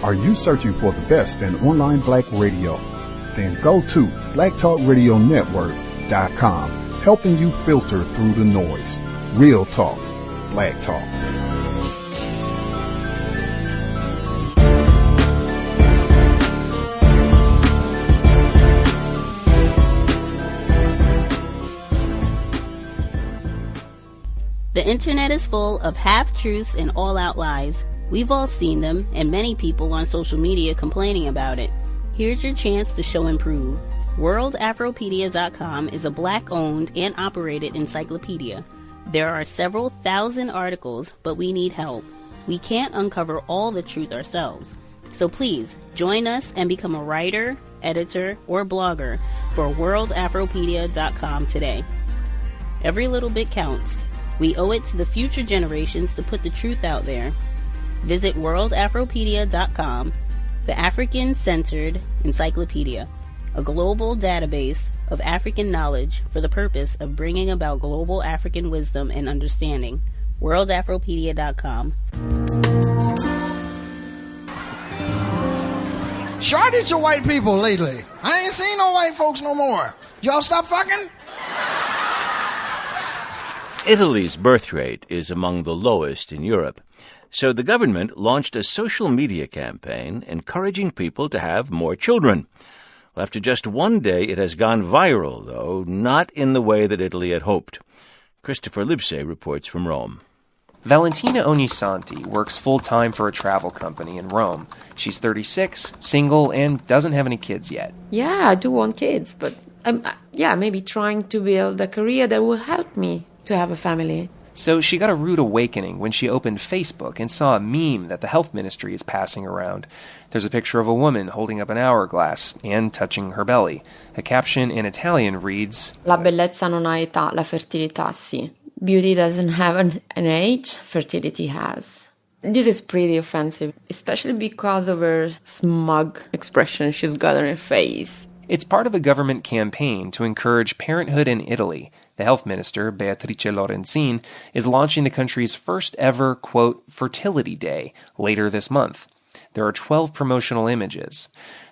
Are you searching for the best in online black radio? Then go to blacktalkradionetwork.com, helping you filter through the noise. Real talk, black talk. The internet is full of half-truths and all-out lies. We've all seen them, and many people on social media complaining about it. Here's your chance to show and prove. WorldAfropedia.com is a black-owned and operated encyclopedia. There are several thousand articles, but we need help. We can't uncover all the truth ourselves. So please, join us and become a writer, editor, or blogger for WorldAfropedia.com today. Every little bit counts. We owe it to the future generations to put the truth out there. Visit WorldAfropedia.com, the African-centered encyclopedia, a global database of African knowledge for the purpose of bringing about global African wisdom and understanding. WorldAfropedia.com. Shortage of white people lately. I ain't seen no white folks no more. Y'all stop fucking? Italy's birth rate is among the lowest in Europe. So the government launched a social media campaign encouraging people to have more children. Well, after just one day, it has gone viral, though not in the way that Italy had hoped. Christopher Livesey reports from Rome. Valentina Ognissanti works full-time for a travel company in Rome. She's 36, single, and doesn't have any kids yet. Yeah, I do want kids, but maybe trying to build a career that will help me to have a family. So she got a rude awakening when she opened Facebook and saw a meme that the health ministry is passing around. There's a picture of a woman holding up an hourglass and touching her belly. A caption in Italian reads, La bellezza non ha età, la fertilità sì. Beauty doesn't have an age, fertility has. This is pretty offensive, especially because of her smug expression she's got on her face. It's part of a government campaign to encourage parenthood in Italy. The health minister, Beatrice Lorenzin, is launching the country's first ever, quote, fertility day later this month. There are 12 promotional images,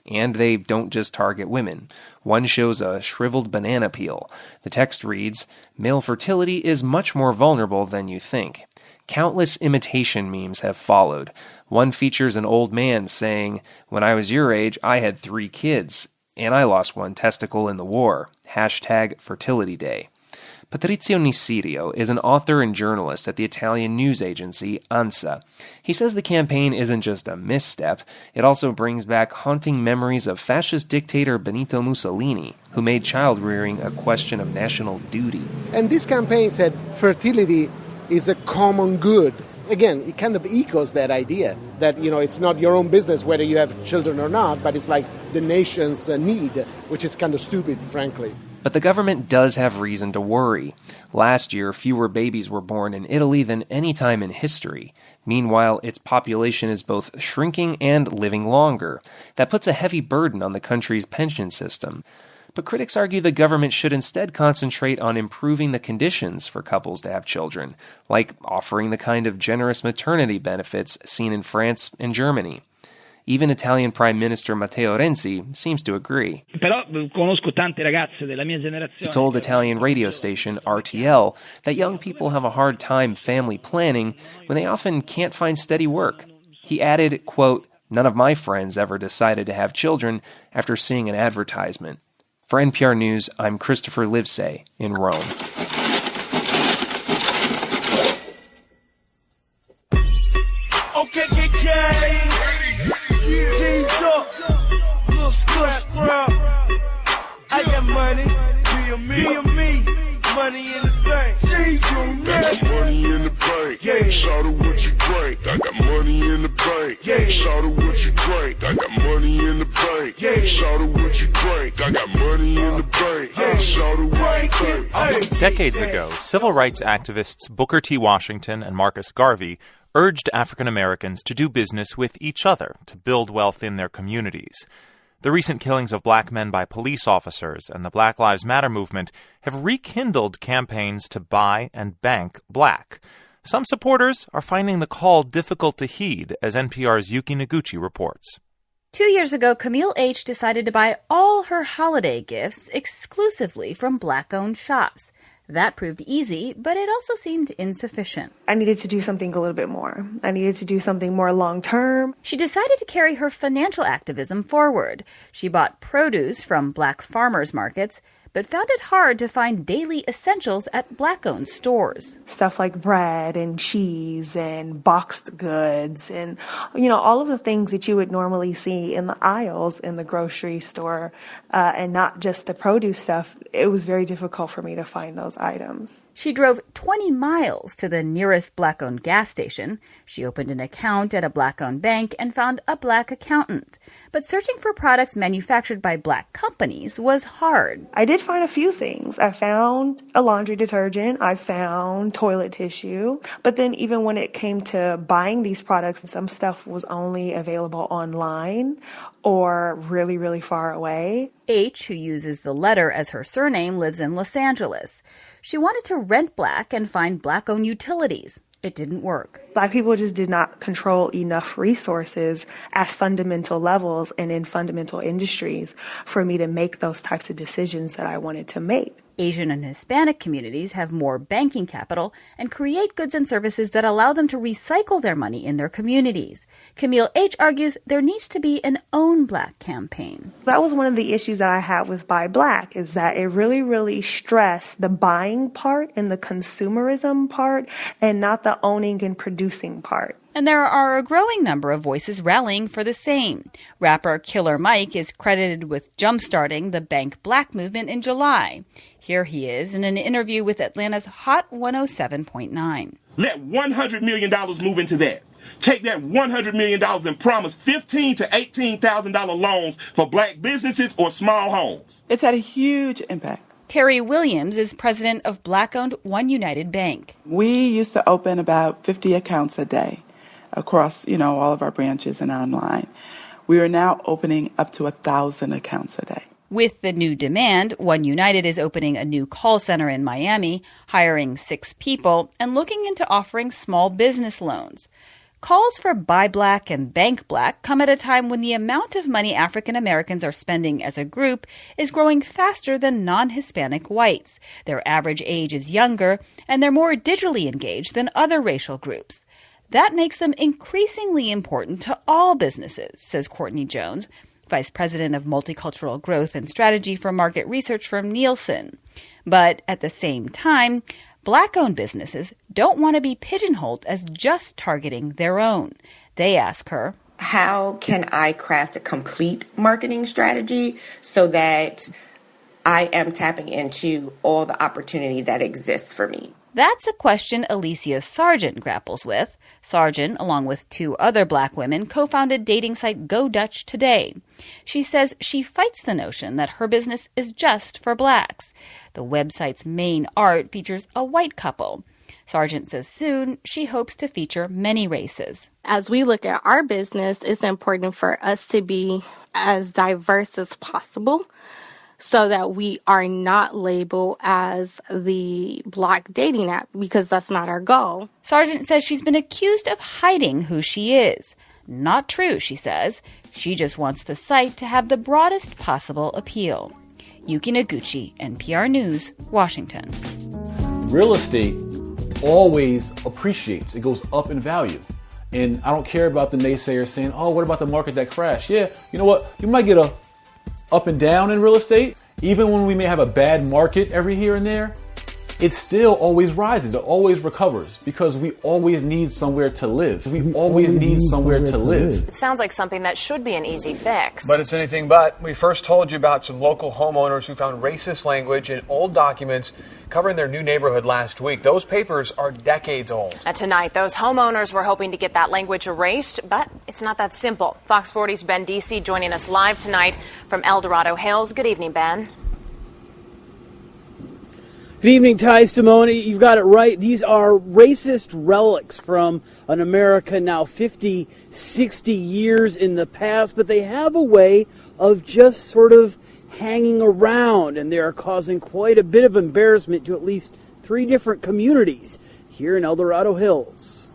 and they don't just target women. One shows a shriveled banana peel. The text reads, male fertility is much more vulnerable than you think. Countless imitation memes have followed. One features an old man saying, when I was your age, I had 3 kids, and I lost one testicle in the war. Hashtag fertility day. Patrizio Nisirio is an author and journalist at the Italian news agency ANSA. He says the campaign isn't just a misstep, it also brings back haunting memories of fascist dictator Benito Mussolini, who made child-rearing a question of national duty. And this campaign said fertility is a common good. Again, it kind of echoes that idea that, it's not your own business whether you have children or not, but it's like the nation's need, which is kind of stupid, frankly. But the government does have reason to worry. Last year, fewer babies were born in Italy than any time in history. Meanwhile, its population is both shrinking and living longer. That puts a heavy burden on the country's pension system. But critics argue the government should instead concentrate on improving the conditions for couples to have children, like offering the kind of generous maternity benefits seen in France and Germany. Even Italian Prime Minister Matteo Renzi seems to agree. He told Italian radio station RTL that young people have a hard time family planning when they often can't find steady work. He added, quote, none of my friends ever decided to have children after seeing an advertisement. For NPR News, I'm Christopher Livesey in Rome. I got money, me, money in the bank. See you, man. Money in the bank. Yeah. Shout out what you drink. I got money in the bank. Yeah. Shout out what you drink. I got money in the bank. Yeah. Shout out what you drink. I got money in the bank. Yeah. Shout out what you drink. Decades ago, civil rights activists Booker T. Washington and Marcus Garvey urged African Americans to do business with each other to build wealth in their communities. The recent killings of black men by police officers and the Black Lives Matter movement have rekindled campaigns to buy and bank black. Some supporters are finding the call difficult to heed, as NPR's Yuki Noguchi reports. 2 years ago, Camille H. decided to buy all her holiday gifts exclusively from Black-owned shops. That proved easy, but it also seemed insufficient. I needed to do something a little bit more. I needed to do something more long-term. She decided to carry her financial activism forward. She bought produce from Black farmers markets, but found it hard to find daily essentials at Black-owned stores. Stuff like bread and cheese and boxed goods and, all of the things that you would normally see in the aisles in the grocery store, and not just the produce stuff. It was very difficult for me to find those items. She drove 20 miles to the nearest Black-owned gas station. She opened an account at a Black-owned bank and found a Black accountant. But searching for products manufactured by Black companies was hard. I did find a few things. I found a laundry detergent. I found toilet tissue. But then even when it came to buying these products, some stuff was only available online or really, really far away. H, who uses the letter as her surname, lives in Los Angeles. She wanted to rent Black and find Black-owned utilities. It didn't work. Black people just did not control enough resources at fundamental levels and in fundamental industries for me to make those types of decisions that I wanted to make. Asian and Hispanic communities have more banking capital and create goods and services that allow them to recycle their money in their communities. Camille H. argues there needs to be an Own Black campaign. That was one of the issues that I had with Buy Black, is that it really, really stressed the buying part and the consumerism part and not the owning and producing part. And there are a growing number of voices rallying for the same. Rapper Killer Mike is credited with jump-starting the Bank Black movement in July. Here he is in an interview with Atlanta's Hot 107.9. Let $100 million move into that. Take that $100 million and promise $15,000 to $18,000 loans for Black businesses or small homes. It's had a huge impact. Terry Williams is president of Black-owned One United Bank. We used to open about 50 accounts a day across, all of our branches and online. We are now opening up to 1,000 accounts a day. With the new demand, One United is opening a new call center in Miami, hiring 6 people, and looking into offering small business loans. Calls for Buy Black and Bank Black come at a time when the amount of money African Americans are spending as a group is growing faster than non-Hispanic whites. Their average age is younger, and they're more digitally engaged than other racial groups. That makes them increasingly important to all businesses, says Courtney Jones, Vice President of Multicultural Growth and Strategy for Market Research from Nielsen. But at the same time, Black-owned businesses don't want to be pigeonholed as just targeting their own. They ask her, how can I craft a complete marketing strategy so that I am tapping into all the opportunity that exists for me? That's a question Alicia Sargent grapples with. Sargent, along with 2 other Black women, co-founded dating site Go Dutch Today. She says she fights the notion that her business is just for Blacks. The website's main art features a white couple. Sargent says soon she hopes to feature many races. As we look at our business, it's important for us to be as diverse as possible, so that we are not labeled as the Black dating app, because that's not our goal. Sargent says she's been accused of hiding who she is. Not true, she says. She just wants the site to have the broadest possible appeal. Yuki Noguchi, NPR News, Washington. Real estate always appreciates. It goes up in value. And I don't care about the naysayers saying, oh, what about the market that crashed? Yeah, you know what? You might get a up and down in real estate. Even when we may have a bad market every here and there, it still always rises. It always recovers because we always need somewhere to live. We always need somewhere to live. It sounds like something that should be an easy fix. But it's anything but. We first told you about some local homeowners who found racist language in old documents covering their new neighborhood last week. Those papers are decades old. Tonight, those homeowners were hoping to get that language erased, but it's not that simple. Fox 40's Ben Deasy joining us live tonight from El Dorado Hills. Good evening, Ben. Good evening, Ty Simone. You've got it right. These are racist relics from an America now 50, 60 years in the past, but they have a way of just sort of hanging around, and they are causing quite a bit of embarrassment to at least 3 different communities here in El Dorado Hills.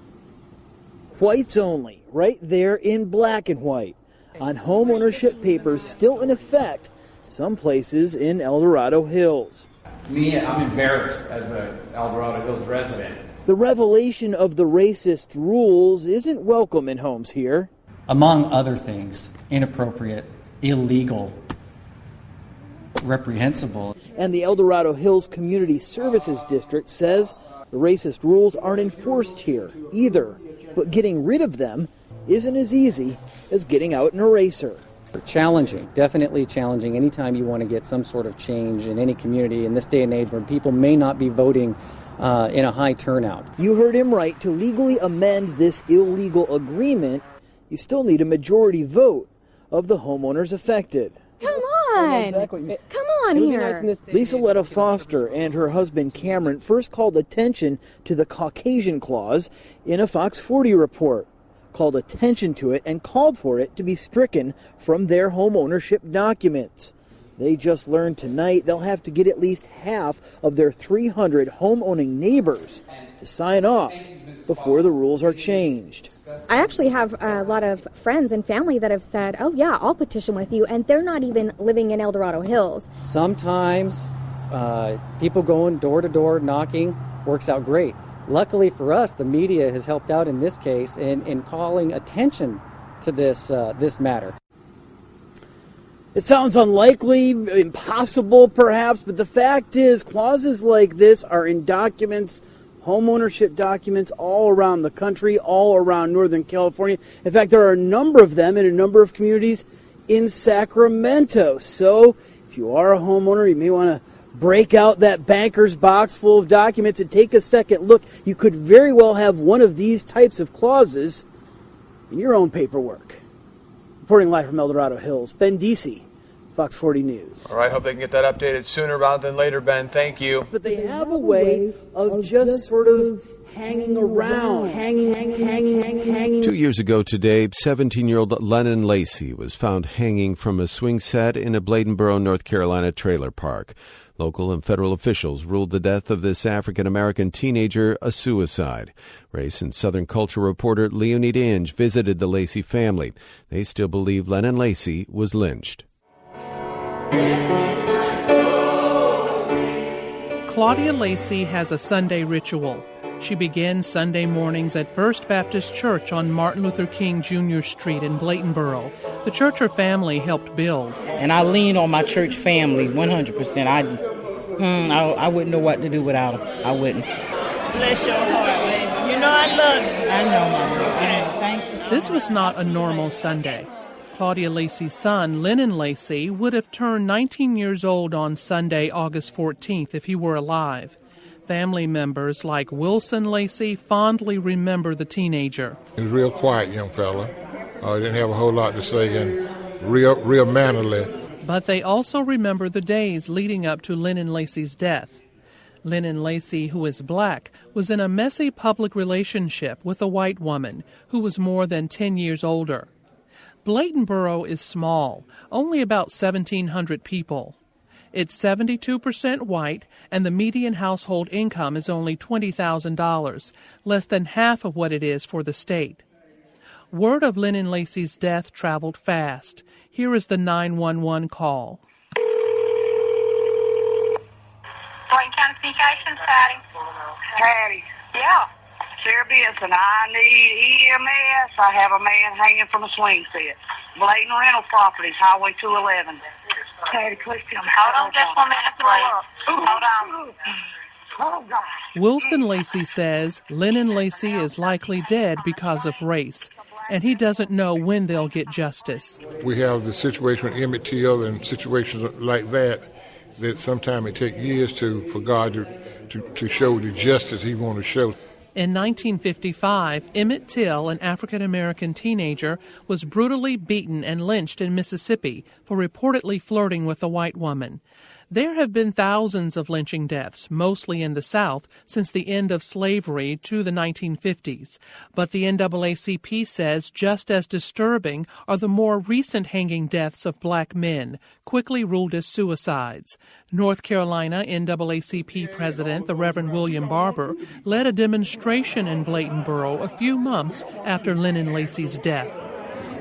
Whites only, right there in black and white, on home ownership papers still in effect some places in El Dorado Hills. I'm embarrassed as a El Dorado Hills resident. The revelation of the racist rules isn't welcome in homes here. Among other things, inappropriate, illegal, reprehensible. And the El Dorado Hills Community Services District says the racist rules aren't enforced here either. But getting rid of them isn't as easy as getting out an eraser. Challenging, definitely challenging anytime you want to get some sort of change in any community in this day and age where people may not be voting in a high turnout. You heard him right. To legally amend this illegal agreement, you still need a majority vote of the homeowners affected. Come on. Come on here. Lisa Letta Foster and her husband Cameron first called attention to the Caucasian clause in a Fox 40 report. Called attention to it and called for it to be stricken from their home ownership documents. They just learned tonight they'll have to get at least half of their 300 home-owning neighbors to sign off before the rules are changed. I actually have a lot of friends and family that have said, oh yeah, I'll petition with you, and they're not even living in El Dorado Hills. Sometimes people going door to door knocking works out great. Luckily for us, the media has helped out in this case in calling attention to this matter. It sounds unlikely, impossible perhaps, but the fact is clauses like this are in documents, home ownership documents all around the country, all around Northern California. In fact, there are a number of them in a number of communities in Sacramento. So if you are a homeowner, you may want to break out that banker's box full of documents and take a second look. You could very well have one of these types of clauses in your own paperwork. Reporting live from El Dorado Hills, Ben Deasy, Fox 40 News. All right, hope they can get that updated sooner rather than later, Ben. Thank you. But they have a way of just sort of hanging around, hanging. 2 years ago today, 17-year-old Lennon Lacey was found hanging from a swing set in a Bladenboro, North Carolina trailer park. Local and federal officials ruled the death of this African-American teenager a suicide. Race and Southern culture reporter Leonie Inge visited the Lacey family. They still believe Lennon Lacey was lynched. Claudia Lacey has a Sunday ritual. She begins Sunday mornings at First Baptist Church on Martin Luther King Jr. Street in Bladenboro, the church her family helped build. And I lean on my church family 100%. I wouldn't know what to do without them. I wouldn't. Bless your heart, baby. You know I love you. I know, Mama. Thank you. This was not a normal Sunday. Claudia Lacey's son, Lennon Lacey, would have turned 19 years old on Sunday, August 14th, if he were alive. Family members like Wilson Lacey fondly remember the teenager. He was a real quiet young fella. Didn't have a whole lot to say and real mannerly. But they also remember the days leading up to Lennon Lacey's death. Lennon Lacey, who is black, was in a messy public relationship with a white woman who was more than 10 years older. Bladenboro is small, only about 1,700 people. It's 72% white, and the median household income is only $20,000, less than half of what it is for the state. Word of Lennon Lacey's death traveled fast. Here is the 911 call. Blaine County Communications, Patty. Patty. Yeah. Sarah Benson, I need EMS. I have a man hanging from a swing set. Bladen Rental Properties, Highway 211. Patty, please tell me. Hold on just 1 minute, please. Hold on. Oh, God. Wilson Lacey says Lennon Lacey is likely dead because of race, and he doesn't know when they'll get justice. We have the situation with Emmett Till and situations like that sometimes it takes years for God to show the justice he wants to show. In 1955, Emmett Till, an African-American teenager, was brutally beaten and lynched in Mississippi for reportedly flirting with a white woman. There have been thousands of lynching deaths, mostly in the South, since the end of slavery to the 1950s. But the NAACP says just as disturbing are the more recent hanging deaths of black men, quickly ruled as suicides. North Carolina NAACP President, the Reverend William Barber, led a demonstration in Bladenboro a few months after Lennon Lacy's death.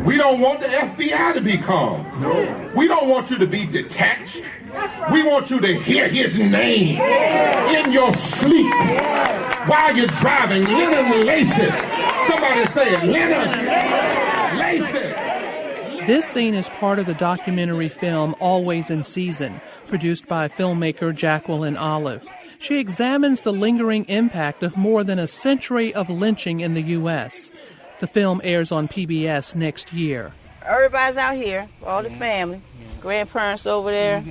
We don't want the FBI to be calm. No. We don't want you to be detached. We want you to hear his name in your sleep while you're driving. Lennon Lacy. Somebody say it. Lennon Lacy. This scene is part of the documentary film Always in Season, produced by filmmaker Jacqueline Olive. She examines the lingering impact of more than a century of lynching in the U.S. The film airs on PBS next year. Everybody's out here, all the family, grandparents over there,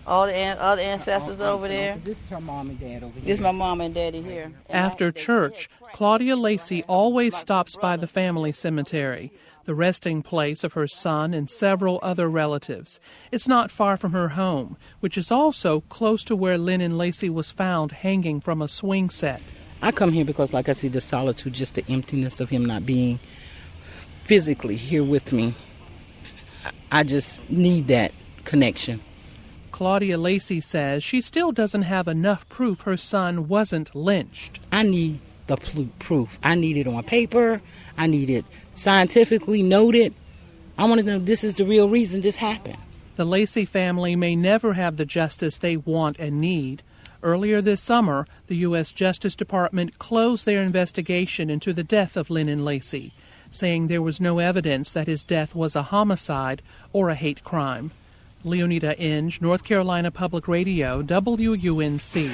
all the other ancestors over there. This is her mom and dad over here. This is my mom and daddy here. After church, Claudia Lacy always stops by the family cemetery, the resting place of her son and several other relatives. It's not far from her home, which is also close to where Lennon Lacy was found hanging from a swing set. I come here because, like I see, the solitude, just the emptiness of him not being physically here with me. I just need that connection. Claudia Lacy says she still doesn't have enough proof her son wasn't lynched. I need the proof. I need it on paper. I need it scientifically noted. I want to know this is the real reason this happened. The Lacy family may never have the justice they want and need. Earlier this summer, the U.S. Justice Department closed their investigation into the death of Lennon Lacy, saying there was no evidence that his death was a homicide or a hate crime. Leonida Inge, North Carolina Public Radio, WUNC. And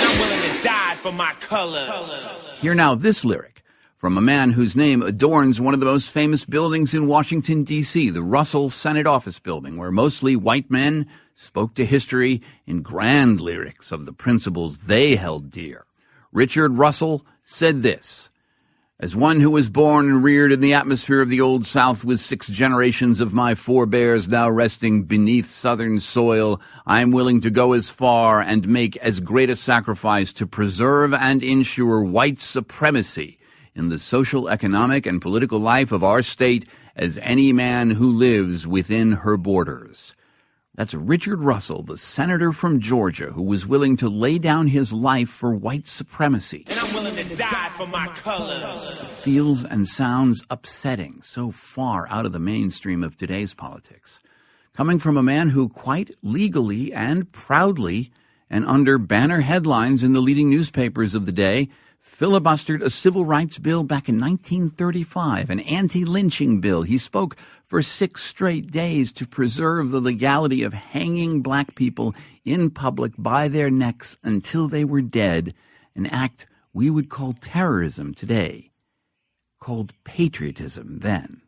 I'm willing to die for my colors. Hear now this lyric from a man whose name adorns one of the most famous buildings in Washington, D.C., the Russell Senate Office Building, where mostly white men spoke to history in grand lyrics of the principles they held dear. Richard Russell said this: "As one who was born and reared in the atmosphere of the Old South with 6 generations of my forebears now resting beneath Southern soil, I am willing to go as far and make as great a sacrifice to preserve and ensure white supremacy in the social, economic, and political life of our state as any man who lives within her borders." That's Richard Russell, the senator from Georgia, who was willing to lay down his life for white supremacy. And I'm willing to die for my colors. Feels and sounds upsetting, so far out of the mainstream of today's politics. Coming from a man who quite legally and proudly, and under banner headlines in the leading newspapers of the day, filibustered a civil rights bill back in 1935, an anti-lynching bill. He spoke for 6 straight days to preserve the legality of hanging black people in public by their necks until they were dead, an act we would call terrorism today, called patriotism then.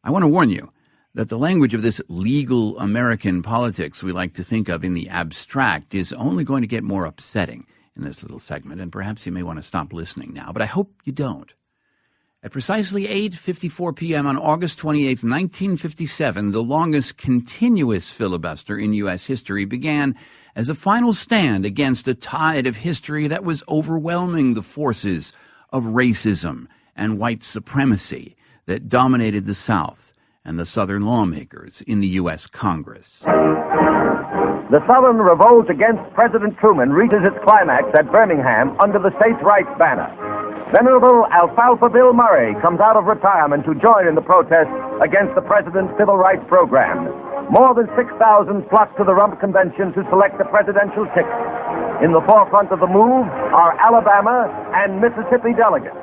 I want to warn you that the language of this legal American politics we like to think of in the abstract is only going to get more upsetting in this little segment, and perhaps you may want to stop listening now, but I hope you don't. At precisely 8:54 p.m. on August 28, 1957, the longest continuous filibuster in U.S. history began as a final stand against a tide of history that was overwhelming the forces of racism and white supremacy that dominated the South and the Southern lawmakers in the U.S. Congress. The Southern revolt against President Truman reaches its climax at Birmingham under the states' rights banner. Venerable Alfalfa Bill Murray comes out of retirement to join in the protest against the president's civil rights program. More than 6,000 flock to the Rump Convention to select the presidential ticket. In the forefront of the move are Alabama and Mississippi delegates.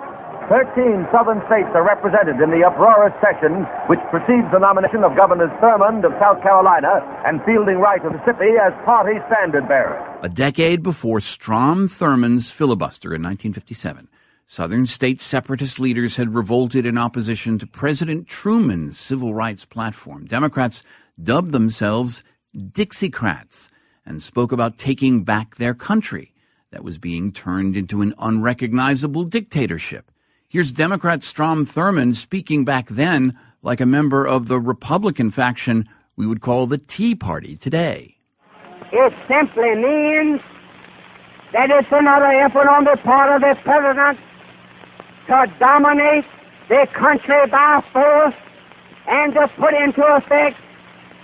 13 southern states are represented in the uproarious session which precedes the nomination of Governors Thurmond of South Carolina and Fielding Wright of Mississippi as party standard bearers. A decade before Strom Thurmond's filibuster in 1957, Southern state separatist leaders had revolted in opposition to President Truman's civil rights platform. Democrats dubbed themselves Dixiecrats and spoke about taking back their country. that was being turned into an unrecognizable dictatorship. Here's Democrat Strom Thurmond speaking back then like a member of the Republican faction we would call the Tea Party today. It simply means that it's another effort on the part of the president to dominate the country by force and to put into effect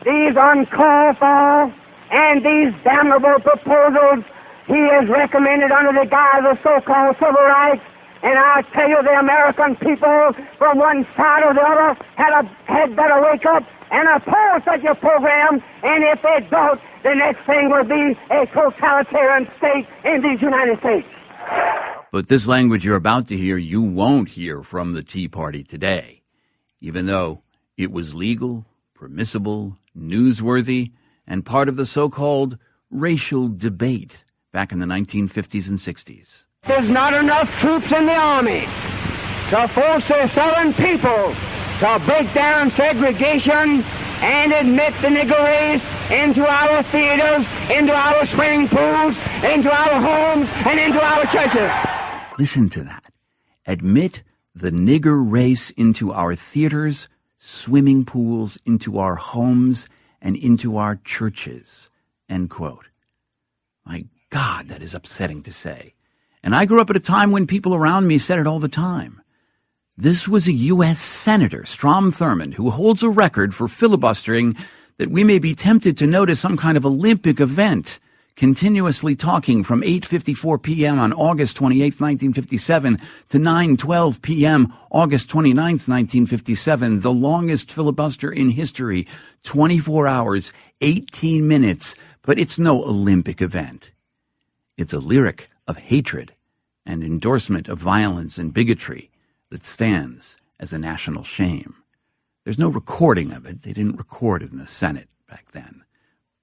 these uncalled for and these damnable proposals he has recommended under the guise of so-called civil rights. And I tell you, the American people from one side or the other had better wake up and oppose such a program. And if they don't, the next thing will be a totalitarian state in these United States. But this language you're about to hear, you won't hear from the Tea Party today, even though it was legal, permissible, newsworthy, and part of the so-called racial debate back in the 1950s and 60s. There's not enough troops in the army to force the Southern people to break down segregation and admit the Negro race into our theaters, into our swimming pools, into our homes, and into our churches. Listen to that. Admit the nigger race into our theaters, swimming pools, into our homes, and into our churches. End quote. My God, that is upsetting to say. And I grew up at a time when people around me said it all the time. This was a U.S. Senator, Strom Thurmond, who holds a record for filibustering that we may be tempted to note as some kind of Olympic event, continuously talking from 8:54 p.m. on August 28, 1957 to 9:12 p.m. August 29, 1957, the longest filibuster in history, 24 hours, 18 minutes, but it's no Olympic event. It's a lyric of hatred and endorsement of violence and bigotry that stands as a national shame. There's no recording of it. They didn't record it in the Senate back then.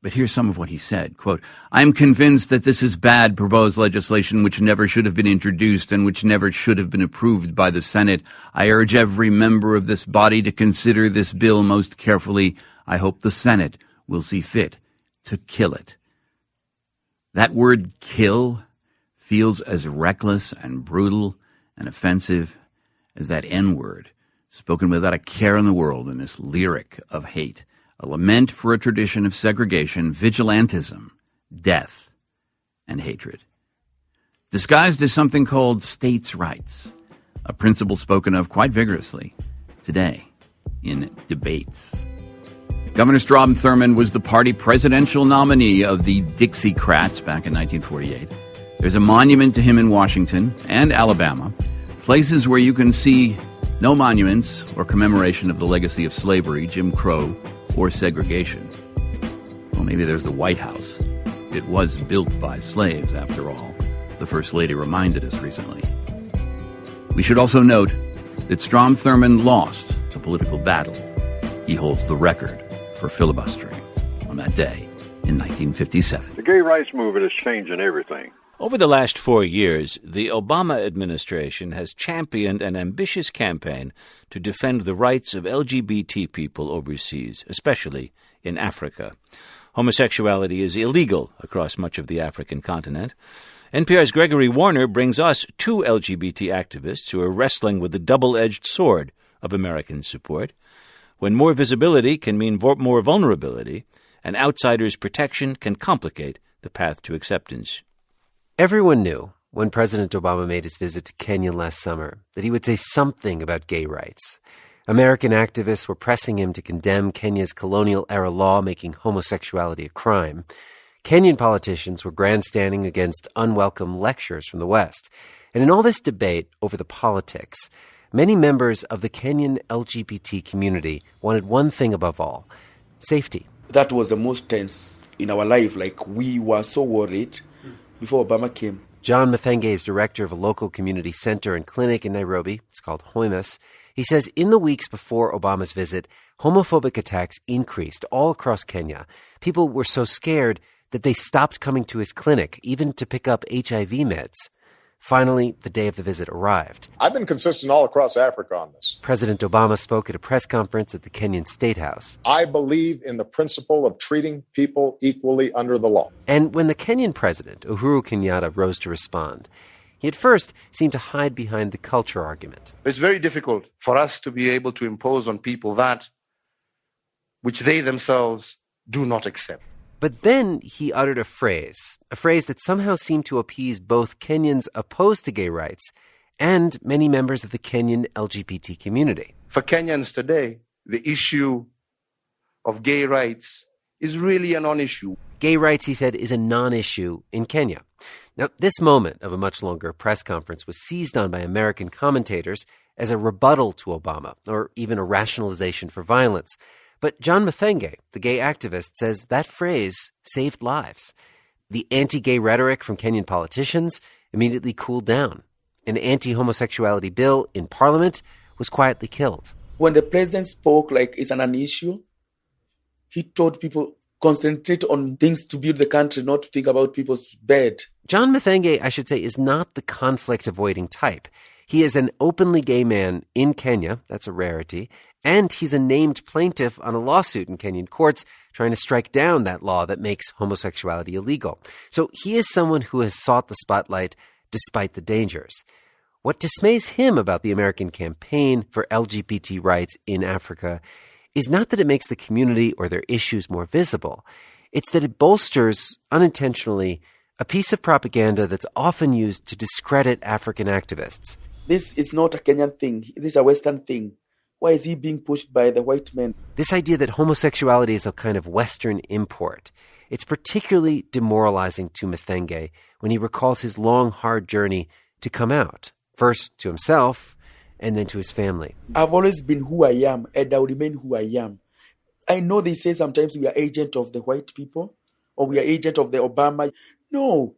But here's some of what he said. Quote, "I am convinced that this is bad proposed legislation which never should have been introduced and which never should have been approved by the Senate. I urge every member of this body to consider this bill most carefully. I hope the Senate will see fit to kill it." That word kill feels as reckless and brutal and offensive as that N-word, spoken without a care in the world in this lyric of hate, a lament for a tradition of segregation, vigilantism, death, and hatred. Disguised as something called states' rights, a principle spoken of quite vigorously today in debates. Governor Strom Thurmond was the party presidential nominee of the Dixiecrats back in 1948. There's a monument to him in Washington and Alabama, places where you can see no monuments or commemoration of the legacy of slavery, Jim Crow, or segregation. Well, maybe there's the White House. It was built by slaves, after all, the First Lady reminded us recently. We should also note that Strom Thurmond lost the political battle. He holds the record for filibustering on that day in 1957. The gay rights movement is changing everything. Over the last 4 years, the Obama administration has championed an ambitious campaign to defend the rights of LGBT people overseas, especially in Africa. Homosexuality is illegal across much of the African continent. NPR's Gregory Warner brings us two LGBT activists who are wrestling with the double-edged sword of American support. When more visibility can mean more vulnerability, an outsider's protection can complicate the path to acceptance. Everyone knew when President Obama made his visit to Kenya last summer that he would say something about gay rights. American activists were pressing him to condemn Kenya's colonial-era law making homosexuality a crime. Kenyan politicians were grandstanding against unwelcome lectures from the West. And in all this debate over the politics, many members of the Kenyan LGBT community wanted one thing above all: safety. That was the most tense in our life. Like, we were so worried before Obama came. John Mathenge is director of a local community center and clinic in Nairobi. It's called Hoimus. He says in the weeks before Obama's visit, homophobic attacks increased all across Kenya. People were so scared that they stopped coming to his clinic, even to pick up HIV meds. Finally, the day of the visit arrived. I've been consistent all across Africa on this. President Obama spoke at a press conference at the Kenyan State House. I believe in the principle of treating people equally under the law. And when the Kenyan president, Uhuru Kenyatta, rose to respond, he at first seemed to hide behind the culture argument. It's very difficult for us to be able to impose on people that which they themselves do not accept. But then he uttered a phrase that somehow seemed to appease both Kenyans opposed to gay rights and many members of the Kenyan LGBT community. For Kenyans today, the issue of gay rights is really a non-issue. Gay rights, he said, is a non-issue in Kenya. Now, this moment of a much longer press conference was seized on by American commentators as a rebuttal to Obama, or even a rationalization for violence. But John Muthenge, the gay activist, says that phrase saved lives. The anti-gay rhetoric from Kenyan politicians immediately cooled down. An anti-homosexuality bill in Parliament was quietly killed. When the president spoke like it's an issue, he told people, concentrate on things to build the country, not to think about people's bed. John Muthenge, I should say, is not the conflict-avoiding type. He is an openly gay man in Kenya, that's a rarity, and he's a named plaintiff on a lawsuit in Kenyan courts trying to strike down that law that makes homosexuality illegal. So he is someone who has sought the spotlight despite the dangers. What dismays him about the American campaign for LGBT rights in Africa is not that it makes the community or their issues more visible. It's that it bolsters, unintentionally, a piece of propaganda that's often used to discredit African activists. This is not a Kenyan thing. This is a Western thing. Why is he being pushed by the white men? This idea that homosexuality is a kind of Western import. It's particularly demoralizing to Muthenge when he recalls his long, hard journey to come out, first to himself and then to his family. I've always been who I am, and I'll remain who I am. I know they say sometimes we are agent of the white people, or we are agent of the Obama. No,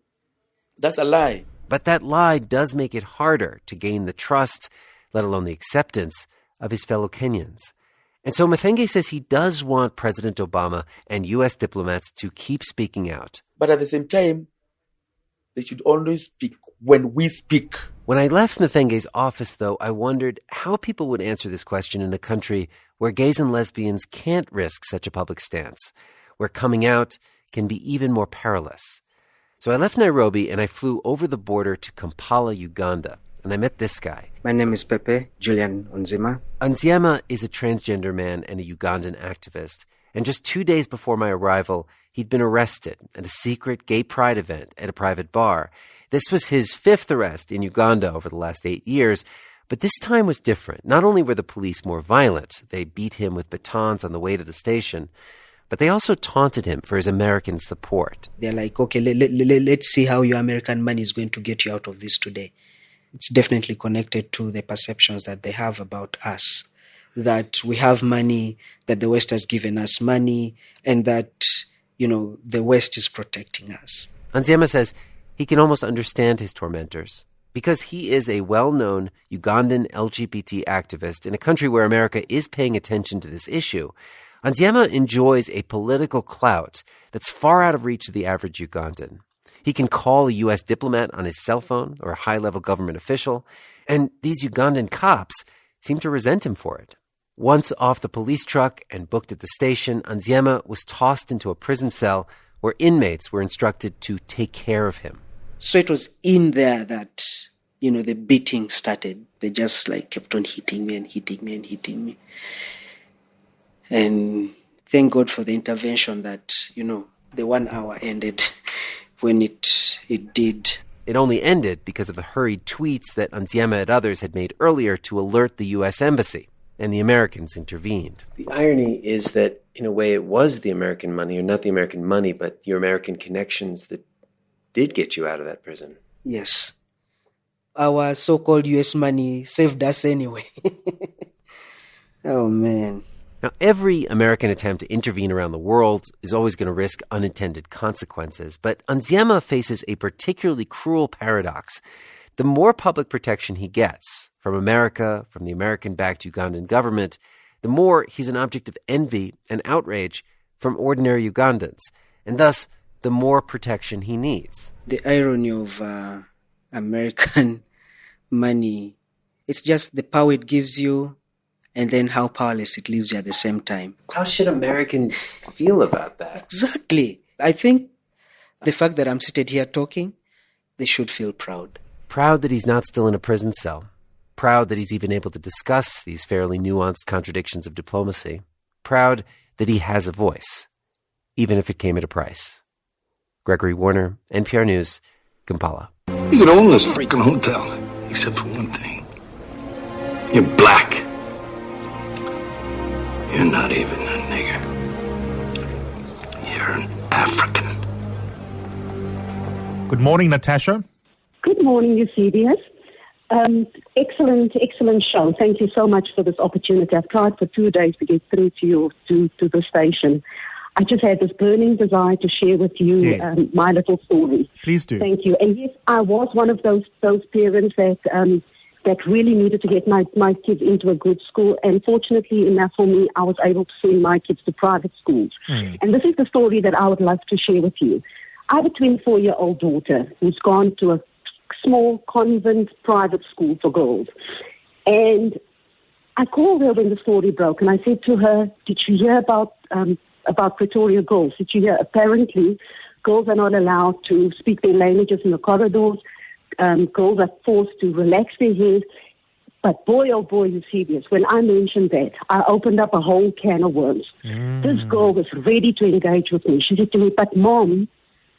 that's a lie. But that lie does make it harder to gain the trust, let alone the acceptance, of his fellow Kenyans. And so Muthenge says he does want President Obama and U.S. diplomats to keep speaking out. But at the same time, they should always speak when we speak. When I left Muthenge's office, though, I wondered how people would answer this question in a country where gays and lesbians can't risk such a public stance, where coming out can be even more perilous. So I left Nairobi and I flew over the border to Kampala, Uganda. And I met this guy. My name is Pepe Julian Onziema. Onziema is a transgender man and a Ugandan activist. And just 2 days before my arrival, he'd been arrested at a secret gay pride event at a private bar. This was his 5th arrest in Uganda over the last 8 years. But this time was different. Not only were the police more violent, they beat him with batons on the way to the station, but they also taunted him for his American support. They're like, okay, let's see how your American money is going to get you out of this today. It's definitely connected to the perceptions that they have about us, that we have money, that the West has given us money, and that, the West is protecting us. Onziema says he can almost understand his tormentors because he is a well-known Ugandan LGBT activist in a country where America is paying attention to this issue. Onziema enjoys a political clout that's far out of reach of the average Ugandan. He can call a U.S. diplomat on his cell phone or a high-level government official, and these Ugandan cops seem to resent him for it. Once off the police truck and booked at the station, Onziema was tossed into a prison cell where inmates were instructed to take care of him. So it was in there that, the beating started. They just kept on hitting me and hitting me and hitting me. And thank God for the intervention that, the 1 hour ended. When it did. It only ended because of the hurried tweets that Onziema and others had made earlier to alert the U.S. Embassy, and the Americans intervened. The irony is that, in a way, it was the American money, or not the American money, but your American connections that did get you out of that prison. Yes. Our so-called U.S. money saved us anyway. Oh, man. Now, every American attempt to intervene around the world is always going to risk unintended consequences, but Onziema faces a particularly cruel paradox. The more public protection he gets from America, from the American-backed Ugandan government, the more he's an object of envy and outrage from ordinary Ugandans, and thus the more protection he needs. The irony of American money. It's just the power it gives you and then how powerless it leaves you at the same time. How should Americans feel about that? Exactly. I think the fact that I'm seated here talking, they should feel proud. Proud that he's not still in a prison cell. Proud that he's even able to discuss these fairly nuanced contradictions of diplomacy. Proud that he has a voice, even if it came at a price. Gregory Warner, NPR News, Kampala. You could own this freaking hotel, except for one thing. You're black. You're not even a nigger. You're an African. Good morning, Natasha. Good morning, Eusebius. Excellent show. Thank you so much for this opportunity. I've tried for 2 days to get through to the station. I just had this burning desire to share with you my little story. Please do. Thank you. And yes, I was one of those parents that really needed to get my kids into a good school. And fortunately enough for me, I was able to send my kids to private schools. And this is the story that I would love to share with you. I have a 24-year-old daughter who's gone to a small convent private school for girls. And I called her when the story broke, and I said to her, did you hear about Pretoria girls? Did you hear? Apparently, girls are not allowed to speak their languages in the corridors. Girls are forced to relax their hair. But boy, oh boy, Eusebius, when I mentioned that, I opened up a whole can of worms. This girl was ready to engage with me. She said to me, but Mom,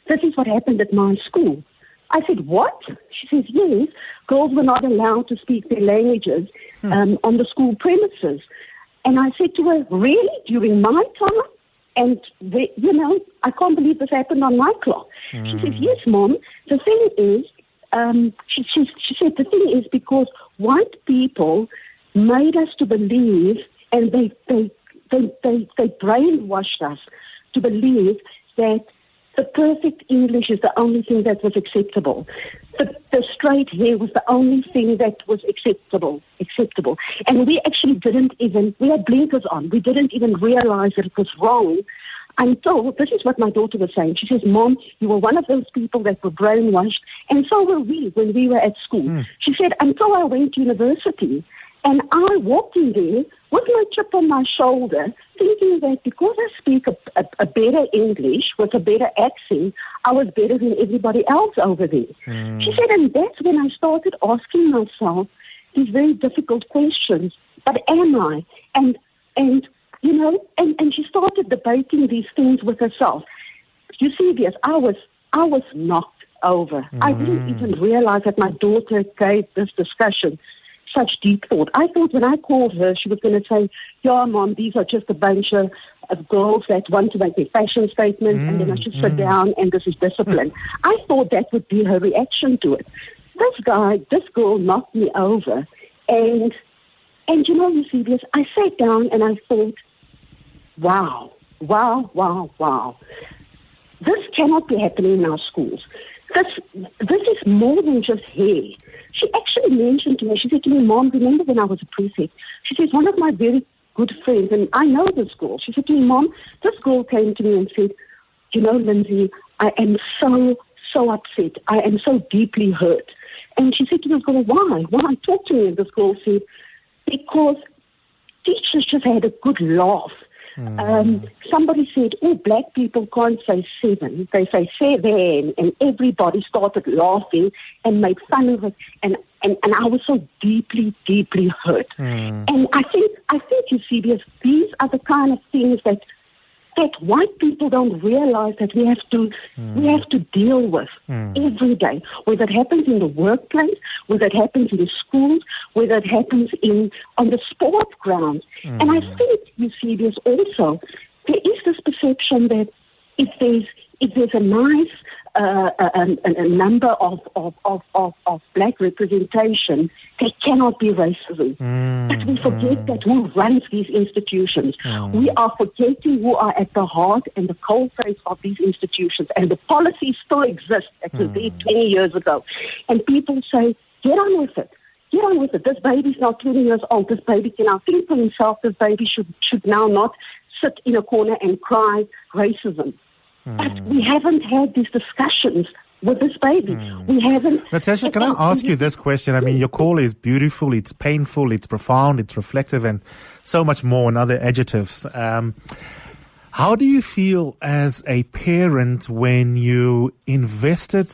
this is what happened at my school. I said, what? She says, yes, girls were not allowed to speak their languages on the school premises. And I said to her, really? During my time? And, I can't believe this happened on my clock. She says, yes, Mom. The thing is, she said, the thing is because white people made us to believe, and they brainwashed us to believe that the perfect English is the only thing that was acceptable. The straight hair was the only thing that was acceptable. And we actually we had blinkers on. We didn't even realize that it was wrong until, this is what my daughter was saying. She says, Mom, you were one of those people that were brainwashed, and so were we when we were at school. She said, until I went to university, and I walked in there with my chip on my shoulder, thinking that because I speak a better English with a better accent, I was better than everybody else over there. She said, and that's when I started asking myself these very difficult questions. But am I? And she started debating these things with herself. Eusebius, I was knocked over. I didn't even realize that my daughter gave this discussion such deep thought. I thought when I called her, she was going to say, yeah, Mom, these are just a bunch of girls that want to make their fashion statement, and then I should sit down, and this is discipline. I thought that would be her reaction to it. This girl knocked me over, and Eusebius, I sat down and I thought, wow. This cannot be happening in our schools. This is more than just hair. She actually mentioned to me, she said to me, Mom, remember when I was a prefect? She says, one of my very good friends, and I know this girl, she said to me, Mom, this girl came to me and said, Lindsay, I am so upset. I am so deeply hurt. And she said to this girl, why? Why? Talk to me. And this girl said, because teachers just had a good laugh. Somebody said, black people can't say 7. They say 7, and everybody started laughing and made fun of it. And I was so deeply, deeply hurt. And I think, Eusebius, these are the kind of things that white people don't realize that we have to deal with every day, whether it happens in the workplace, whether it happens in the schools, whether it happens on the sport grounds. And I think, Eusebius, also there is this perception that if there's a nice a number of black representation, there cannot be racism. But we forget that who runs these institutions. We are forgetting who are at the heart and the cold face of these institutions. And the policies still exist that was there 20 years ago. And people say, get on with it. Get on with it. This baby's now 20 years old. This baby can now think for himself. This baby should now not sit in a corner and cry racism. But we haven't had these discussions with this baby. We haven't. Natasha, can I ask you this question? I mean, your call is beautiful, it's painful, it's profound, it's reflective, and so much more and other adjectives. How do you feel as a parent when you invested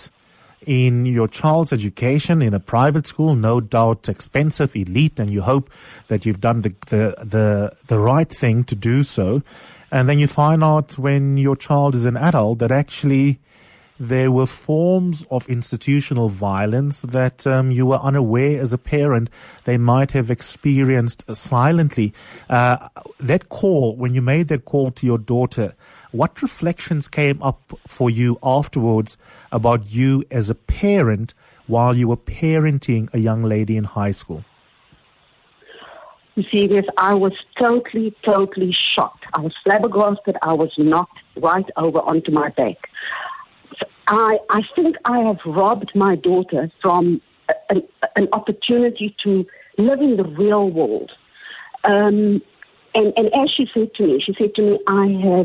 in your child's education in a private school, no doubt expensive, elite, and you hope that you've done the right thing to do so, and then you find out when your child is an adult that actually there were forms of institutional violence that you were unaware as a parent they might have experienced silently. That call, when you made that call to your daughter, what reflections came up for you afterwards about you as a parent while you were parenting a young lady in high school? You see, yes, I was totally shocked. I was flabbergasted. I was knocked right over onto my back. I think I have robbed my daughter from an opportunity to live in the real world. And as she said to me, I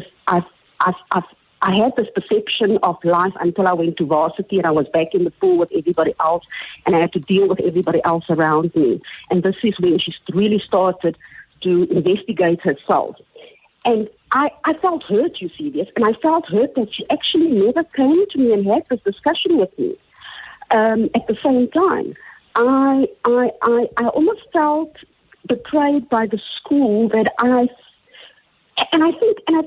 had this perception of life until I went to varsity and I was back in the pool with everybody else and I had to deal with everybody else around me. And this is when she really started to investigate herself. And I felt hurt, you see this, and I felt hurt that she actually never came to me and had this discussion with me. At the same time, I almost felt betrayed by the school that I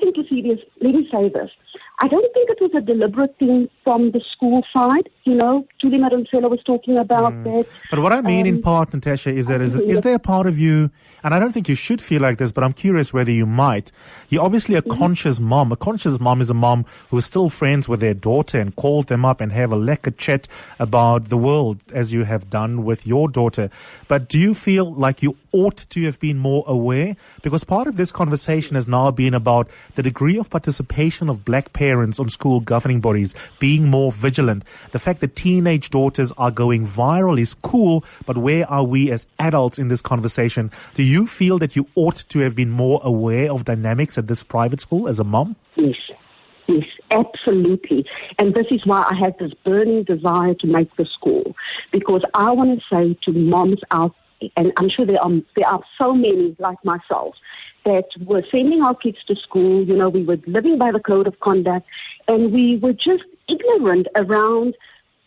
think you see this, let me say this. I don't think it was a deliberate thing from the school side. You know, Julie Madonsela was talking about that. But what I mean in part, Natasha, is that is there a part of you, and I don't think you should feel like this, but I'm curious whether you might. You're obviously a conscious mom. A conscious mom is a mom who is still friends with their daughter and calls them up and have a lekker chat about the world, as you have done with your daughter. But do you feel like you ought to have been more aware? Because part of this conversation has now been about the degree of participation of black parents on school governing bodies being more vigilant. The fact that teenage daughters are going viral is cool, but where are we as adults in this conversation? Do you feel that you ought to have been more aware of dynamics at this private school as a mom? Yes, absolutely. And this is why I had this burning desire to make the school, because I want to say to moms out, and I'm sure there are so many like myself, that were sending our kids to school. You know, we were living by the code of conduct, and we were just ignorant around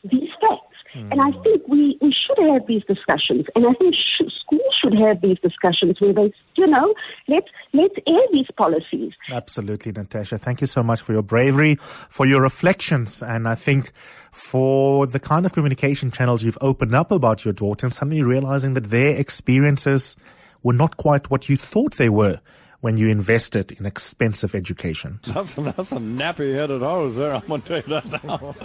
these facts. And I think we should have these discussions, and I think schools should have these discussions where they, you know, let's air these policies. Absolutely, Natasha. Thank you so much for your bravery, for your reflections, and I think for the kind of communication channels you've opened up about your daughter and suddenly realizing that their experiences were not quite what you thought they were when you invested in expensive education. That's a nappy-headed horse there, I'm going to tell you that now.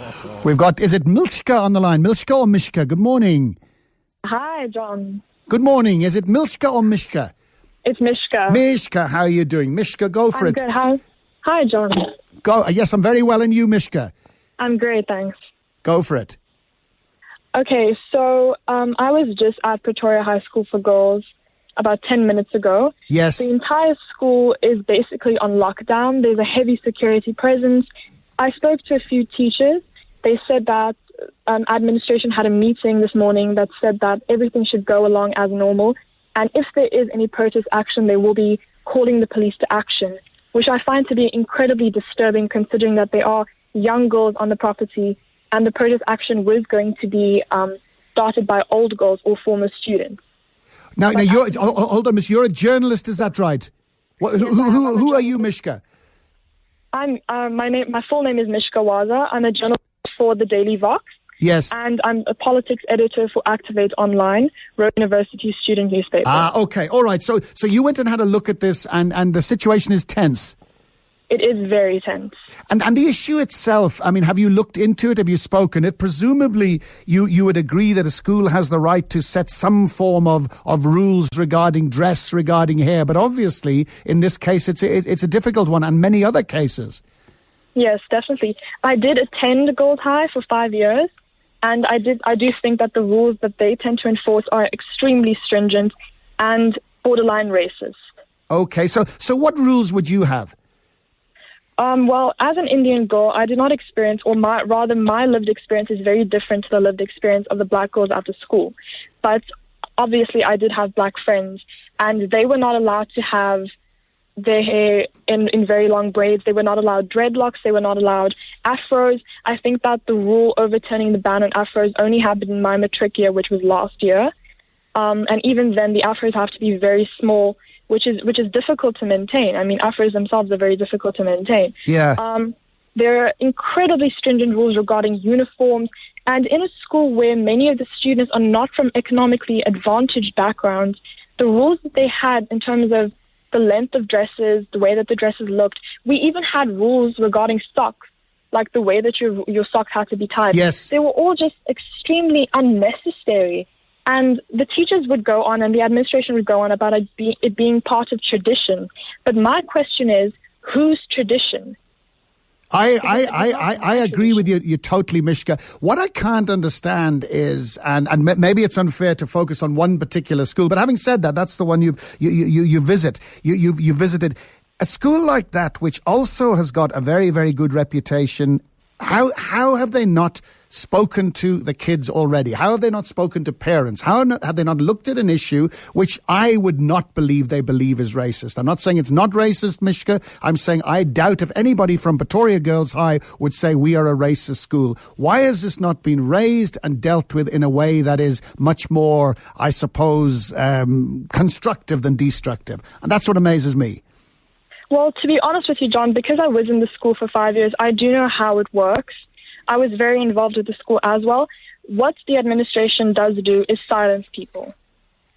We've got, is it Milshka on the line? Milshka or Mishka? Good morning. Hi, John. Good morning. Is it Milshka or Mishka? It's Mishka. Mishka, how are you doing? Mishka, go for it. I'm good. Hi, John. Go. Yes, I'm very well, and you, Mishka? I'm great, thanks. Go for it. Okay, so I was just at Pretoria High School for Girls about 10 minutes ago. Yes. The entire school is basically on lockdown. There's a heavy security presence. I spoke to a few teachers. They said that administration had a meeting this morning that said that everything should go along as normal. And if there is any protest action, they will be calling the police to action, which I find to be incredibly disturbing considering that there are young girls on the property and the protest action was going to be started by old girls or former students. Now you're, hold on, Miss. You're a journalist, is that right? Who are you, Mishka? I'm my full name is Mishka Waza. I'm a journalist for the Daily Vox. Yes. And I'm a politics editor for Activate Online, Rhodes University student newspaper. Okay, all right. So you went and had a look at this, and the situation is tense. It is very tense. And the issue itself, I mean, have you looked into it? Have you spoken it? Presumably, you would agree that a school has the right to set some form of rules regarding dress, regarding hair. But obviously, in this case, it's a difficult one, and many other cases. Yes, definitely. I did attend Girls High for 5 years, and I do think that the rules that they tend to enforce are extremely stringent and borderline racist. Okay, so what rules would you have? Well, as an Indian girl, I did not experience, or my lived experience is very different to the lived experience of the black girls at the school. But obviously, I did have black friends, and they were not allowed to have their hair in very long braids. They were not allowed dreadlocks. They were not allowed afros. I think that the rule overturning the ban on afros only happened in my matric year, which was last year. And even then, the afros have to be very small, which is difficult to maintain. I mean, afros themselves are very difficult to maintain. Yeah. There are incredibly stringent rules regarding uniforms, and in a school where many of the students are not from economically advantaged backgrounds, the rules that they had in terms of the length of dresses, the way that the dresses looked, we even had rules regarding socks, like the way that your socks had to be tied. Yes. They were all just extremely unnecessary. And the teachers would go on and the administration would go on about it being part of tradition. But my question is, whose tradition? I agree with you totally, Mishka. What I can't understand is, and maybe it's unfair to focus on one particular school, but having said that, that's the one you visit. You visited a school like that, which also has got a very, very good reputation. How have they not spoken to the kids already? How have they not spoken to parents? How have they not looked at an issue which I would not believe they believe is racist? I'm not saying it's not racist, Mishka. I'm saying I doubt if anybody from Pretoria Girls High would say we are a racist school. Why has this not been raised and dealt with in a way that is much more, I suppose, constructive than destructive? And that's what amazes me. Well, to be honest with you, John, because I was in the school for 5 years, I do know how it works. I was very involved with the school as well. What the administration does do is silence people.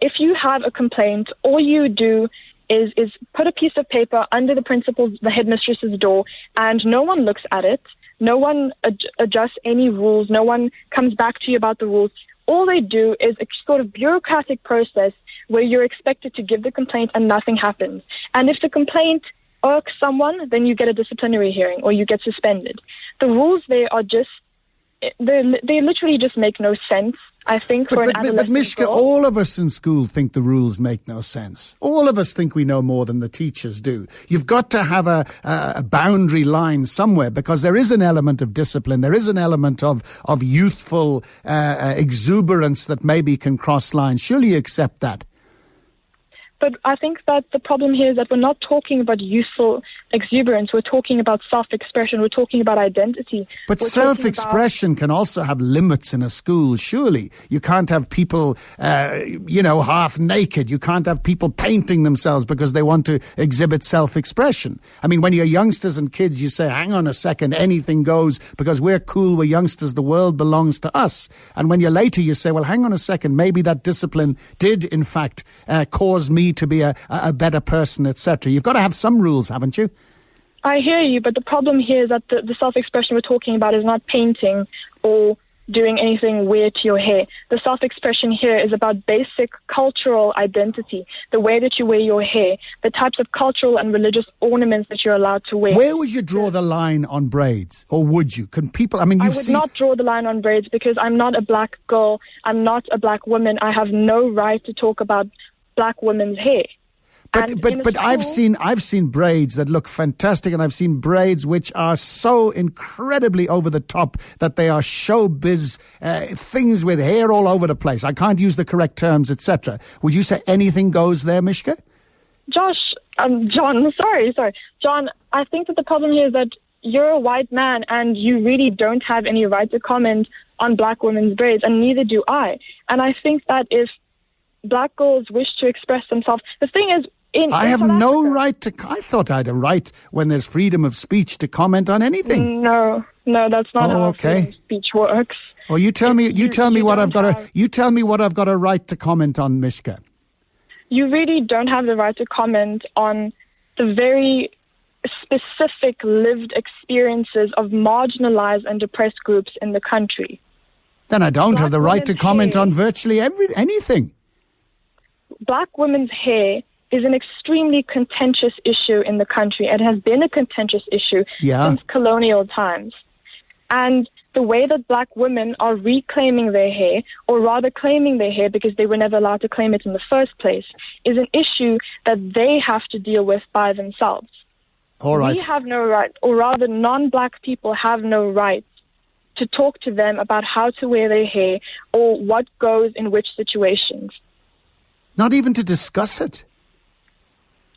If you have a complaint, all you do is put a piece of paper under the principal's, the headmistress's door, and no one looks at it. No one adjusts any rules. No one comes back to you about the rules. All they do is a sort of bureaucratic process where you're expected to give the complaint and nothing happens. And if the complaint irks someone, then you get a disciplinary hearing or you get suspended. The rules there are just, they literally just make no sense, I think, for an adolescent But Mishka, girl. all of us in school think the rules make no sense. All of us think we know more than the teachers do. You've got to have a boundary line somewhere, because there is an element of discipline. There is an element of youthful exuberance that maybe can cross lines. Surely you accept that. But I think that the problem here is that we're not talking about youthful exuberance. We're talking about self-expression. We're talking about identity. But self-expression can also have limits in a school, surely. You can't have people, half naked. You can't have people painting themselves because they want to exhibit self-expression. I mean, when you're youngsters and kids, you say, hang on a second, anything goes because we're cool, we're youngsters, the world belongs to us. And when you're later, you say, well, hang on a second, maybe that discipline did, in fact, cause me to be a better person, etc. You've got to have some rules, haven't you? I hear you, but the problem here is that the self-expression we're talking about is not painting or doing anything weird to your hair. The self-expression here is about basic cultural identity, the way that you wear your hair, the types of cultural and religious ornaments that you're allowed to wear. Where would you draw the line on braids? Or would you? Can people, I mean, I would not draw the line on braids because I'm not a black girl. I'm not a black woman. I have no right to talk about black women's hair. But I've seen braids that look fantastic, and I've seen braids which are so incredibly over the top that they are showbiz things with hair all over the place. I can't use the correct terms, etc. Would you say anything goes there, Mishka? John, sorry. John, I think that the problem here is that you're a white man and you really don't have any right to comment on black women's braids, and neither do I. And I think that if black girls wish to express themselves, the thing is, I have no right to. I thought I had a right when there's freedom of speech to comment on anything. No, that's not how freedom of speech works. Well, you tell me what I've got a right to comment on, Mishka. You really don't have the right to comment on the very specific lived experiences of marginalized and depressed groups in the country. Then I don't have the right to comment on virtually anything. Black women's hair is an extremely contentious issue in the country. It has been a contentious issue since colonial times. And the way that black women are reclaiming their hair, or rather claiming their hair because they were never allowed to claim it in the first place, is an issue that they have to deal with by themselves. All right. We have no right, or rather non-black people have no right to talk to them about how to wear their hair or what goes in which situations. Not even to discuss it?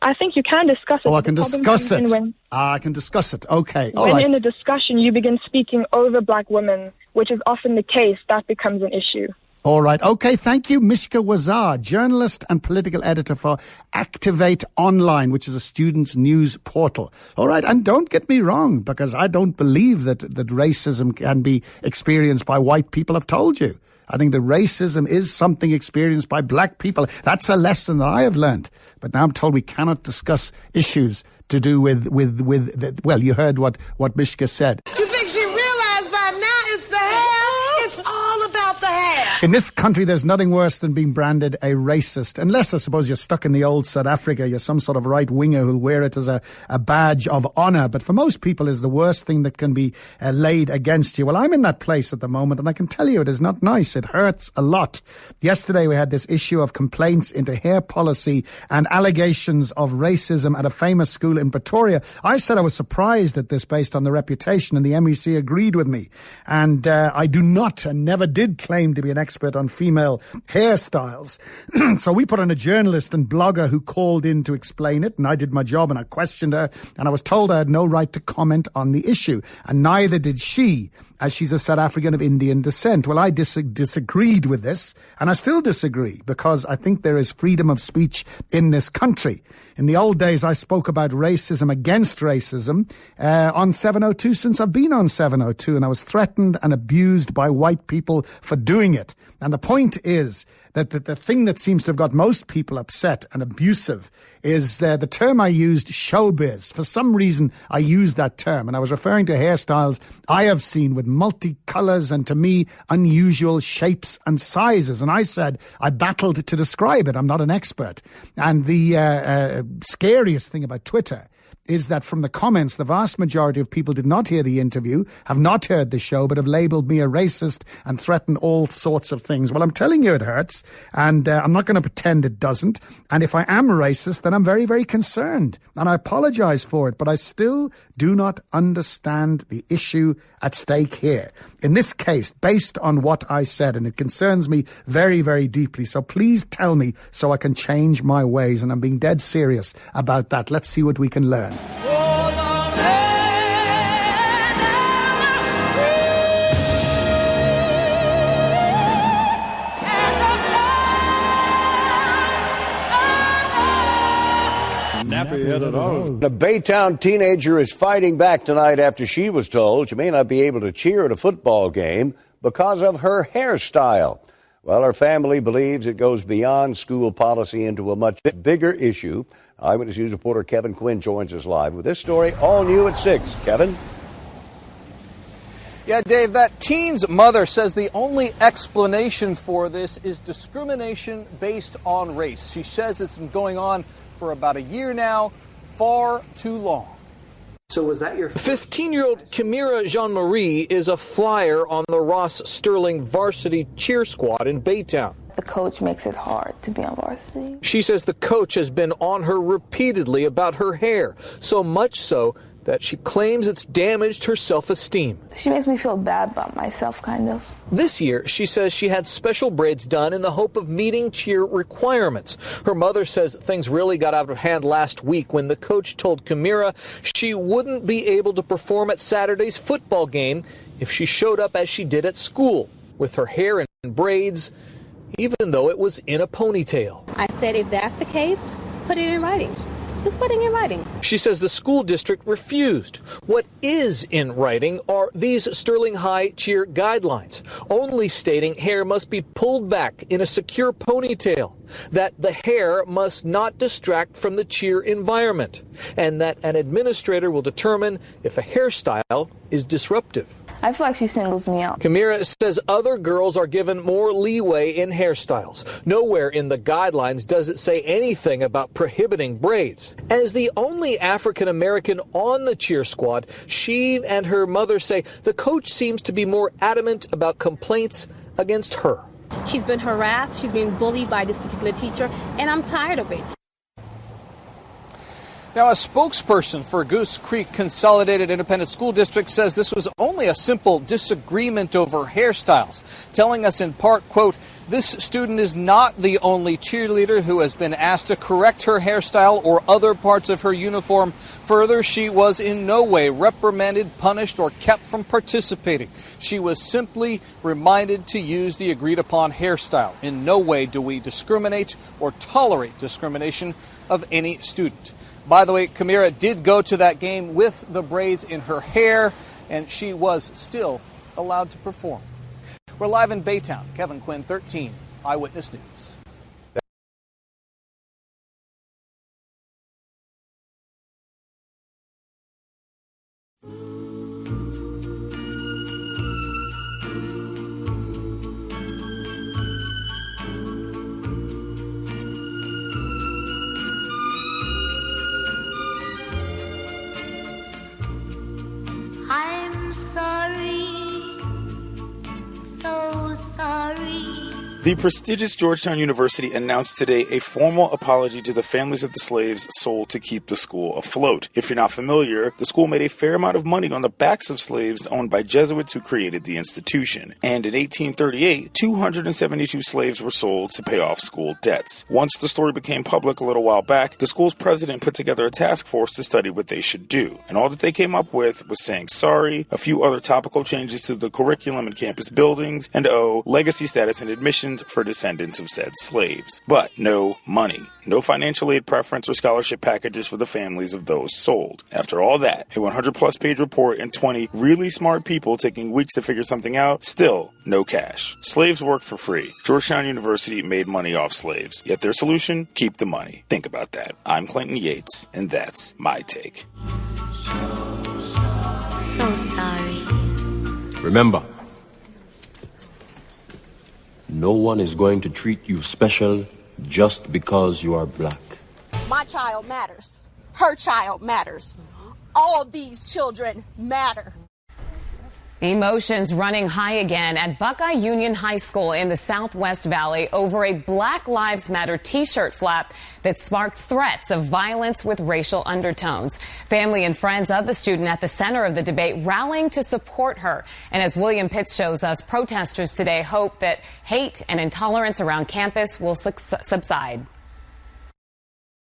I think you can discuss it. Oh, I can discuss it. I can discuss it. Okay, all right. When in a discussion you begin speaking over black women, which is often the case, that becomes an issue. All right. Okay. Thank you, Mishka Wazar, journalist and political editor for Activate Online, which is a students' news portal. All right. And don't get me wrong, because I don't believe that racism can be experienced by white people. I've told you. I think that racism is something experienced by black people. That's a lesson that I have learned. But now I'm told we cannot discuss issues to do with well, you heard what Mishka said. You think she realized by now it's the hair? It's all about the hair. In this country, there's nothing worse than being branded a racist, unless I suppose you're stuck in the old South Africa. You're some sort of right-winger who'll wear it as a badge of honour. But for most people, it's the worst thing that can be laid against you. Well, I'm in that place at the moment, and I can tell you it is not nice. It hurts a lot. Yesterday, we had this issue of complaints into hair policy and allegations of racism at a famous school in Pretoria. I said I was surprised at this based on the reputation, and the MEC agreed with me. And I do not and never did claim to be an expert on female hairstyles. So we put on a journalist and blogger who called in to explain it, and I did my job and I questioned her, and I was told I had no right to comment on the issue, and neither did she, as she's a South African of Indian descent. Well, I disagreed with this, and I still disagree, because I think there is freedom of speech in this country. In the old days, I spoke about racism against racism on 702 since I've been on 702, and I was threatened and abused by white people for doing it. And the point is that the thing that seems to have got most people upset and abusive is the term I used, showbiz. For some reason, I used that term, and I was referring to hairstyles I have seen with multicolours and, to me, unusual shapes and sizes. And I said I battled to describe it. I'm not an expert. And the scariest thing about Twitter is that from the comments, the vast majority of people did not hear the interview, have not heard the show, but have labelled me a racist and threatened all sorts of things. Well, I'm telling you it hurts, and I'm not going to pretend it doesn't. And if I am racist, then I'm very, very concerned, and I apologise for it, but I still do not understand the issue at stake here. In this case, based on what I said, and it concerns me very, very deeply, so please tell me so I can change my ways, and I'm being dead serious about that. Let's see what we can learn. A Baytown teenager is fighting back tonight after she was told she may not be able to cheer at a football game because of her hairstyle. Well, her family believes it goes beyond school policy into a much bigger issue. Eyewitness News reporter Kevin Quinn joins us live with this story, all new at 6. Kevin? Yeah, Dave, that teen's mother says the only explanation for this is discrimination based on race. She says it's been going on for about a year now, far too long. So was that your 15-year-old Kimira Jean-Marie is a flyer on the Ross Sterling varsity cheer squad in Baytown. The coach makes it hard to be on varsity. She says the coach has been on her repeatedly about her hair, so much so that she claims it's damaged her self-esteem. She makes me feel bad about myself, kind of. This year, she says she had special braids done in the hope of meeting cheer requirements. Her mother says things really got out of hand last week when the coach told Kimira she wouldn't be able to perform at Saturday's football game if she showed up as she did at school, with her hair in braids, even though it was in a ponytail. I said, if that's the case, put it in writing. Just put it in writing. She says the school district refused. What is in writing are these Sterling High cheer guidelines, only stating hair must be pulled back in a secure ponytail, that the hair must not distract from the cheer environment, and that an administrator will determine if a hairstyle is disruptive. I feel like she singles me out. Kimira says other girls are given more leeway in hairstyles. Nowhere in the guidelines does it say anything about prohibiting braids. As the only African American on the cheer squad, she and her mother say the coach seems to be more adamant about complaints against her. She's been harassed, she's been bullied by this particular teacher, and I'm tired of it. Now, a spokesperson for Goose Creek Consolidated Independent School District says this was only a simple disagreement over hairstyles, telling us in part, quote, "This student is not the only cheerleader who has been asked to correct her hairstyle or other parts of her uniform. Further, she was in no way reprimanded, punished, or kept from participating. She was simply reminded to use the agreed-upon hairstyle. In no way do we discriminate or tolerate discrimination of any student." By the way, Kamira did go to that game with the braids in her hair, and she was still allowed to perform. We're live in Baytown. Kevin Quinn, 13 Eyewitness News. I'm sorry, so sorry. The prestigious Georgetown University announced today a formal apology to the families of the slaves sold to keep the school afloat. If you're not familiar, the school made a fair amount of money on the backs of slaves owned by Jesuits who created the institution. And in 1838, 272 slaves were sold to pay off school debts. Once the story became public a little while back, the school's president put together a task force to study what they should do. And all that they came up with was saying sorry, a few other topical changes to the curriculum and campus buildings, and legacy status and admissions for descendants of said slaves. But no money. No financial aid preference or scholarship packages for the families of those sold. After all that, a 100-plus page report and 20 really smart people taking weeks to figure something out, still no cash. Slaves worked for free. Georgetown University made money off slaves. Yet their solution? Keep the money. Think about that. I'm Clayton Yates, and that's my take. So sorry. Remember, no one is going to treat you special just because you are black. My child matters. Her child matters. All these children matter. Emotions running high again at Buckeye Union High School in the Southwest Valley over a Black Lives Matter t-shirt flap that sparked threats of violence with racial undertones. Family and friends of the student at the center of the debate rallying to support her. And as William Pitts shows us, protesters today hope that hate and intolerance around campus will subside.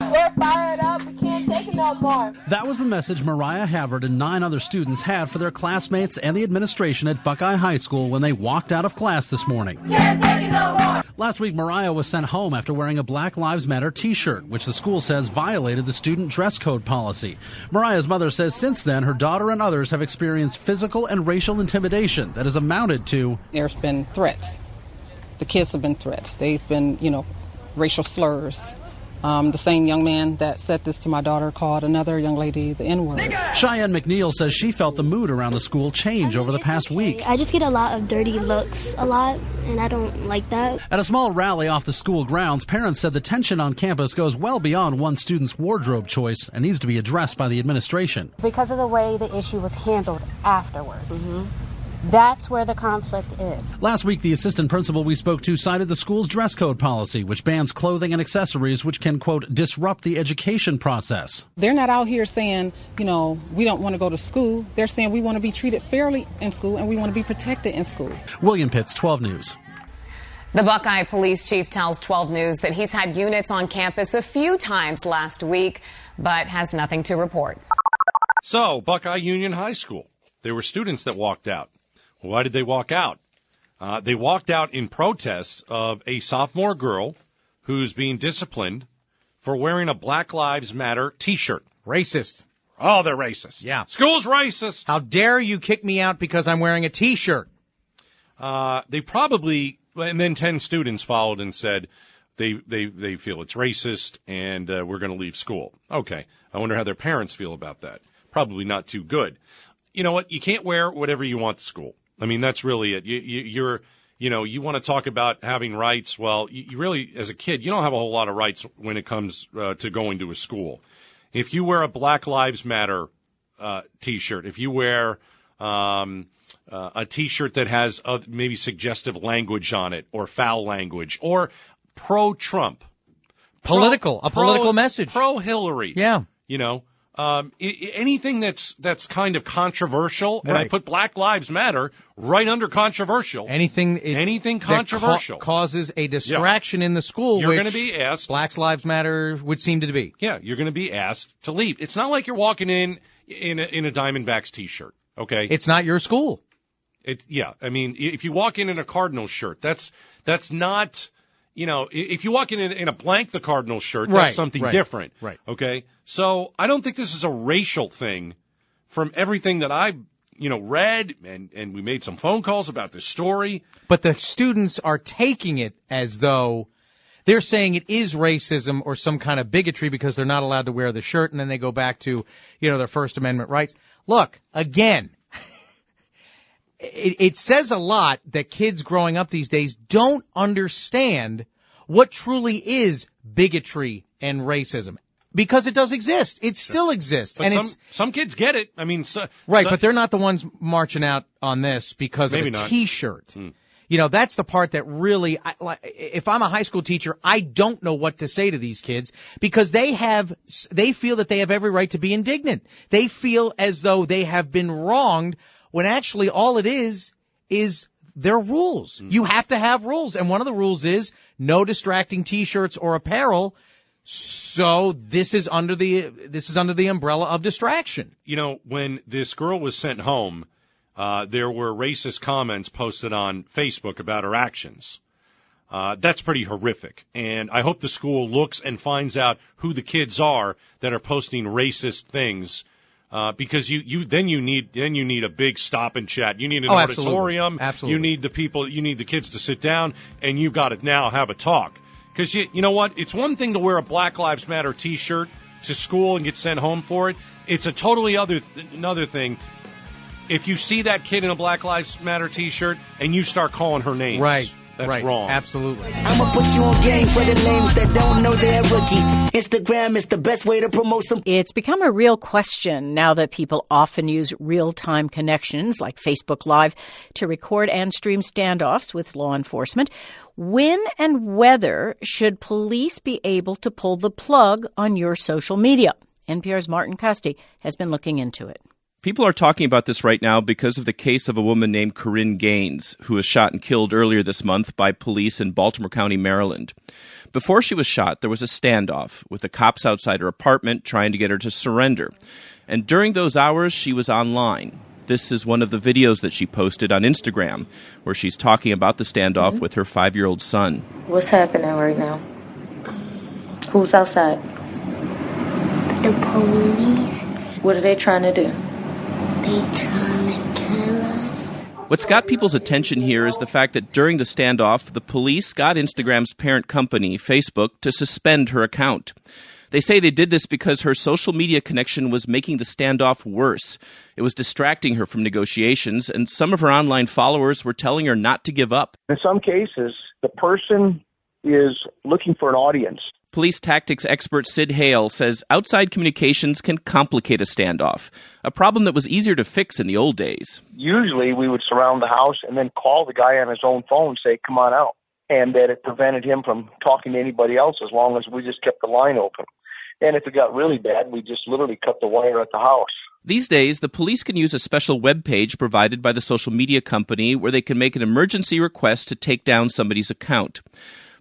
We're fired up. We can't take it no more. That was the message Mariah Havard and 9 other students had for their classmates and the administration at Buckeye High School when they walked out of class this morning. Can't take it no more. Last week, Mariah was sent home after wearing a Black Lives Matter t-shirt, which the school says violated the student dress code policy. Mariah's mother says since then, her daughter and others have experienced physical and racial intimidation that has amounted to... There's been threats. The kids have been threats. They've been, racial slurs. The same young man that said this to my daughter called another young lady the N-word. Cheyenne McNeil says she felt the mood around the school change over the past week. I just get a lot of dirty looks and I don't like that. At a small rally off the school grounds, parents said the tension on campus goes well beyond one student's wardrobe choice and needs to be addressed by the administration. Because of the way the issue was handled afterwards. That's where the conflict is. Last week, the assistant principal we spoke to cited the school's dress code policy, which bans clothing and accessories which can, quote, disrupt the education process. They're not out here saying, we don't want to go to school. They're saying we want to be treated fairly in school and we want to be protected in school. William Pitts, 12 News. The Buckeye police chief tells 12 News that he's had units on campus a few times last week, but has nothing to report. So, Buckeye Union High School. There were students that walked out. Why did they walk out? They walked out in protest of a sophomore girl who's being disciplined for wearing a Black Lives Matter T-shirt. Racist. Oh, they're racist. Yeah. School's racist. How dare you kick me out because I'm wearing a T-shirt? They probably, and then 10 students followed and said they feel it's racist and we're going to leave school. Okay. I wonder how their parents feel about that. Probably not too good. You know what? You can't wear whatever you want to school. I mean, that's really it. You want to talk about having rights. Well, you really, as a kid, you don't have a whole lot of rights when it comes to going to a school. If you wear a Black Lives Matter T-shirt, if you wear a T-shirt that has maybe suggestive language on it or foul language or pro-Trump. Political message. Pro-Hillary. Yeah. You know, anything that's kind of controversial, and I put Black Lives Matter right under controversial. Anything controversial that causes a distraction in the school. You're which going to be asked. Black Lives Matter would seem to be. Yeah, you're going to be asked to leave. It's not like you're walking in a Diamondbacks T-shirt. Okay, it's not your school. I mean, if you walk in a Cardinals shirt, that's not. You know, if you walk in a blank the Cardinals shirt, that's something different. Right. Okay. So I don't think this is a racial thing. From everything that I, read, and we made some phone calls about this story. But the students are taking it as though they're saying it is racism or some kind of bigotry because they're not allowed to wear the shirt, and then they go back to, their First Amendment rights. Look, again, it says a lot that kids growing up these days don't understand what truly is bigotry and racism. Because it does exist. It still exists. But and some kids get it. I mean, but they're not the ones marching out on this because of a T-shirt. That's the part that really, if I'm a high school teacher, I don't know what to say to these kids because they feel that they have every right to be indignant. They feel as though they have been wronged when actually all it is their rules. You have to have rules. And one of the rules is no distracting T-shirts or apparel. So this is under the umbrella of distraction. When this girl was sent home, there were racist comments posted on Facebook about her actions. That's pretty horrific. And I hope the school looks and finds out who the kids are that are posting racist things. Because you need a big stop and chat. You need an auditorium. Absolutely. You need the kids to sit down, and you've got to now have a talk. Because you know what? It's one thing to wear a Black Lives Matter T-shirt to school and get sent home for it. It's a totally another thing if you see that kid in a Black Lives Matter T-shirt and you start calling her names. Right. That's wrong. Absolutely. I'ma put you on game for the names that don't know they're rookie. Instagram is the best way to promote some. It's become a real question now that people often use real-time connections like Facebook Live to record and stream standoffs with law enforcement. When and whether should police be able to pull the plug on your social media? NPR's Martin Custy has been looking into it. People are talking about this right now because of the case of a woman named Corinne Gaines, who was shot and killed earlier this month by police in Baltimore County, Maryland. Before she was shot, there was a standoff with the cops outside her apartment trying to get her to surrender. And during those hours, she was online. This is one of the videos that she posted on Instagram, where she's talking about the standoff with her 5-year-old son. What's happening right now? Who's outside? The police. What are they trying to do? They trying to kill us. What's got people's attention here is the fact that during the standoff, the police got Instagram's parent company, Facebook, to suspend her account. They say they did this because her social media connection was making the standoff worse. It was distracting her from negotiations, and some of her online followers were telling her not to give up. In some cases, the person is looking for an audience. Police tactics expert Sid Hale says outside communications can complicate a standoff, a problem that was easier to fix in the old days. Usually we would surround the house and then call the guy on his own phone, say, come on out. And that it prevented him from talking to anybody else as long as we just kept the line open. And if it got really bad, we just literally cut the wire at the house. These days, the police can use a special web page provided by the social media company where they can make an emergency request to take down somebody's account.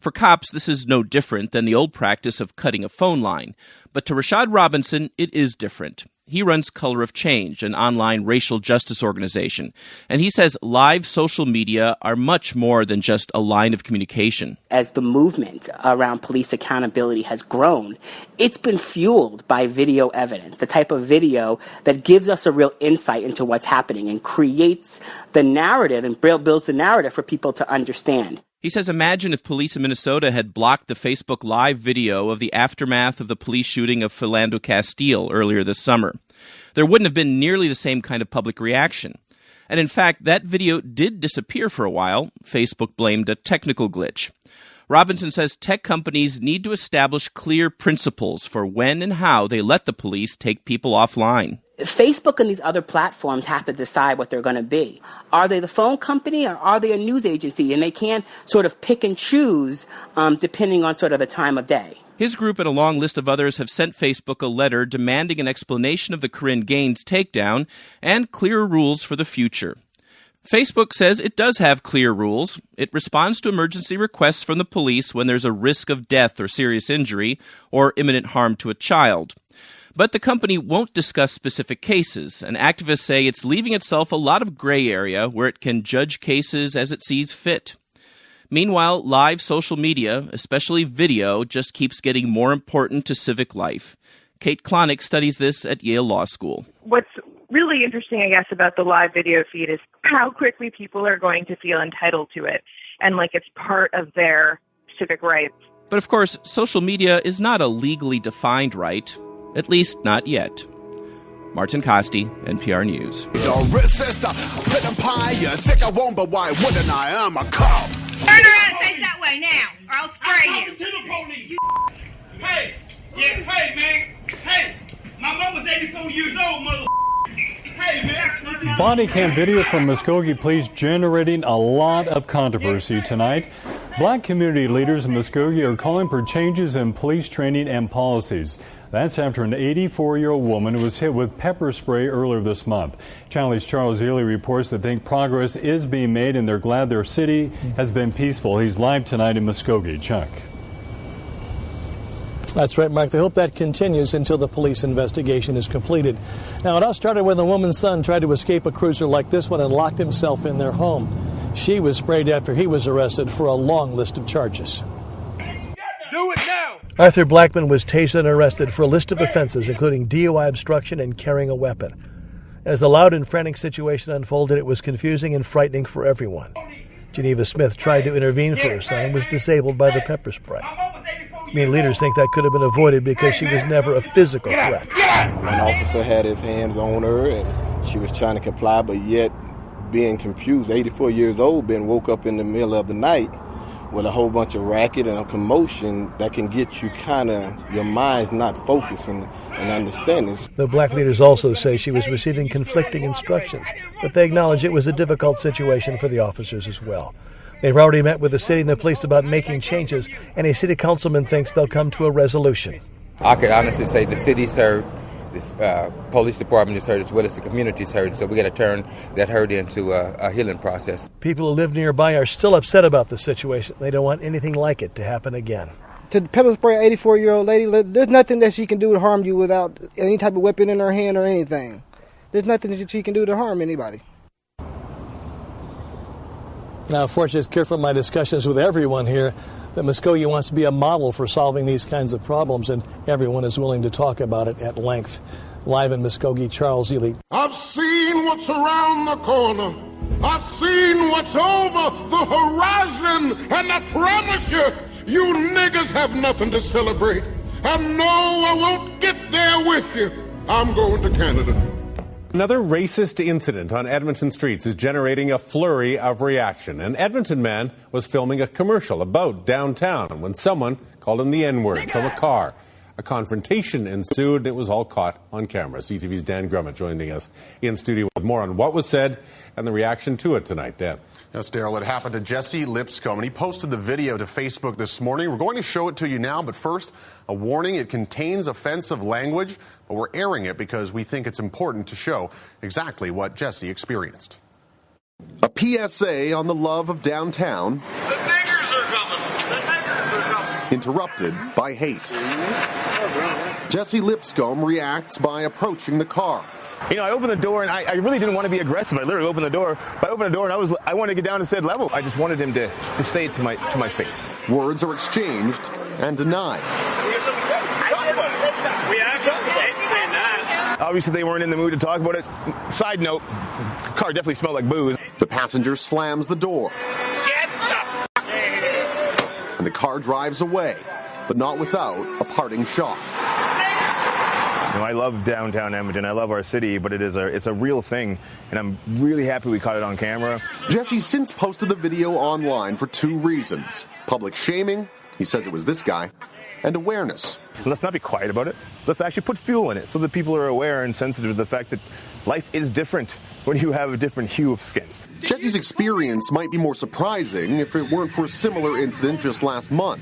For cops, this is no different than the old practice of cutting a phone line. But to Rashad Robinson, it is different. He runs Color of Change, an online racial justice organization. And he says live social media are much more than just a line of communication. As the movement around police accountability has grown, it's been fueled by video evidence, the type of video that gives us a real insight into what's happening and creates the narrative and builds the narrative for people to understand. He says imagine if police in Minnesota had blocked the Facebook Live video of the aftermath of the police shooting of Philando Castile earlier this summer. There wouldn't have been nearly the same kind of public reaction. And in fact, that video did disappear for a while. Facebook blamed a technical glitch. Robinson says tech companies need to establish clear principles for when and how they let the police take people offline. Facebook and these other platforms have to decide what they're going to be. Are they the phone company or are they a news agency? And they can't sort of pick and choose depending on sort of the time of day. His group and a long list of others have sent Facebook a letter demanding an explanation of the Corinne Gaines takedown and clearer rules for the future. Facebook says it does have clear rules. It responds to emergency requests from the police when there's a risk of death or serious injury or imminent harm to a child. But the company won't discuss specific cases, and activists say it's leaving itself a lot of gray area where it can judge cases as it sees fit. Meanwhile, live social media, especially video, just keeps getting more important to civic life. Kate Klonick studies this at Yale Law School. What's really interesting, I guess, about the live video feed is how quickly people are going to feel entitled to it and like it's part of their civic rights. But of course, social media is not a legally defined right, at least not yet. Martin Costi, NPR News. Don't resist, put them pie, you think I won't, but why wouldn't I? I'm a cop. Turn around and face that way now, or I'll spray you. Hey, man. Hey, my mama's 84 years old, mother. Hey, man. Body cam video from Muskogee Police generating a lot of controversy tonight. Black community leaders in Muskogee are calling for changes in police training and policies. That's after an 84-year-old woman was hit with pepper spray earlier this month. Channel's Charles Ely reports that think progress is being made and they're glad their city has been peaceful. He's live tonight in Muskogee. Chuck. That's right, Mark. They hope that continues until the police investigation is completed. Now, it all started when the woman's son tried to escape a cruiser like this one and locked himself in their home. She was sprayed after he was arrested for a long list of charges. Arthur Blackman was tased and arrested for a list of offenses, including DUI obstruction and carrying a weapon. As the loud and frantic situation unfolded, it was confusing and frightening for everyone. Geneva Smith tried to intervene for her son and was disabled by the pepper spray. Community leaders think that could have been avoided because she was never a physical threat. An officer had his hands on her and she was trying to comply, but yet being confused, 84 years old, being woke up in the middle of the night with a whole bunch of racket and a commotion that can get you your mind's not focusing and understanding. The black leaders also say she was receiving conflicting instructions, but they acknowledge it was a difficult situation for the officers as well. They've already met with the city and the police about making changes, and a city councilman thinks they'll come to a resolution. I could honestly say the city's heard, this police department is heard, as well as the community's heard, so we got to turn that hurt into a healing process. People who live nearby are still upset about the situation. They don't want anything like it to happen again. To pepper spray an 84-year-old lady, there's nothing that she can do to harm you without any type of weapon in her hand or anything. There's nothing that she can do to harm anybody. Now, fortunately, it's clear from my discussions with everyone here that Muskogee wants to be a model for solving these kinds of problems, and everyone is willing to talk about it at length. Live in Muskogee, Charles Ely. I've seen what's around the corner. I've seen what's over the horizon. And I promise you, you niggas have nothing to celebrate. And no, I won't get there with you. I'm going to Canada. Another racist incident on Edmonton streets is generating a flurry of reaction. An Edmonton man was filming a commercial about downtown when someone called him the N-word from a car. A confrontation ensued, and it was all caught on camera. CTV's Dan Grummett joining us in studio with more on what was said and the reaction to it tonight. Dan. Yes, Daryl, it happened to Jesse Lipscomb, and he posted the video to Facebook this morning. We're going to show it to you now, but first, a warning. It contains offensive language, but we're airing it because we think it's important to show exactly what Jesse experienced. A PSA on the love of downtown. The niggers are coming. The niggers are coming. Interrupted by hate. Jesse Lipscomb reacts by approaching the car. You know, I opened the door, and I really didn't want to be aggressive. I literally opened the door. But I opened the door, and I wanted to get down to said level. I just wanted him to say it to my face. Words are exchanged and denied. Obviously, they weren't in the mood to talk about it. Side note, the car definitely smelled like booze. The passenger slams the door. And the car drives away, but not without a parting shot. You know, I love downtown Edmonton. I love our city, but it's a real thing, and I'm really happy we caught it on camera. Jesse's since posted the video online for two reasons. Public shaming, he says it was this guy, and awareness. Let's not be quiet about it. Let's actually put fuel in it so that people are aware and sensitive to the fact that life is different when you have a different hue of skin. Jesse's experience might be more surprising if it weren't for a similar incident just last month.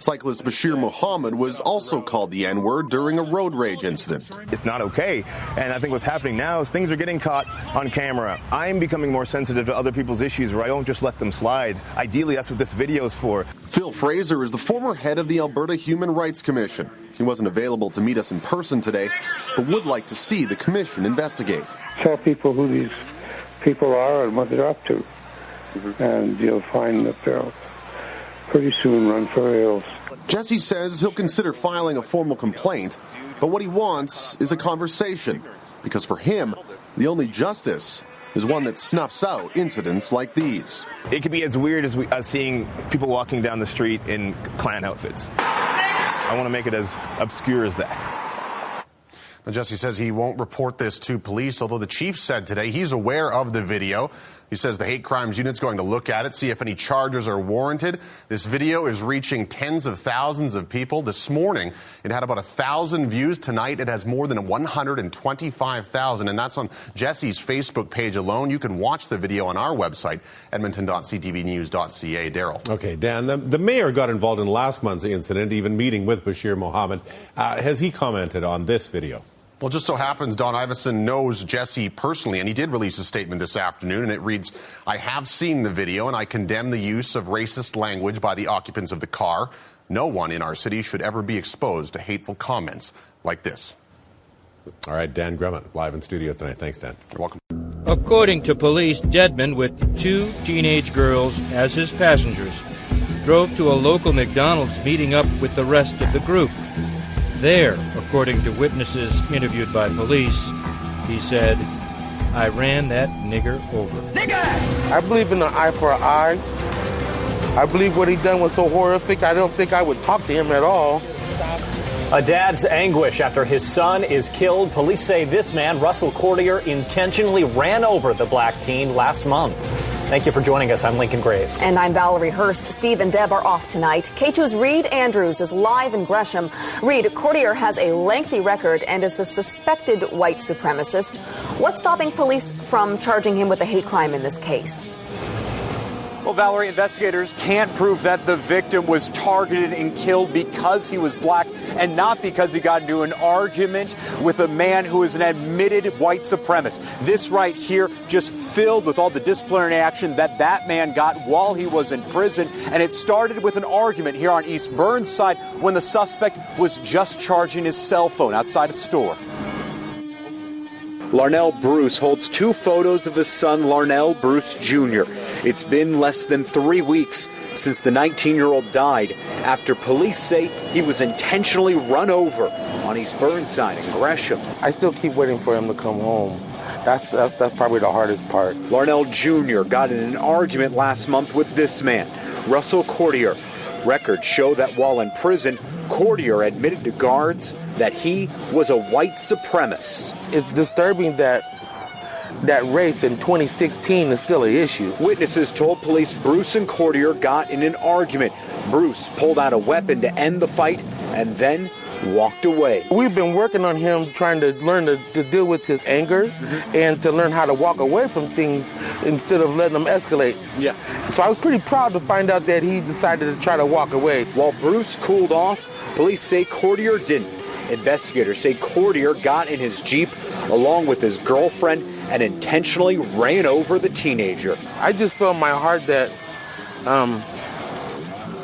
Cyclist Bashir Muhammad was also called the N-word during a road rage incident. It's not okay, and I think what's happening now is things are getting caught on camera. I'm becoming more sensitive to other people's issues where I don't just let them slide. Ideally, that's what this video is for. Phil Fraser is the former head of the Alberta Human Rights Commission. He wasn't available to meet us in person today, but would like to see the commission investigate. Tell people who these people are and what they're up to, and you'll find that they'll pretty soon run for the hills. Jesse says he'll consider filing a formal complaint, but what he wants is a conversation, because for him, the only justice is one that snuffs out incidents like these. It could be as weird as seeing people walking down the street in Klan outfits. I want to make it as obscure as that. Now, Jesse says he won't report this to police, although the chief said today he's aware of the video. He says the hate crimes unit's going to look at it, see if any charges are warranted. This video is reaching tens of thousands of people. This morning, it had about 1,000 views. Tonight, it has more than 125,000, and that's on Jesse's Facebook page alone. You can watch the video on our website, edmonton.ctvnews.ca. Daryl. Okay, Dan, the mayor got involved in last month's incident, even meeting with Bashir Muhammad. Has he commented on this video? Well, just so happens Don Iveson knows Jesse personally, and he did release a statement this afternoon, and it reads, "I have seen the video, and I condemn the use of racist language by the occupants of the car. No one in our city should ever be exposed to hateful comments like this." All right, Dan Grummett, live in studio tonight. Thanks, Dan. You're welcome. According to police, Deadman, with 2 teenage girls as his passengers, drove to a local McDonald's, meeting up with the rest of the group. There, according to witnesses interviewed by police, he said, "I ran that nigger over." I believe in an eye for an eye. I believe what he done was so horrific, I don't think I would talk to him at all. A dad's anguish after his son is killed. Police say this man, Russell Courtier, intentionally ran over the black teen last month. Thank you for joining us. I'm Lincoln Graves. And I'm Valerie Hurst. Steve and Deb are off tonight. K2's Reed Andrews is live in Gresham. Reed, Courtier has a lengthy record and is a suspected white supremacist. What's stopping police from charging him with a hate crime in this case? Well, Valerie, investigators can't prove that the victim was targeted and killed because he was black and not because he got into an argument with a man who is an admitted white supremacist. This right here just filled with all the disciplinary action that man got while he was in prison. And it started with an argument here on East Burnside when the suspect was just charging his cell phone outside a store. Larnell Bruce holds 2 photos of his son, Larnell Bruce Jr. It's been less than 3 weeks since the 19-year-old died after police say he was intentionally run over on East Burnside in Gresham. I still keep waiting for him to come home. That's probably the hardest part. Larnell Jr. got in an argument last month with this man, Russell Courtier. Records show that while in prison, Courtier admitted to guards that he was a white supremacist. It's disturbing that race in 2016 is still an issue. Witnesses told police Bruce and Courtier got in an argument. Bruce pulled out a weapon to end the fight and then walked away. We've been working on him trying to learn to deal with his anger and to learn how to walk away from things instead of letting them escalate. Yeah. So I was pretty proud to find out that he decided to try to walk away. While Bruce cooled off, police say Courtier didn't. Investigators say Courtier got in his Jeep along with his girlfriend and intentionally ran over the teenager. I just felt in my heart that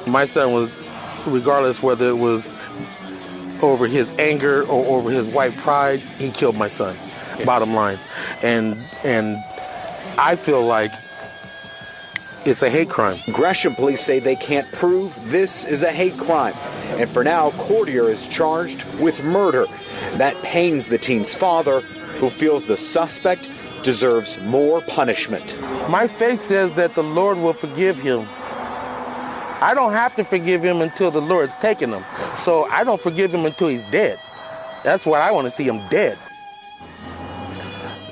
my son was, regardless whether it was over his anger or over his white pride, he killed my son, bottom line. And I feel like it's a hate crime. Gresham police say they can't prove this is a hate crime. And for now, Courtier is charged with murder. That pains the teen's father, who feels the suspect deserves more punishment. My faith says that the Lord will forgive him. I don't have to forgive him until the Lord's taken him. So I don't forgive him until he's dead. That's what I want to see, him dead.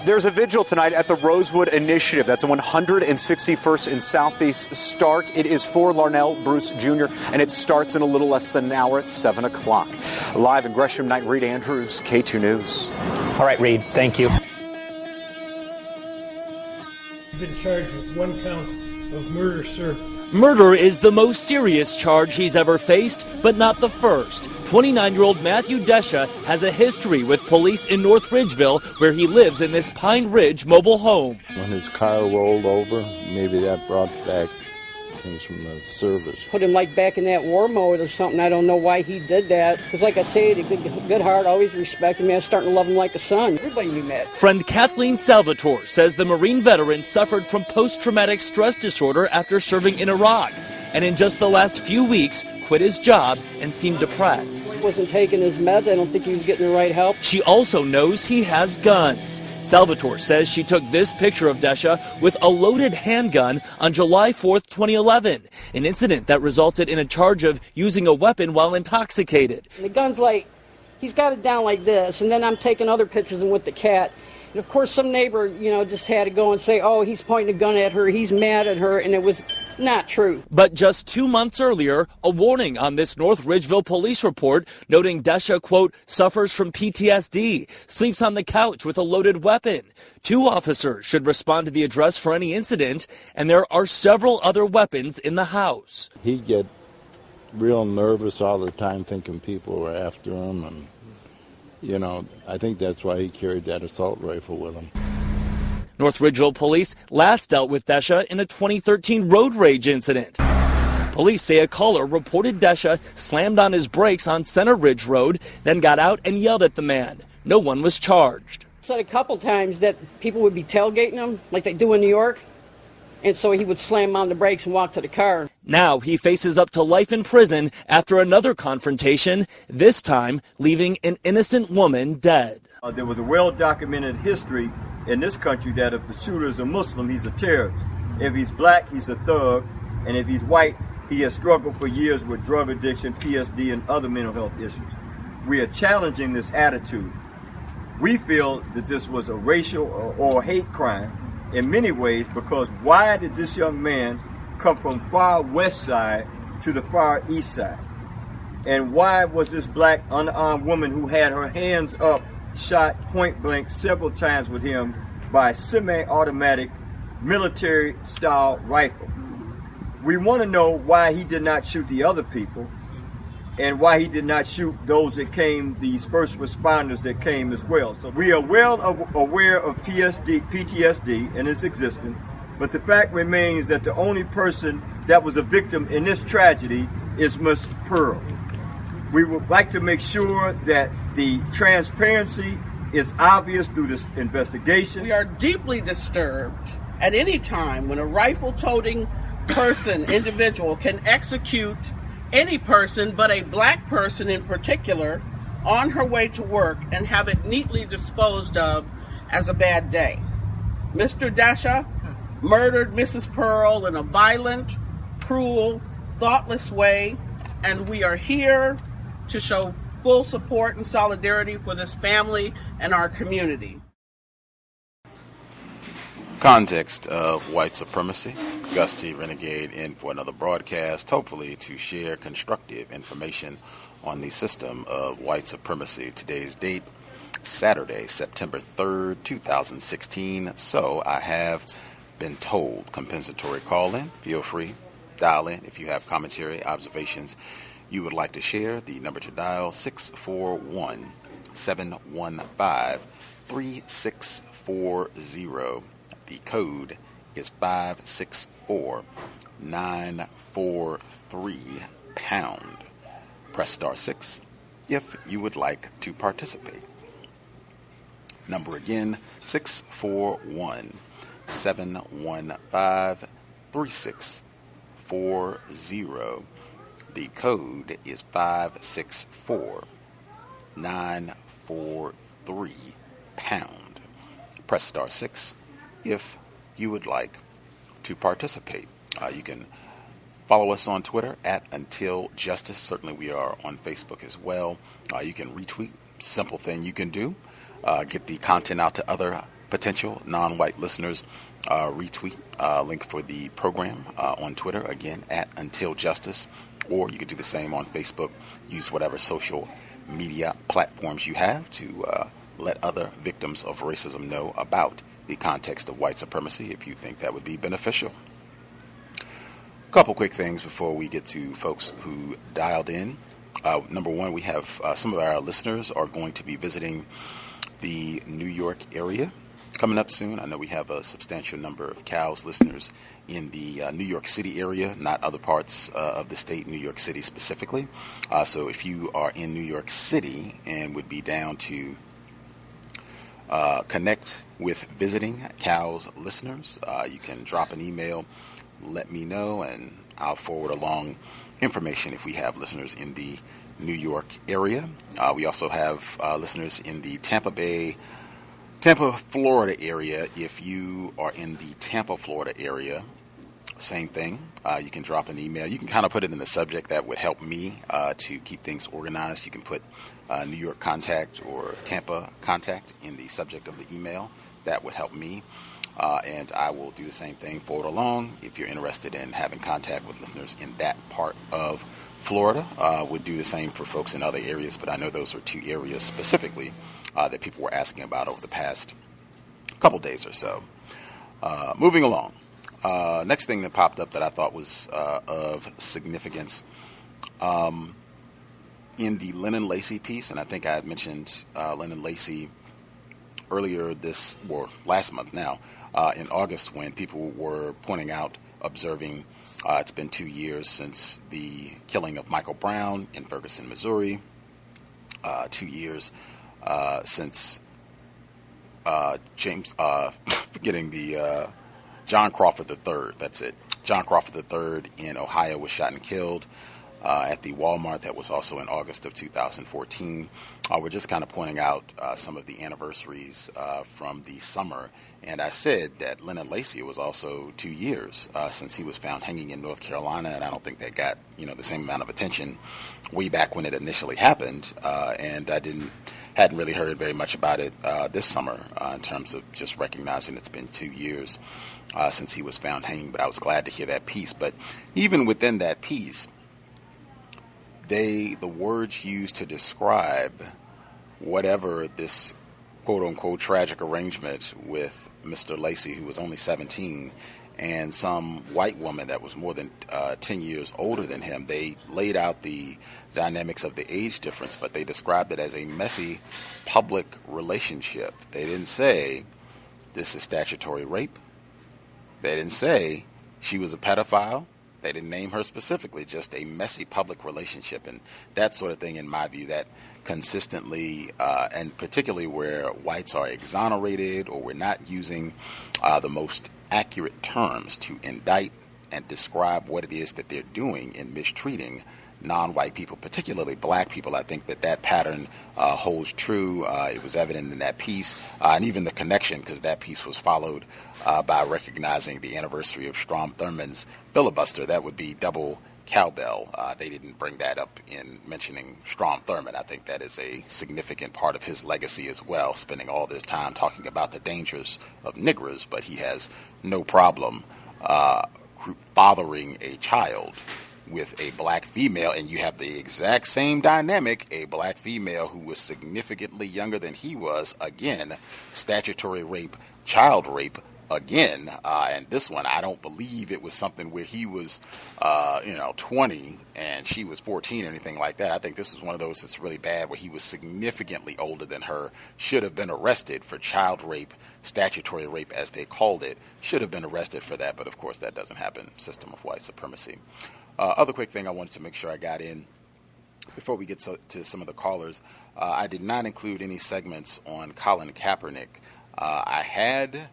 There's a vigil tonight at the Rosewood Initiative. That's 161st in Southeast Stark. It is for Larnell Bruce Jr., and it starts in a little less than an hour at 7 o'clock. Live in Gresham, Night, Reed Andrews, K2 News. All right, Reed, thank you. You've been charged with 1 count of murder, sir. Murder is the most serious charge he's ever faced, but not the first. 29-year-old Matthew Desha has a history with police in North Ridgeville, where he lives in this Pine Ridge mobile home. When his car rolled over, maybe that brought back things from the service. Put him like back in that war mode or something. I don't know why he did that. Because like I say, the good heart, always respected me. I was starting to love him like a son. Everybody we met. Friend Kathleen Salvatore says the Marine veteran suffered from post-traumatic stress disorder after serving in Iraq. And in just the last few weeks, quit his job and seemed depressed. He wasn't taking his meds. I don't think he was getting the right help. She also knows he has guns. Salvatore says she took this picture of Desha with a loaded handgun on July 4th, 2011, an incident that resulted in a charge of using a weapon while intoxicated. And the gun's like, he's got it down like this, and then I'm taking other pictures of him with the cat. And of course, some neighbor, just had to go and say, oh, he's pointing a gun at her, he's mad at her, and it was not true. But just 2 months earlier, a warning on this North Ridgeville police report noting Desha, quote, suffers from PTSD, sleeps on the couch with a loaded weapon. 2 officers should respond to the address for any incident, and there are several other weapons in the house. He'd get real nervous all the time thinking people were after him, and I think that's why he carried that assault rifle with him. North Ridgeville police last dealt with Desha in a 2013 road rage incident. Police say a caller reported Desha slammed on his brakes on Center Ridge Road, then got out and yelled at the man. No one was charged. Said a couple times that people would be tailgating him like they do in New York, and so he would slam on the brakes and walk to the car. Now he faces up to life in prison after another confrontation, this time leaving an innocent woman dead. There was a well-documented history in this country that if the shooter is a Muslim, he's a terrorist. If he's black, he's a thug. And if he's white, he has struggled for years with drug addiction, PSD, and other mental health issues. We are challenging this attitude. We feel that this was a racial or hate crime in many ways, because why did this young man come from far west side to the far east side? And why was this black unarmed woman who had her hands up shot point blank several times with him by a semi-automatic military style rifle? We want to know why he did not shoot the other people and why he did not shoot those that came, these first responders that came as well. So we are well aware of PTSD and its existence, but the fact remains that the only person that was a victim in this tragedy is Miss Pearl. We would like to make sure that the transparency is obvious through this investigation. We are deeply disturbed at any time when a rifle-toting person, individual, can execute any person, but a black person in particular, on her way to work and have it neatly disposed of as a bad day. Mr. Desha murdered Mrs. Pearl in a violent, cruel, thoughtless way, and we are here to show full support and solidarity for this family and our community. Context of white supremacy. Gus T. Renegade in for another broadcast, hopefully to share constructive information on the system of white supremacy. Today's date, Saturday, September 3rd, 2016. So I have been told. Compensatory call-in. Feel free. Dial in if you have commentary, observations you would like to share. The number to dial, 641-715-3640. The code is 564-943#. Press star 6 if you would like to participate. Number again, 641-715-3640. The code is 564-943#. Press star 6 if you would like to participate. You can follow us on Twitter at Until Justice. Certainly we are on Facebook as well. You can retweet. Simple thing you can do. Get the content out to other potential non-white listeners. Retweet. Link for the program on Twitter, again, at Until Justice. Or you can do the same on Facebook. Use whatever social media platforms you have to let other victims of racism know about the context of white supremacy if you think that would be beneficial. couple quick things before we get to folks who dialed in. Number one, we have some of our listeners are going to be visiting the New York area coming up soon. I know we have a substantial number of CALS listeners in the New York City area, not other parts of the state, New York City specifically. So if you are in New York City and would be down to connect with visiting CALS listeners, you can drop an email, let me know, and I'll forward along information if we have listeners in the New York area. We also have listeners in the Tampa, Florida area. If you are in the Tampa, Florida area, same thing. You can drop an email. You can kind of put it in the subject. That would help me to keep things organized. You can put New York contact or Tampa contact in the subject of the email. That would help me. And I will do the same thing, forward along. If you're interested in having contact with listeners in that part of Florida, would do the same for folks in other areas. But I know those are two areas specifically that people were asking about over the past couple days or so. Moving along. Next thing that popped up that I thought was of significance in the Lennon Lacy piece, and I think I had mentioned Lennon Lacy earlier last month now, in August, when people were pointing out, observing, it's been 2 years since the killing of Michael Brown in Ferguson, Missouri, 2 years since John Crawford III, that's it. John Crawford III in Ohio was shot and killed at the Walmart. That was also in August of 2014. We're just kind of pointing out some of the anniversaries from the summer. And I said that Lennon Lacy was also 2 years since he was found hanging in North Carolina, and I don't think that got the same amount of attention way back when it initially happened. And I hadn't really heard very much about it this summer in terms of just recognizing it's been 2 years since he was found hanging. But I was glad to hear that piece. But even within that piece, the words used to describe whatever this quote-unquote tragic arrangement with Mr. Lacy, who was only 17, and some white woman that was more than 10 years older than him, they laid out the dynamics of the age difference, but they described it as a messy public relationship. They didn't say this is statutory rape. They didn't say she was a pedophile. They didn't name her specifically, just a messy public relationship. And that sort of thing, in my view, that consistently, and particularly where whites are exonerated or we're not using the most accurate terms to indict and describe what it is that they're doing in mistreating non-white people, particularly black people. I think that pattern holds true. It was evident in that piece, and even the connection, because that piece was followed by recognizing the anniversary of Strom Thurmond's filibuster. That would be double cowbell. They didn't bring that up in mentioning Strom Thurmond. I think that is a significant part of his legacy as well, spending all this time talking about the dangers of niggers, but he has no problem fathering a child with a black female, and you have the exact same dynamic, a black female who was significantly younger than he was, again, statutory rape, child rape, again, and this one, I don't believe it was something where he was, 20 and she was 14 or anything like that. I think this is one of those that's really bad, where he was significantly older than her, should have been arrested for child rape, statutory rape as they called it, should have been arrested for that, but of course that doesn't happen. System of white supremacy. Other quick thing I wanted to make sure I got in before we get to some of the callers. I did not include any segments on Colin Kaepernick. I had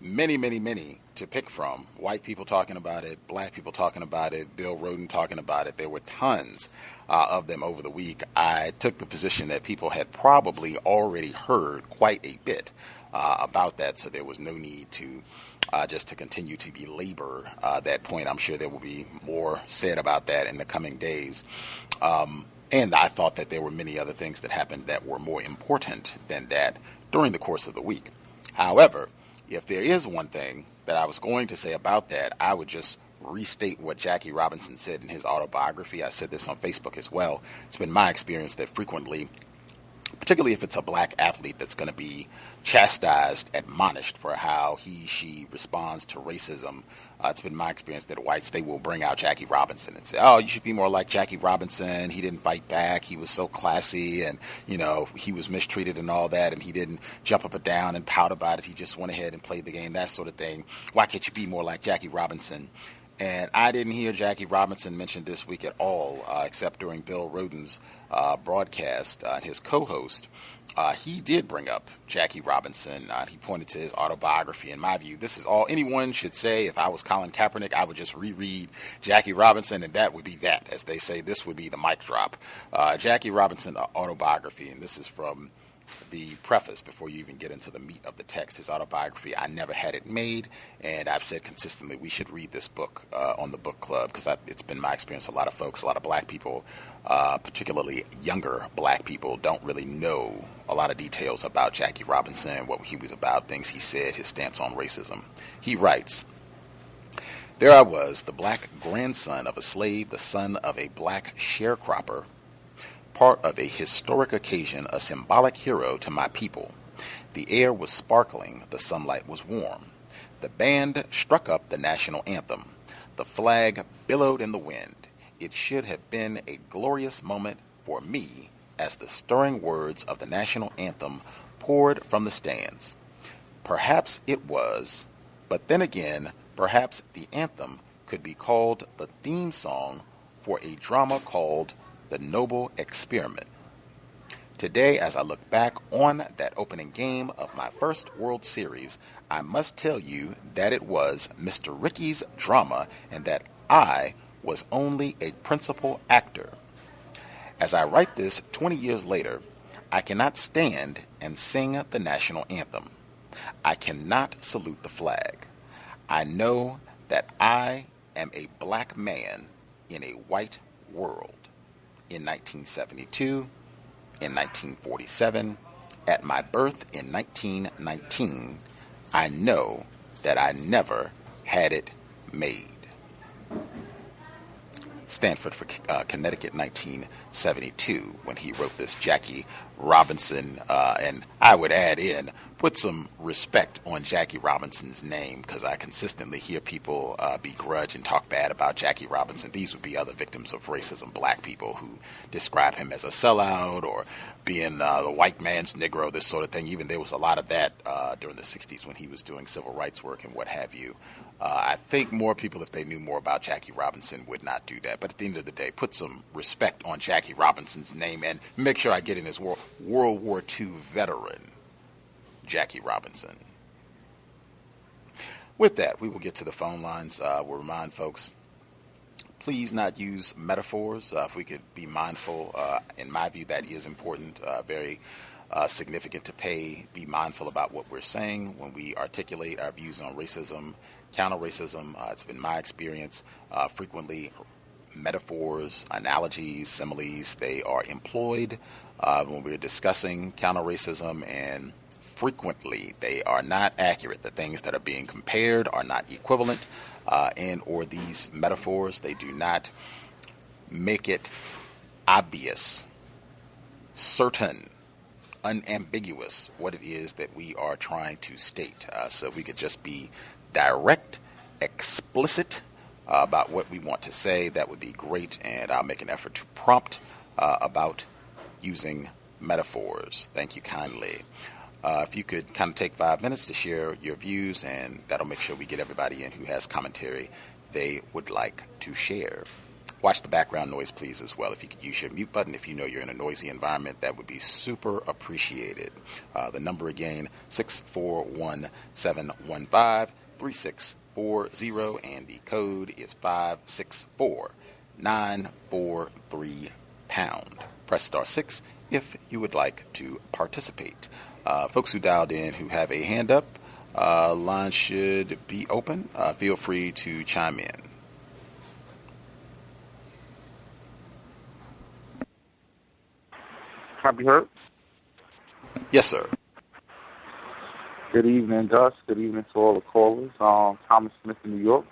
many to pick from. White people talking about it, black people talking about it, Bill Rhoden talking about it. There were tons of them over the week. I took the position that people had probably already heard quite a bit about that, so there was no need to just to continue to belabor that point. I'm sure there will be more said about that in the coming days. And I thought that there were many other things that happened that were more important than that during the course of the week. However, if there is one thing that I was going to say about that, I would just restate what Jackie Robinson said in his autobiography. I said this on Facebook as well. It's been my experience that frequently particularly if it's a black athlete that's going to be chastised, admonished for how she responds to racism. It's been my experience that whites, they will bring out Jackie Robinson and say, oh, you should be more like Jackie Robinson. He didn't fight back. He was so classy and, he was mistreated and all that. And he didn't jump up and down and pout about it. He just went ahead and played the game, that sort of thing. Why can't you be more like Jackie Robinson? And I didn't hear Jackie Robinson mentioned this week at all, except during Bill Rhoden's broadcast. His co-host, he did bring up Jackie Robinson. He pointed to his autobiography. In my view, this is all anyone should say. If I was Colin Kaepernick, I would just reread Jackie Robinson, and that would be that. As they say, this would be the mic drop. Jackie Robinson autobiography, and this is from the preface before you even get into the meat of the text. His autobiography, I Never Had It Made, and I've said consistently we should read this book on the book club because it's been my experience. A lot of folks, a lot of black people, particularly younger black people, don't really know a lot of details about Jackie Robinson, what he was about, things he said, his stance on racism. He writes, there I was, the black grandson of a slave, the son of a black sharecropper, part of a historic occasion, a symbolic hero to my people. The air was sparkling, the sunlight was warm. The band struck up the national anthem. The flag billowed in the wind. It should have been a glorious moment for me as the stirring words of the national anthem poured from the stands. Perhaps it was, but then again, perhaps the anthem could be called the theme song for a drama called The Noble Experiment. Today, as I look back on that opening game of my first World Series, I must tell you that it was Mr. Ricky's drama and that I was only a principal actor. As I write this 20 years later, I cannot stand and sing the national anthem. I cannot salute the flag. I know that I am a black man in a white world. In 1972, in 1947, at my birth in 1919, I know that I never had it made. Stanford for Connecticut, 1972, when he wrote this Jackie Robinson, and I would add in, put some respect on Jackie Robinson's name, because I consistently hear people begrudge and talk bad about Jackie Robinson. These would be other victims of racism, black people who describe him as a sellout or being the white man's Negro, this sort of thing. Even there was a lot of that during the 60s when he was doing civil rights work and what have you. I think more people, if they knew more about Jackie Robinson, would not do that. But at the end of the day, put some respect on Jackie Robinson's name and make sure I get in his World War II veteran, Jackie Robinson. With that, we will get to the phone lines. We'll remind folks, please not use metaphors. If we could be mindful, in my view, that is important, very significant to be mindful about what we're saying when we articulate our views on racism, counter-racism. It's been my experience, frequently metaphors, analogies, similes, they are employed when we're discussing counter-racism, and frequently they are not accurate. The things that are being compared are not equivalent, and or these metaphors, they do not make it obvious, certain, unambiguous what it is that we are trying to state. So we could just be direct, explicit about what we want to say. That would be great, and I'll make an effort to prompt about using metaphors. Thank you kindly. If you could kind of take 5 minutes to share your views, and that'll make sure we get everybody in who has commentary they would like to share. Watch the background noise, please, as well. If you could use your mute button, if you know you're in a noisy environment, that would be super appreciated. The number again, 641-715-3640, and the code is 564-943#. Press star 6 if you would like to participate. Folks who dialed in who have a hand up, line should be open. Feel free to chime in. Can I be heard? Yes, sir. Good evening, Gus. Good evening to all the callers. Thomas Smith in New York.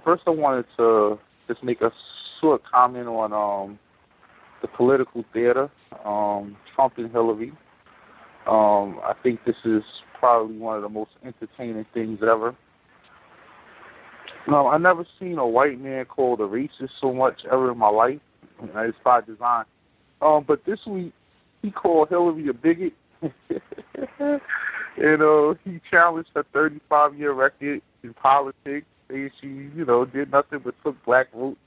First, I wanted to just make a short comment on the political theater, Trump and Hillary. I think this is probably one of the most entertaining things ever. I never seen a white man called a racist so much ever in my life. It's by design. But this week, he called Hillary a bigot. And he challenged her 35-year record in politics, saying she, did nothing but took black votes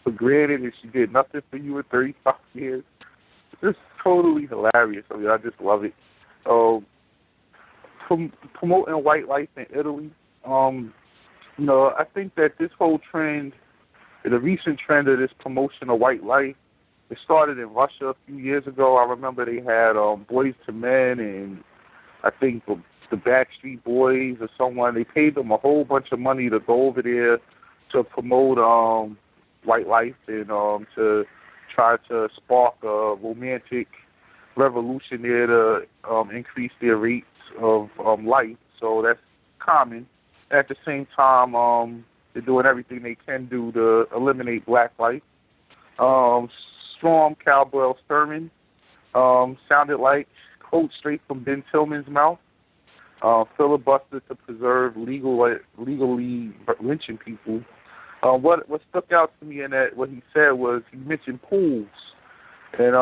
for granted, and she did nothing for you in 35 years. It's totally hilarious. I just love it. Promoting white life in Italy. I think that this whole trend, the recent trend of this promotion of white life, it started in Russia a few years ago. I remember they had Boys to Men and I think the Backstreet Boys or someone. They paid them a whole bunch of money to go over there to promote white life and to try to spark a romantic revolution there to increase their rates of life. So that's common. At the same time, they're doing everything they can do to eliminate black life. Storm Cowbell Thurman sounded like, quote straight from Ben Tillman's mouth, filibuster to preserve legally lynching people. What stuck out to me in that, what he said was, he mentioned pools. And,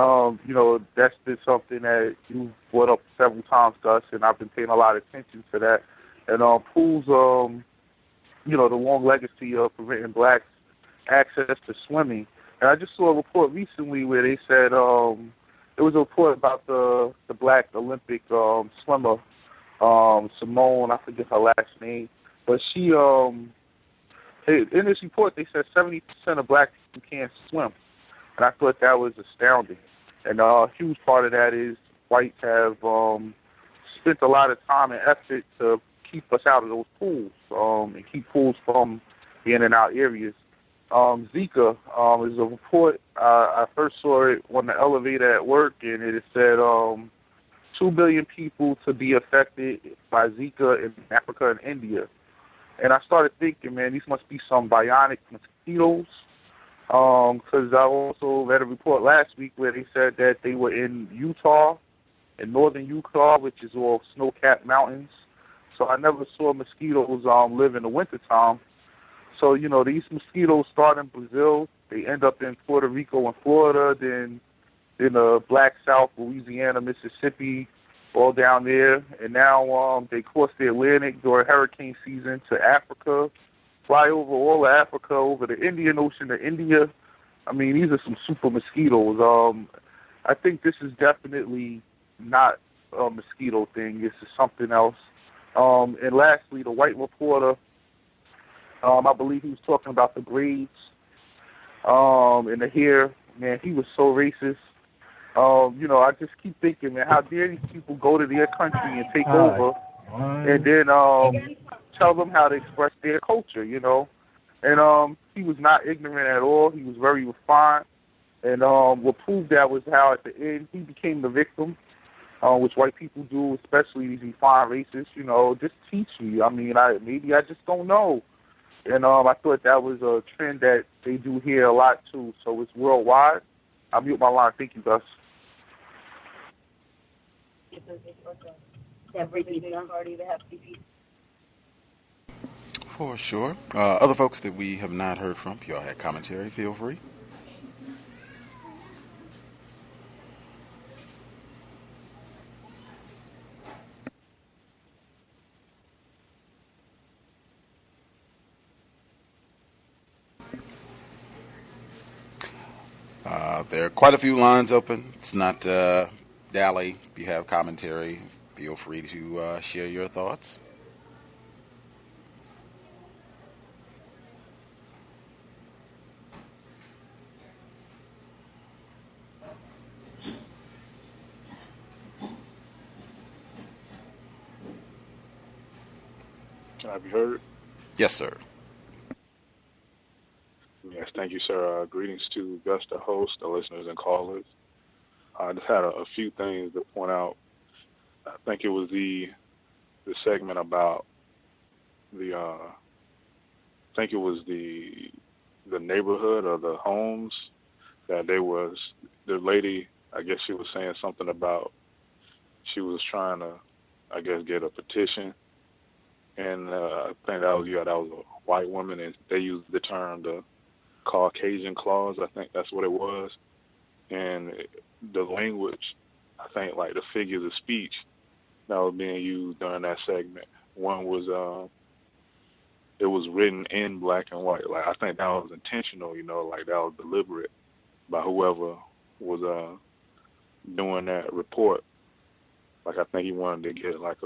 that's been something that you brought up several times, Gus, and I've been paying a lot of attention to that. And pools, the long legacy of preventing blacks access to swimming. And I just saw a report recently where they said it was a report about the black Olympic swimmer, Simone, I forget her last name, but she, in this report they said 70% of black people can't swim. And I thought that was astounding. And a huge part of that is whites have spent a lot of time and effort to keep us out of those pools and keep pools from the in and out areas. Zika is a report. I first saw it on the elevator at work, and it said 2 billion people to be affected by Zika in Africa and India. And I started thinking, man, these must be some bionic mosquitoes. Because I also read a report last week where they said that they were in Utah, in northern Utah, which is all snow-capped mountains. So I never saw mosquitoes live in the wintertime. So, these mosquitoes start in Brazil. They end up in Puerto Rico and Florida, then in the Black South, Louisiana, Mississippi, all down there. And now they cross the Atlantic during hurricane season to Africa, fly over all of Africa, over the Indian Ocean to India. I mean, these are some super mosquitoes. I think this is definitely not a mosquito thing. This is something else. And lastly, the white reporter, I believe he was talking about the braids and the hair. Man, he was so racist. I just keep thinking, man, how dare these people go to their country and take over and then tell them how to express their culture, And he was not ignorant at all. He was very refined. And what proved that was how at the end he became the victim, which white people do, especially these refined racists, just teach me. I mean, maybe I just don't know. And I thought that was a trend that they do here a lot, too. So it's worldwide. I'll mute my line. Thank you, Gus. For sure. Other folks that we have not heard from, if y'all had commentary, feel free. There are quite a few lines open. It's not Dally. If you have commentary, feel free to share your thoughts. Can I be heard? Yes, sir. Yes, thank you, sir. Greetings to Gus, the host, the listeners, and callers. I just had a few things to point out. I think it was the segment about the neighborhood or the homes that the lady, I guess she was saying something about she was trying to, I guess, get a petition. And I think that was a white woman, and they used the term the Caucasian clause. I think that's what it was. And the language, I think, like the figures of speech that was being used during that segment. One was, it was written in black and white. Like, I think that was intentional, like that was deliberate by whoever was doing that report. Like, I think he wanted to get like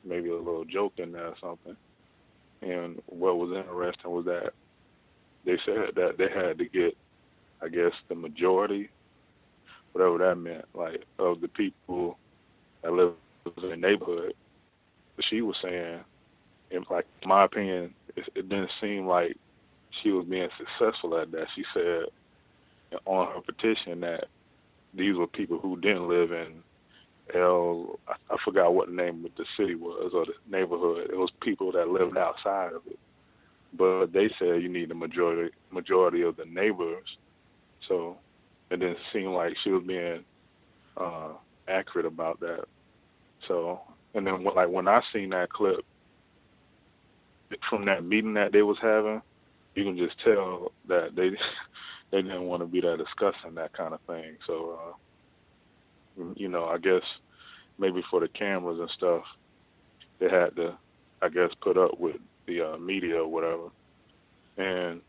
maybe a little joke in there or something. And what was interesting was that they said that they had to get, I guess, the majority, whatever that meant, like, of the people that live in the neighborhood. But she was saying, in my opinion, it didn't seem like she was being successful at that. She said on her petition that these were people who didn't live in I forgot what the name of the city was or the neighborhood. It was people that lived outside of it. But they said you need the majority of the neighbors. So it didn't seem like she was being accurate about that. So, and then when I seen that clip from that meeting that they was having, you can just tell that they didn't want to be there discussing that kind of thing. So, I guess maybe for the cameras and stuff, they had to, I guess, put up with the media or whatever. And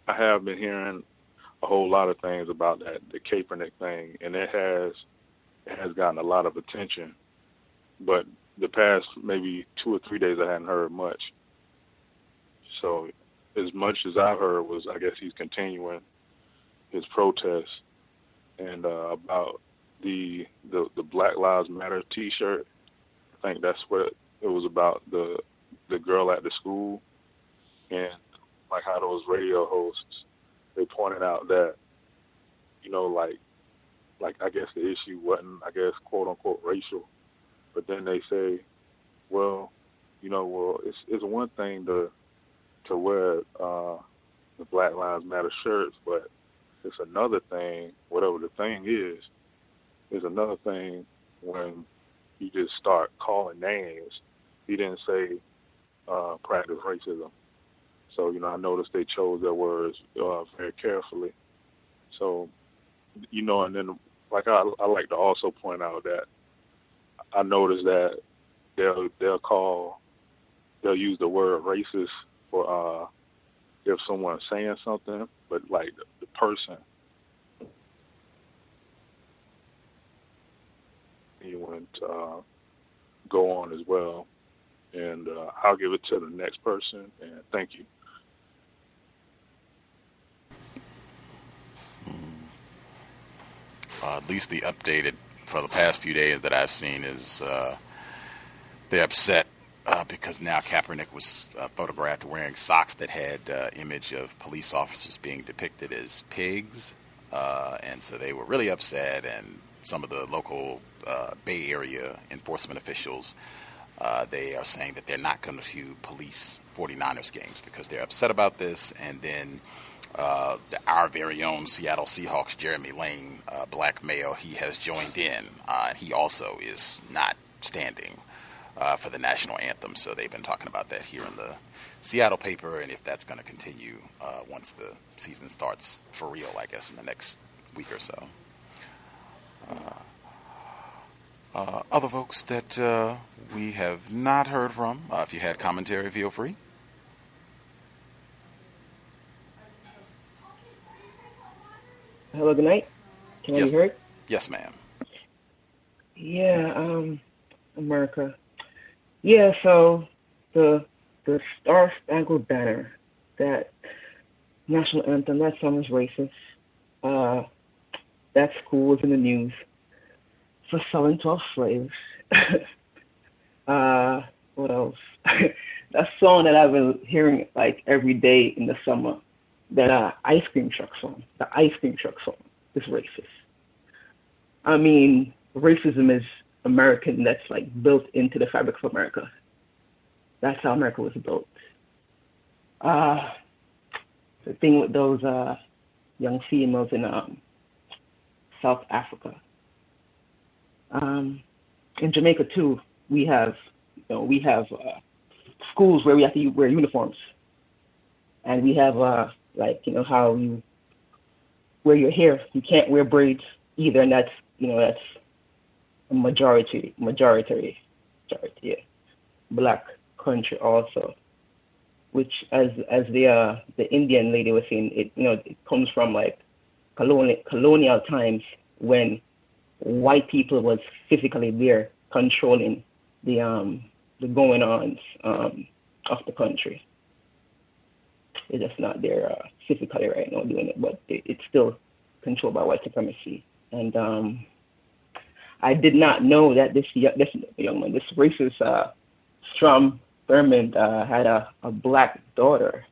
I have been hearing a whole lot of things about the Kaepernick thing, and it has gotten a lot of attention. But the past maybe 2 or 3 days, I hadn't heard much. So as much as I've heard was, I guess, he's continuing his protests. And about the Black Lives Matter T-shirt, I think that's what it was about, the girl at the school, and like how those radio hosts, they pointed out that, like I guess the issue wasn't, I guess, quote unquote racial, but then they say, well, it's one thing to wear the Black Lives Matter shirts, but it's another thing, whatever the thing is another thing when you just start calling names. He didn't say practice racism. So, I noticed they chose their words very carefully. So, and then, like, I like to also point out that I noticed that they'll use the word racist for if someone's saying something, but like the person you want to go on as well. And I'll give it to the next person, and thank you. At least the updated for the past few days that I've seen is they're upset because now Kaepernick was photographed wearing socks that had image of police officers being depicted as pigs, and so they were really upset. And some of the local Bay Area enforcement officials, they are saying that they're not going to police 49ers games because they're upset about this. And then our very own Seattle Seahawks, Jeremy Lane, black male, he has joined in. He also is not standing for the national anthem. So they've been talking about that here in the Seattle paper, and if that's going to continue once the season starts for real, I guess, in the next week or so. Other folks that we have not heard from, if you had commentary, feel free. Hello, good night. Can I be heard? Yes, ma'am. Yeah, America. Yeah, so the Star Spangled Banner, that national anthem, that song is racist. That school was in the news for selling 12 slaves. What else? That song that I've been hearing like every day in the summer, that ice cream truck song. The ice cream truck song is racist. I mean, racism is American. That's like built into the fabric of America. That's how America was built. The thing with those young females in South Africa. In Jamaica too, we have schools where we have to wear uniforms, and we have how you wear your hair. You can't wear braids either, and that's a majority black country also, which as the Indian lady was saying, it comes from like colonial times when white people was physically there controlling the going-ons of the country. They're just not there physically right now doing it, but it's still controlled by white supremacy. And I did not know that this young man, this racist Strom Thurmond, had a black daughter.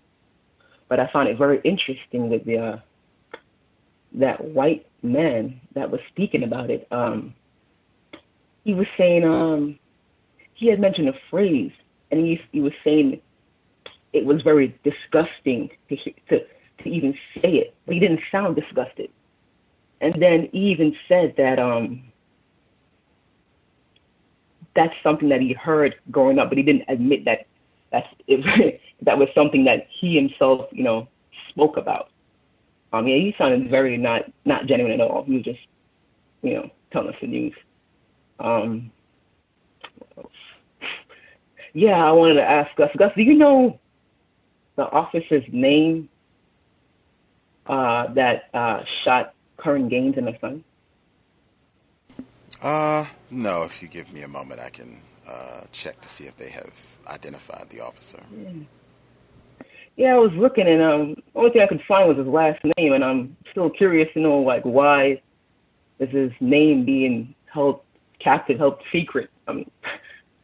But I found it very interesting that that white man that was speaking about it, he was saying he had mentioned a phrase, and he was saying it was very disgusting to even say it, but he didn't sound disgusted. And then he even said that that's something that he heard growing up, but he didn't admit that that was something that he himself, spoke about. He sounded very not genuine at all. He was just, telling us the news. Yeah, I wanted to ask Gus. Gus, do you know the officer's name that shot Karen Gaines and her son? No. If you give me a moment, I can check to see if they have identified the officer. Yeah, I was looking, and the only thing I could find was his last name, and I'm still curious to know why is his name being held captive, held secret. I'm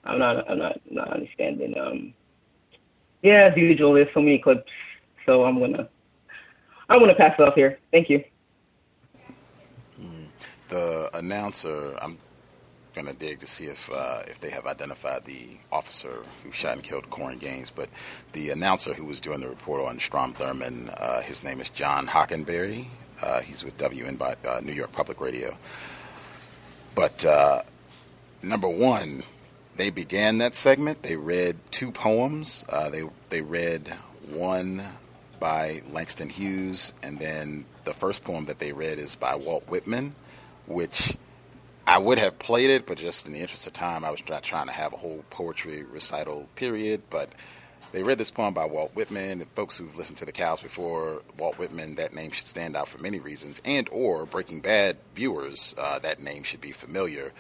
not understanding. Yeah, as usual, there's so many clips, so I'm gonna pass it off here. Thank you. The announcer, I'm gonna dig to see if they have identified the officer who shot and killed Karen Gaines. But the announcer who was doing the report on Strom Thurmond, his name is John Hockenberry. He's with WN New York Public Radio. But number one, they began that segment. They read two poems. They read one by Langston Hughes, and then the first poem that they read is by Walt Whitman, which I would have played it, but just in the interest of time, I was not trying to have a whole poetry recital period. But they read this poem by Walt Whitman. And folks who've listened to The Cows before, Walt Whitman, that name should stand out for many reasons. And or Breaking Bad viewers, that name should be familiar.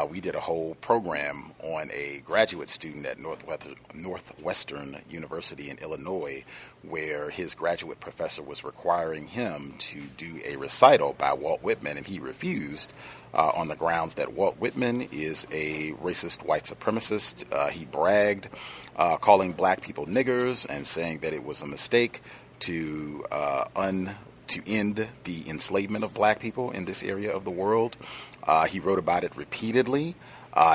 We did a whole program on a graduate student at Northwestern University in Illinois, where his graduate professor was requiring him to do a recital by Walt Whitman, and he refused. On the grounds that Walt Whitman is a racist white supremacist. He bragged, calling black people niggers and saying that it was a mistake to end the enslavement of black people in this area of the world. He wrote about it repeatedly.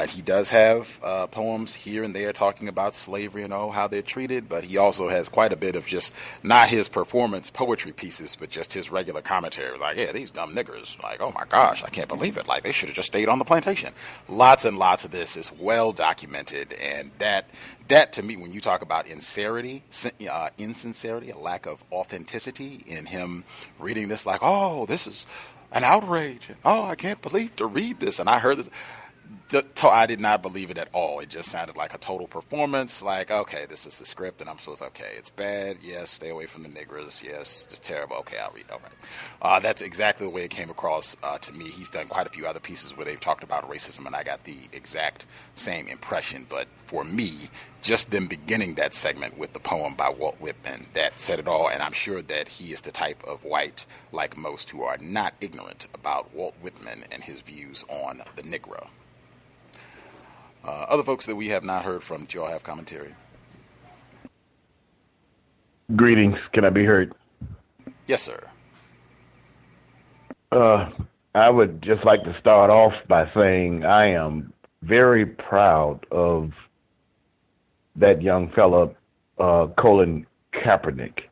He does have poems here and there talking about slavery and how they're treated, but he also has quite a bit of just not his performance poetry pieces, but just his regular commentary. Like, yeah, these dumb niggers, like, oh my gosh, I can't believe it. Like, they should have just stayed on the plantation. Lots and lots of this is well documented, and that to me, when you talk about insincerity, a lack of authenticity in him reading this, like, oh, this is an outrage, and oh, I can't believe to read this, and I heard this. I did not believe it at all. It just sounded like a total performance. Like, okay, this is the script, and I'm supposed to, okay, it's bad. Yes, stay away from the niggers. Yes, it's terrible. Okay, I'll read. All right. That's exactly the way it came across to me. He's done quite a few other pieces where they've talked about racism, and I got the exact same impression. But for me, just them beginning that segment with the poem by Walt Whitman, that said it all, and I'm sure that he is the type of white, like most, who are not ignorant about Walt Whitman and his views on the Negro. Other folks that we have not heard from, do you all have commentary? Greetings. Can I be heard? Yes, sir. I would just like to start off by saying I am very proud of that young fella, Colin Kaepernick.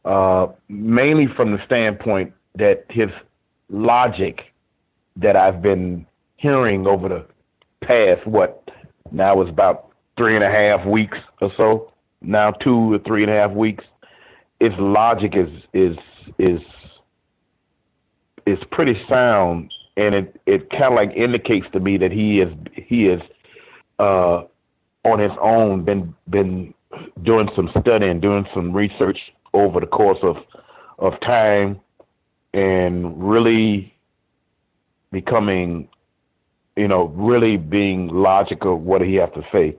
mainly from the standpoint that his logic that I've been hearing over the past, now it's about 3.5 weeks or so, now 2 or 3.5 weeks, his logic is pretty sound, and it kind of like indicates to me that he is on his own been doing some studying, doing some research over the course of time, and really becoming, really being logical what he has to say.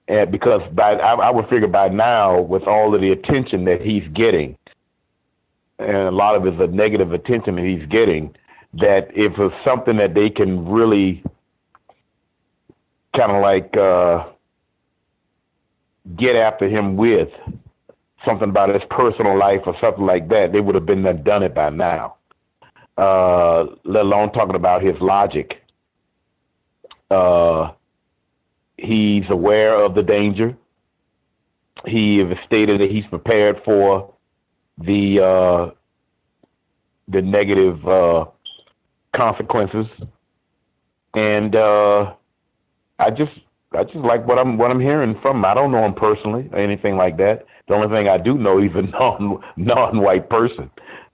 And because I would figure by now, with all of the attention that he's getting, and a lot of his negative attention that he's getting, that if it's something that they can really kind of like get after him with, something about his personal life or something like that, they would have done it by now. Let alone talking about his logic. He's aware of the danger. He has stated that he's prepared for the negative consequences, and I just like what I'm hearing from him. I don't know him personally or anything like that. The only thing I do know, he's a non-white person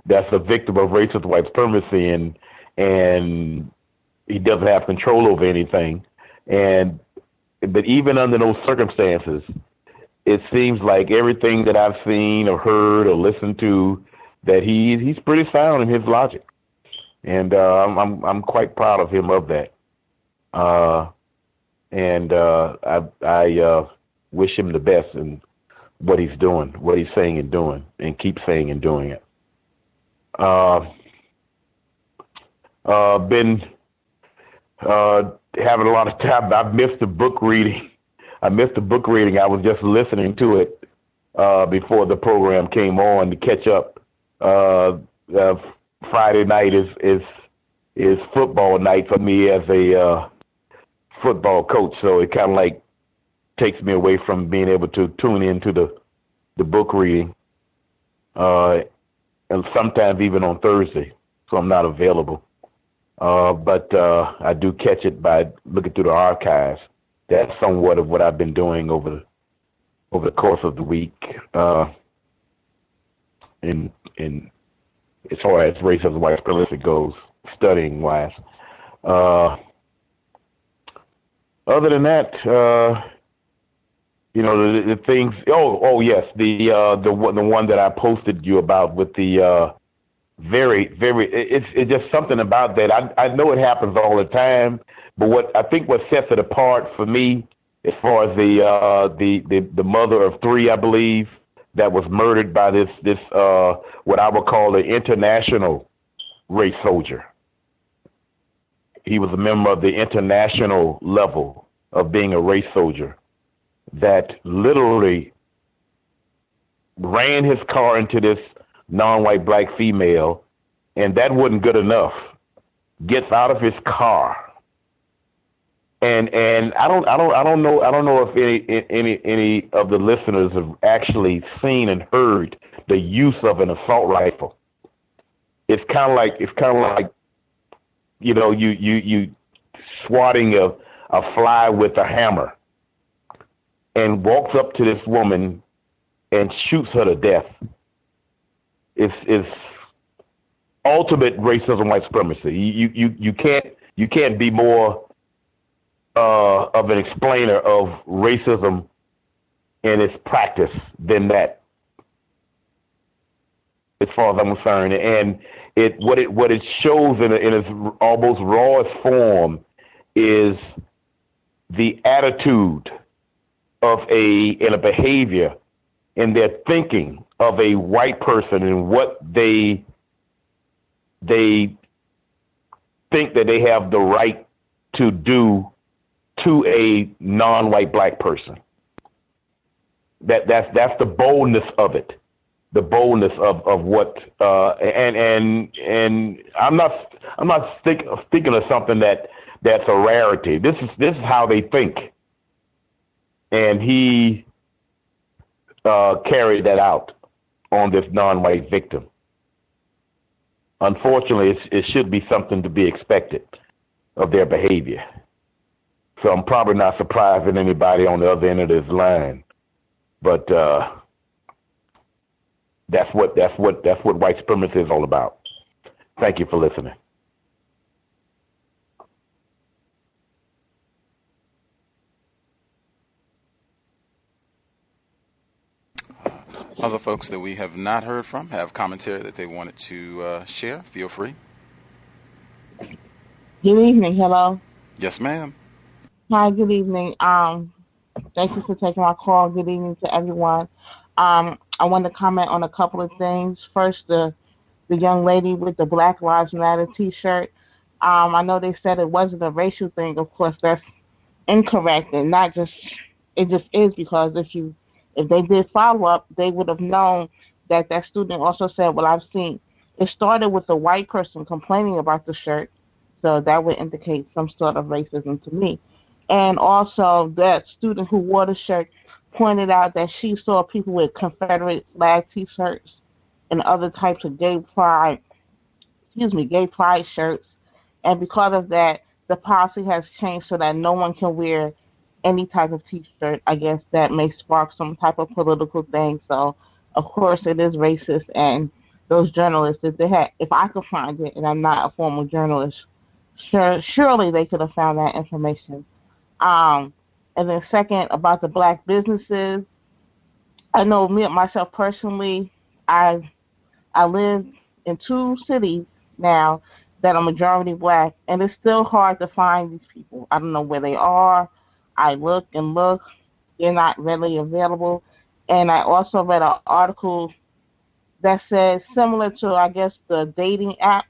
that's a victim of racist white supremacy, and he doesn't have control over anything. But even under those circumstances, it seems like everything that I've seen or heard or listened to, that he's pretty sound in his logic, and I'm quite proud of him of that. I wish him the best in what he's doing, what he's saying and doing, and keep saying and doing it. Been having a lot of time. I've missed the book reading. I was just listening to it before the program came on to catch up. Friday night is football night for me as a football coach, so it kind of like takes me away from being able to tune into the book reading, and sometimes even on Thursday, so I'm not available. But I do catch it by looking through the archives. That's somewhat of what I've been doing over the course of the week, in as far as racism, white supremacy goes, studying wise. Other than that, the things. Oh yes, the one that I posted you about with the very. It's just something about that. I know it happens all the time, but what sets it apart for me, as far as the mother of 3, I believe, that was murdered by this what I would call an international race soldier. He was a member of the international level of being a race soldier that literally ran his car into this non-white black female, and that wasn't good enough. Gets out of his car, and I don't know if any of the listeners have actually seen and heard the use of an assault rifle. It's kind of like you swatting a fly with a hammer, and walks up to this woman and shoots her to death. It's ultimate racism, white supremacy. You can't be more of an explainer of racism and its practice than that, as far as I'm concerned. And what it shows in its almost rawest form is the attitude of a behavior and their thinking of a white person and what they think that they have the right to do to a non-white black person. That's the boldness of it. The boldness of what and I'm not thinking of something that's a rarity. This is how they think, and he carried that out on this non-white victim. Unfortunately, it should be something to be expected of their behavior. So I'm probably not surprising anybody on the other end of this line, but that's what white supremacy is all about. Thank you for listening. Other folks that we have not heard from have commentary that they wanted to share. Feel free. Good evening. Hello. Yes, ma'am. Hi. Good evening. Thank you for taking my call. Good evening to everyone. I want to comment on a couple of things. First, the young lady with the Black Lives Matter T-shirt. I know they said it wasn't a racial thing. Of course, that's incorrect, and it just is, because if they did follow up, they would have known that student also said, well, I've seen, it started with a white person complaining about the shirt, so that would indicate some sort of racism to me. And also, that student who wore the shirt pointed out that she saw people with Confederate flag T-shirts and other types of gay pride shirts, and because of that, the policy has changed so that no one can wear any type of T-shirt. I guess that may spark some type of political thing. So, of course, it is racist. And those journalists, if I could find it, and I'm not a formal journalist, surely they could have found that information. And then second, about the black businesses, I know myself personally, I live in 2 cities now that are majority black, and it's still hard to find these people. I don't know where they are. I look and look. They're not readily available. And I also read an article that says, similar to, I guess, the dating app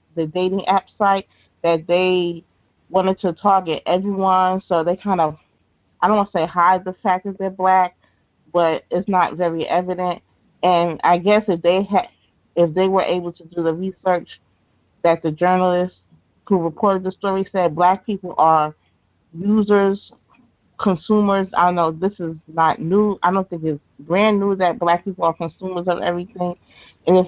site, that they wanted to target everyone. So they kind of, I don't want to say hide the fact that they're black, but it's not very evident. And I guess if they were able to do the research that the journalist who reported the story said, black people are users, consumers. I know this is not new. I don't think it's brand new that black people are consumers of everything. And if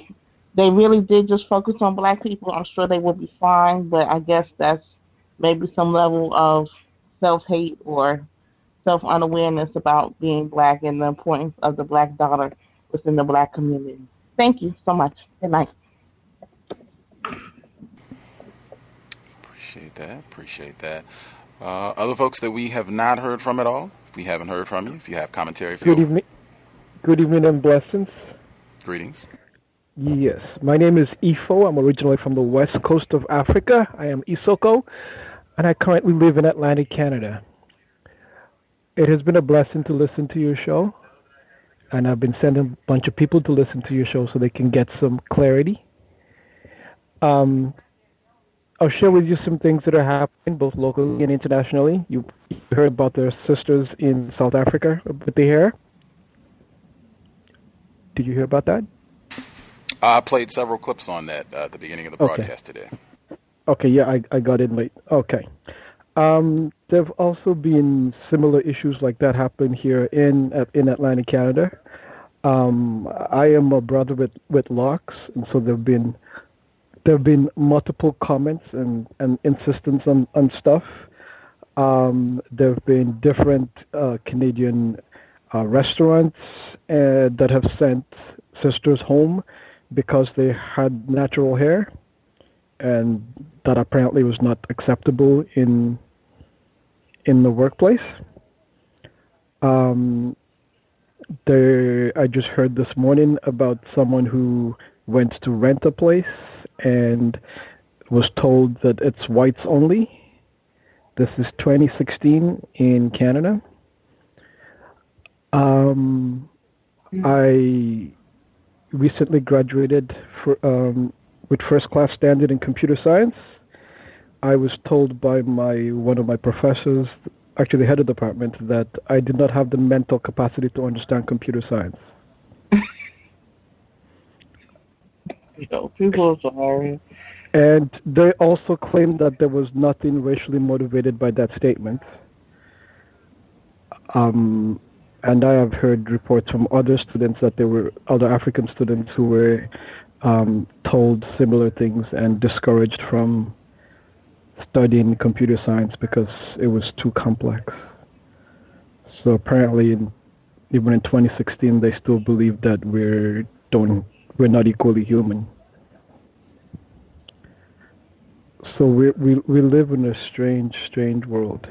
they really did just focus on black people, I'm sure they would be fine. But I guess that's maybe some level of self-hate or self-unawareness about being black and the importance of the black dollar within the black community. Thank you so much. Good night. Appreciate that. Other folks that we have not heard from at all, if we haven't heard from you, if you have commentary. Good evening and blessings. Greetings. Yes, my name is Ifo. I'm originally from the west coast of Africa. I am Isoko, and I currently live in Atlantic Canada. It has been a blessing to listen to your show, and I've been sending a bunch of people to listen to your show so they can get some clarity. I'll share with you some things that are happening both locally and internationally. You heard about the sisters in South Africa with the hair. Did you hear about that? I played several clips on that at the beginning of the broadcast today. Okay, yeah, I got in late. Okay. There have also been similar issues like that happen here in Atlantic Canada. I am a brother with locks, and so there have been multiple comments and insistence on stuff. There have been different Canadian restaurants that have sent sisters home because they had natural hair, and that apparently was not acceptable in the workplace. I just heard this morning about someone who went to rent a place and was told that it's whites only. This is 2016 in Canada. I recently graduated with first class standard in computer science. I was told by one of my professors, actually the head of the department, that I did not have the mental capacity to understand computer science. People are sorry. And they also claimed that there was nothing racially motivated by that statement. And I have heard reports from other students that there were other African students who were told similar things and discouraged from studying computer science because it was too complex. So apparently, even in 2016, they still believe that we're not equally human. So we live in a strange world.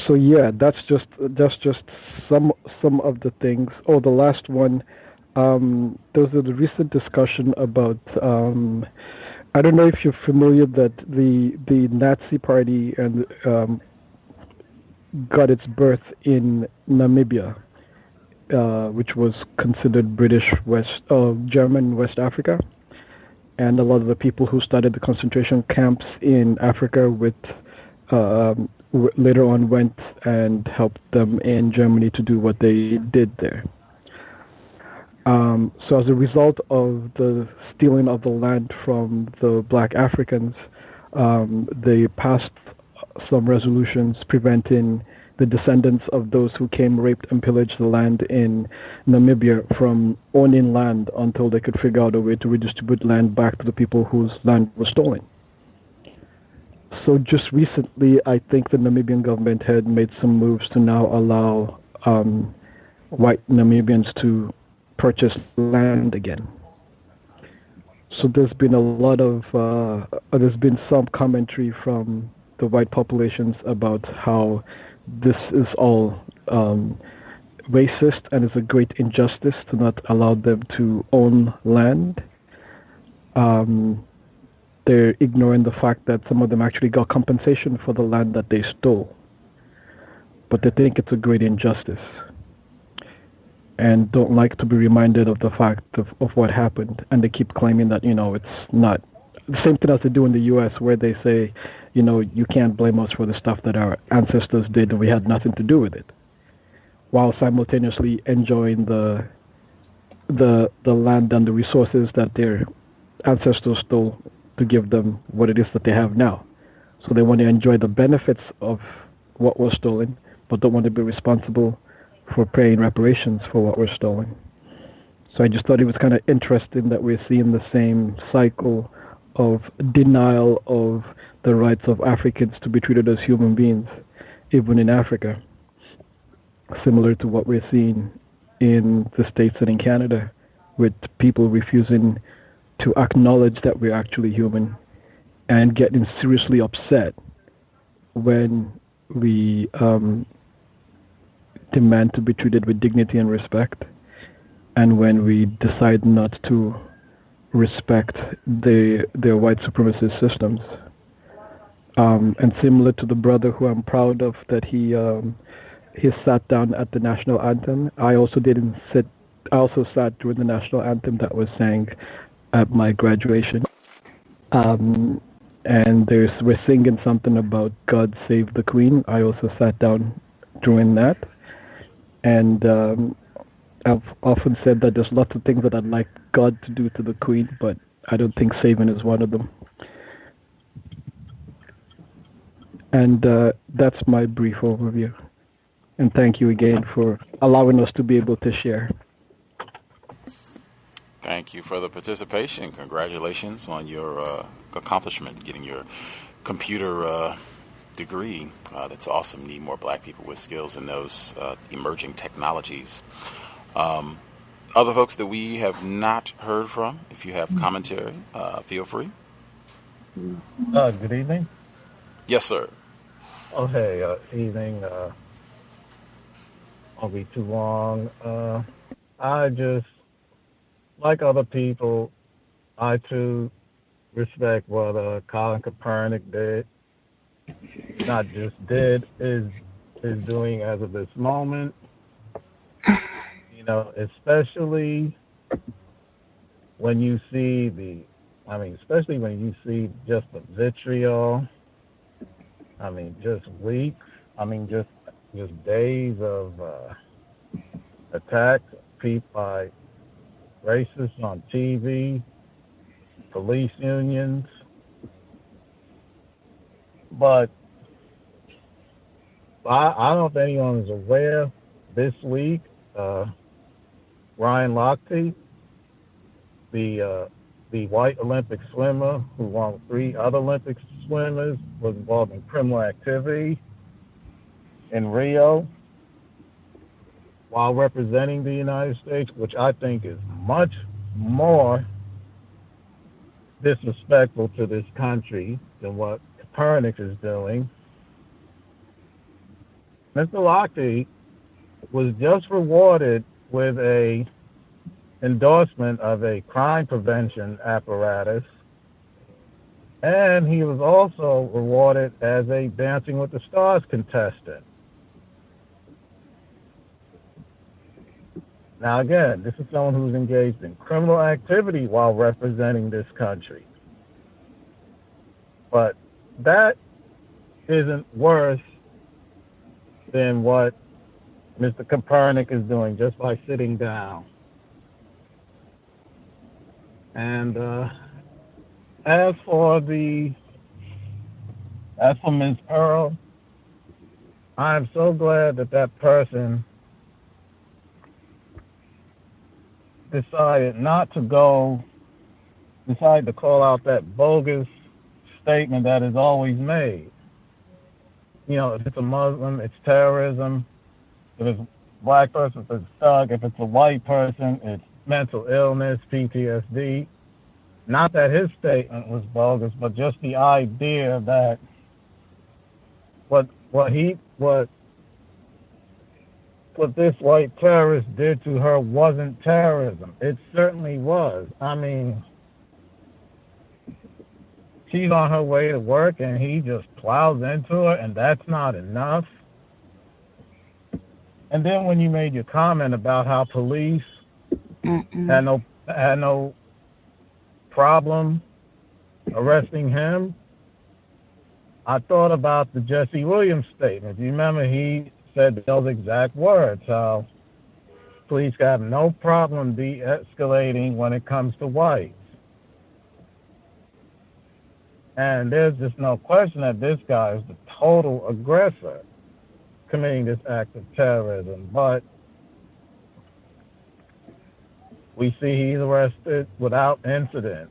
So yeah, that's just some of the things. Oh, the last one. There was a recent discussion about. I don't know if you're familiar that the Nazi Party and got its birth in Namibia, which was considered German West Africa, and a lot of the people who started the concentration camps in Africa later on went and helped them in Germany to do what they did there. So as a result of the stealing of the land from the black Africans, they passed some resolutions preventing the descendants of those who came, raped, and pillaged the land in Namibia from owning land until they could figure out a way to redistribute land back to the people whose land was stolen. So just recently, I think the Namibian government had made some moves to now allow white Namibians to purchase land again. So there's been there's been some commentary from the white populations about how this is all racist and is a great injustice to not allow them to own land. They're ignoring the fact that some of them actually got compensation for the land that they stole. But they think it's a great injustice and don't like to be reminded of the fact of what happened. And they keep claiming that, it's not. The same thing as they do in the U.S. where they say, you can't blame us for the stuff that our ancestors did and we had nothing to do with it, while simultaneously enjoying the land and the resources that their ancestors stole to give them what it is that they have now. So they want to enjoy the benefits of what was stolen, but don't want to be responsible for paying reparations for what was stolen. So I just thought it was kind of interesting that we're seeing the same cycle of denial of the rights of Africans to be treated as human beings, even in Africa, similar to what we're seeing in the States and in Canada, with people refusing to acknowledge that we're actually human and getting seriously upset when we demand to be treated with dignity and respect, and when we decide not to respect their white supremacist systems. And similar to the brother who I'm proud of, that he sat down at the national anthem. I also sat during the national anthem that was sang at my graduation. And we're singing something about God Save the Queen. I also sat down during that. And I've often said that there's lots of things that I'd like God to do to the Queen, but I don't think saving is one of them. And that's my brief overview. And thank you again for allowing us to be able to share. Thank you for the participation. Congratulations on your accomplishment, getting your computer degree. That's awesome. Need more black people with skills in those emerging technologies. Other folks that we have not heard from, if you have commentary, feel free. Good evening. Yes, sir. Oh, hey, evening. Won't be too long. I just, like other people, I too respect what Colin Kaepernick did. Not just did, is doing as of this moment. Especially when you see especially when you see just the vitriol. Just weeks. Just days of attacks by racists on TV, police unions. But I don't know if anyone is aware this week, Ryan Lochte, the white Olympic swimmer who, along with 3 other Olympic swimmers, was involved in criminal activity in Rio while representing the United States, which I think is much more disrespectful to this country than what Kaepernick is doing. Mr. Lochte was just rewarded with a endorsement of a crime prevention apparatus, and he was also rewarded as a Dancing with the Stars contestant. Now again, this is someone who's engaged in criminal activity while representing this country. But that isn't worse than what Mr. Kaepernick is doing just by sitting down. And as for Ms. Pearl, I'm so glad that person decided to call out that bogus statement that is always made. You know, if it's a Muslim, it's terrorism. If it's a black person, it's a thug. If it's a white person, it's mental illness, PTSD. Not that his statement was bogus, but just the idea that what this white terrorist did to her wasn't terrorism. It certainly was. I mean, she's on her way to work and he just plows into her, and that's not enough. And then when you made your comment about how police had no problem arresting him, I thought about the Jesse Williams statement. You remember he said those exact words, how police have no problem de-escalating when it comes to whites. And there's just no question that this guy is the total aggressor committing this act of terrorism. But we see he's arrested without incident.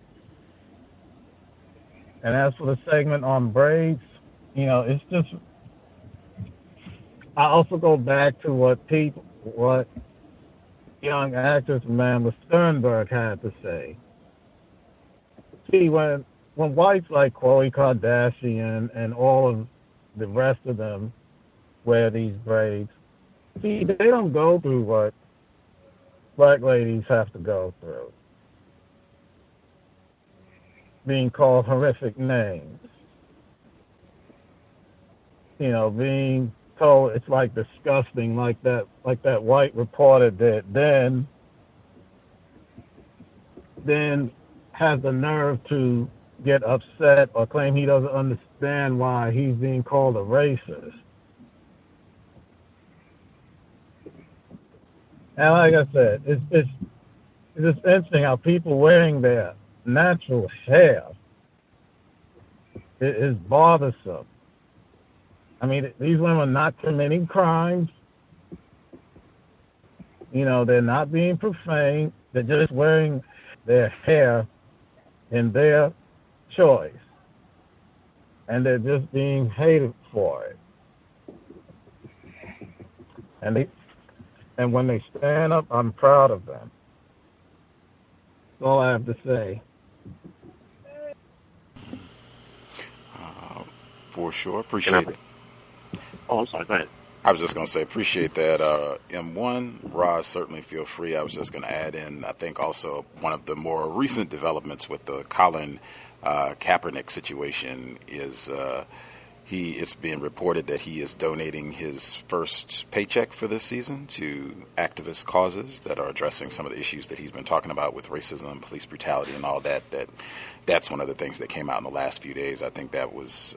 And as for the segment on braids, you know, it's just, I also go back to what young actress Amanda Sternberg had to say. See, when whites like Khloe Kardashian and all of the rest of them wear these braids, see, they don't go through what black ladies have to go through. Being called horrific names. You know, being told it's like disgusting, like that white reporter did, then has the nerve to get upset or claim he doesn't understand why he's being called a racist. And like I said, it's just interesting how people wearing their natural hair is bothersome. I mean, these women are not committing crimes. You know, they're not being profane. They're just wearing their hair in their choice. And they're just being hated for it. And when they stand up, I'm proud of them. That's all I have to say. For sure. Appreciate it. Oh, I'm sorry. Go ahead. I was just going to say, appreciate that. M1, Roz, certainly feel free. I was just going to add in, I think also one of the more recent developments with the Colin Kaepernick situation is it's being reported that he is donating his first paycheck for this season to activist causes that are addressing some of the issues that he's been talking about with racism, police brutality, and all that. That's one of the things that came out in the last few days. I think that was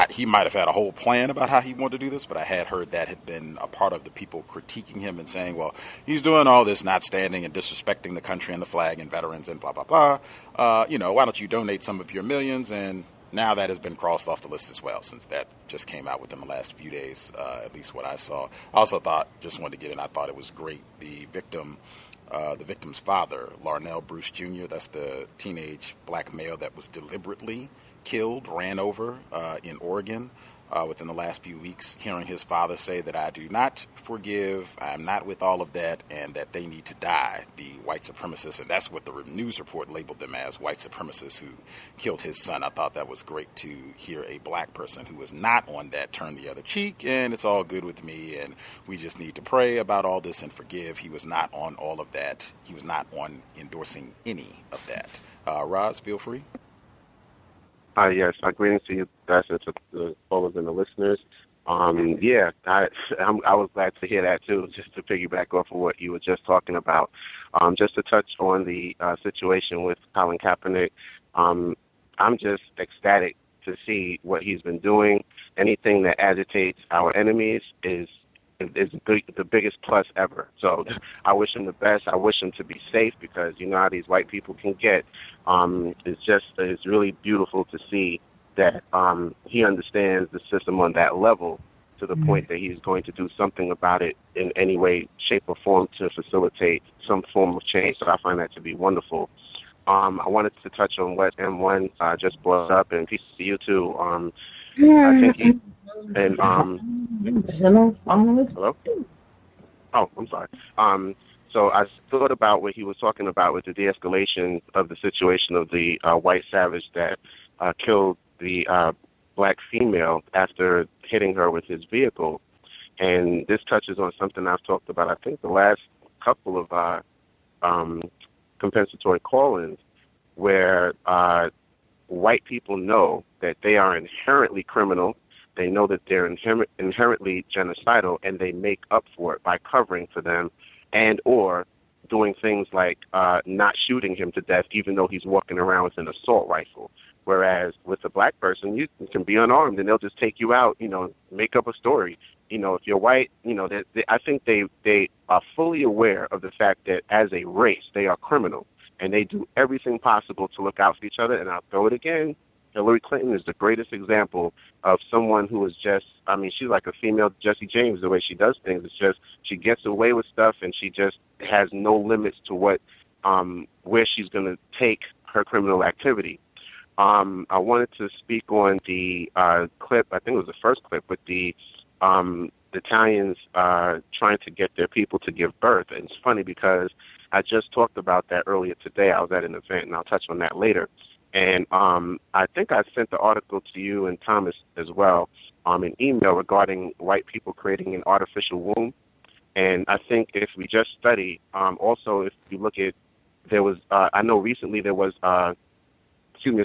he might have had a whole plan about how he wanted to do this, but I had heard that had been a part of the people critiquing him and saying, well, he's doing all this, not standing and disrespecting the country and the flag and veterans and blah, blah, blah. Why don't you donate some of your millions and now that has been crossed off the list as well, since that just came out within the last few days, at least what I saw. I also just wanted to get in, I thought it was great. The victim's father, Larnell Bruce Jr., that's the teenage black male that was deliberately killed, ran over in Oregon within the last few weeks, hearing his father say that I do not forgive, I'm not with all of that, and that they need to die, the white supremacists. And that's what the news report labeled them as, white supremacists who killed his son. I thought that was great to hear a black person who was not on that turn the other cheek, and it's all good with me, and we just need to pray about all this and forgive. He was not on all of that. He was not on endorsing any of that. Roz, feel free. Yes, greetings to you, guys, and to the callers and the listeners. I was glad to hear that too. Just to piggyback off of what you were just talking about, just to touch on the situation with Colin Kaepernick. I'm just ecstatic to see what he's been doing. Anything that agitates our enemies is the biggest plus ever. So I wish him the best. I wish him to be safe, because you know how these white people can get. It's really beautiful to see that he understands the system on that level, to the point that he's going to do something about it in any way, shape, or form to facilitate some form of change. So I find that to be wonderful. I wanted to touch on what M1 just brought up, and peace to you too. I think hello? Oh, I'm sorry. So I thought about what he was talking about with the de-escalation of the situation of the white savage that killed the black female after hitting her with his vehicle. And this touches on something I've talked about, I think, the last couple of compensatory call-ins, where white people know that they are inherently criminal. They know that they're inherently genocidal, and they make up for it by covering for them and or doing things like not shooting him to death, even though he's walking around with an assault rifle. Whereas with a black person, you can be unarmed and they'll just take you out, make up a story. If you're white, I think they are fully aware of the fact that as a race, they are criminal, and they do everything possible to look out for each other. And I'll throw it again. Hillary Clinton is the greatest example of someone who is just, she's like a female Jesse James, the way she does things. It's just, she gets away with stuff, and she just has no limits to where she's going to take her criminal activity. I wanted to speak on the clip, I think it was the first clip, with the Italians trying to get their people to give birth. And it's funny because I just talked about that earlier today. I was at an event, and I'll touch on that later. And I think I sent the article to you and Thomas as well, an email regarding white people creating an artificial womb. And I think if we just study, also if you look at, there was, I know recently there was, a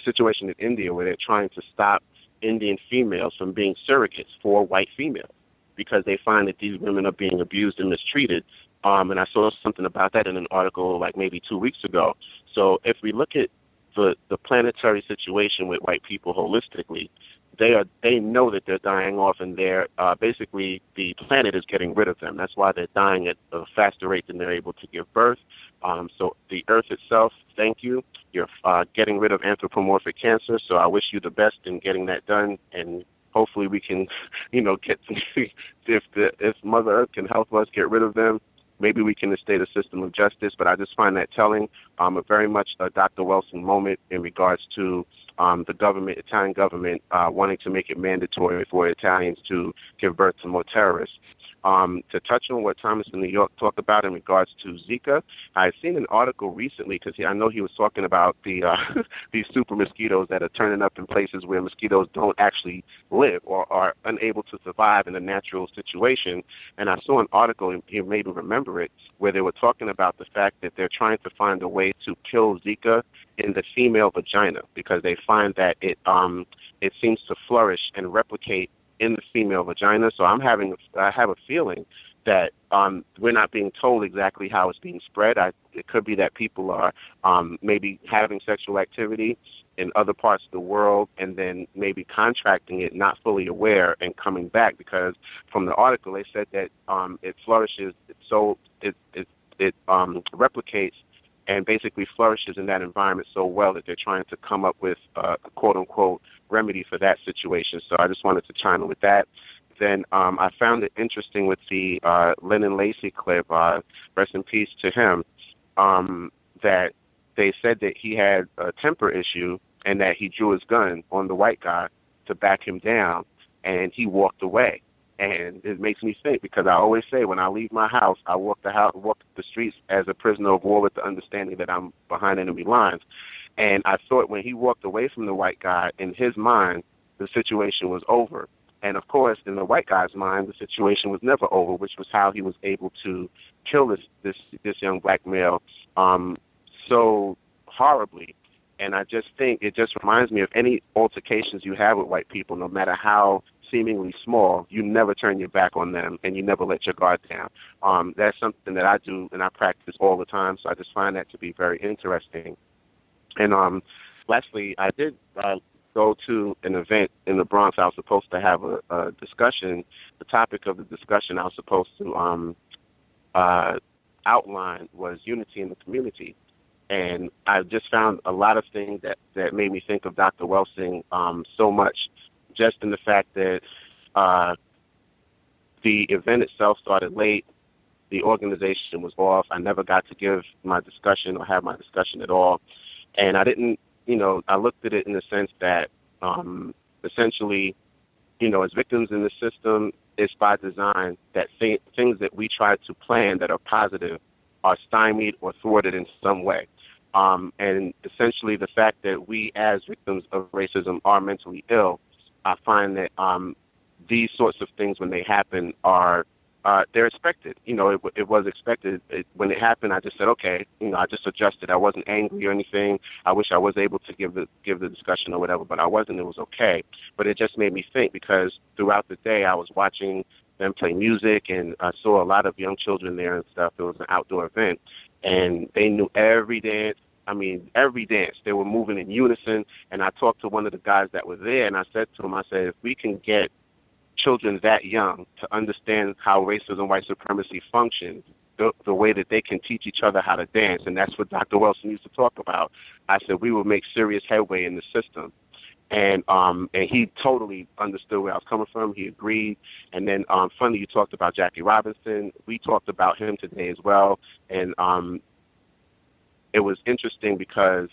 situation in India where they're trying to stop Indian females from being surrogates for white females, because they find that these women are being abused and mistreated. And I saw something about that in an article like maybe 2 weeks ago. So if we look at the planetary situation with white people holistically, they know that they're dying off, and they're basically, the planet is getting rid of them. That's why they're dying at a faster rate than they're able to give birth. So the Earth itself, thank you. You're getting rid of anthropomorphic cancer. So I wish you the best in getting that done, and hopefully we can, get if Mother Earth can help us get rid of them, maybe we can instate a system of justice. But I just find that telling, very much a Dr. Wilson moment in regards to the government, Italian government, wanting to make it mandatory for Italians to give birth to more terrorists. To touch on what Thomas in New York talked about in regards to Zika, I've seen an article recently, because I know he was talking about the these super mosquitoes that are turning up in places where mosquitoes don't actually live or are unable to survive in a natural situation. And I saw an article, and you maybe remember it, where they were talking about the fact that they're trying to find a way to kill Zika in the female vagina, because they find that it seems to flourish and replicate in the female vagina. So I have a feeling that we're not being told exactly how it's being spread. It could be that people are maybe having sexual activity in other parts of the world and then maybe contracting it, not fully aware, and coming back, because from the article they said that it flourishes, it replicates and basically flourishes in that environment so well that they're trying to come up with a quote-unquote remedy for that situation. So I just wanted to chime in with that. Then I found it interesting with the Lennon Lacey clip, rest in peace to him, that they said that he had a temper issue and that he drew his gun on the white guy to back him down, and he walked away. And it makes me think, because I always say when I leave my house, I walk the streets as a prisoner of war with the understanding that I'm behind enemy lines. And I thought when he walked away from the white guy, in his mind, the situation was over. And, of course, in the white guy's mind, the situation was never over, which was how he was able to kill this young black male so horribly. And I just think it just reminds me of any altercations you have with white people, no matter how seemingly small, you never turn your back on them and you never let your guard down. That's something that I do and I practice all the time, so I just find that to be very interesting. And lastly, I did go to an event in the Bronx. I was supposed to have a discussion. The topic of the discussion I was supposed to outline was unity in the community. And I just found a lot of things that made me think of Dr. Welsing so much, just in the fact that the event itself started late. The organization was off. I never got to give my discussion or have my discussion at all. And I didn't, I looked at it in the sense that essentially, as victims in the system, it's by design that things that we try to plan that are positive are stymied or thwarted in some way. And essentially the fact that we as victims of racism are mentally ill, I find that these sorts of things, when they happen, are they're expected. It was expected. When it happened, I just said, okay, I just adjusted. I wasn't angry or anything. I wish I was able to give the discussion or whatever, but I wasn't. It was okay. But it just made me think, because throughout the day I was watching them play music, and I saw a lot of young children there and stuff. It was an outdoor event, and they knew every dance. I mean, every dance. They were moving in unison, and I talked to one of the guys that was there, and I said to him, I said, if we can get children that young to understand how racism, white supremacy functions, the way that they can teach each other how to dance, and that's what Dr. Welsing used to talk about, I said we will make serious headway in the system. And he totally understood where I was coming from. He agreed. And then, funny, you talked about Jackie Robinson. We talked about him today as well. And it was interesting because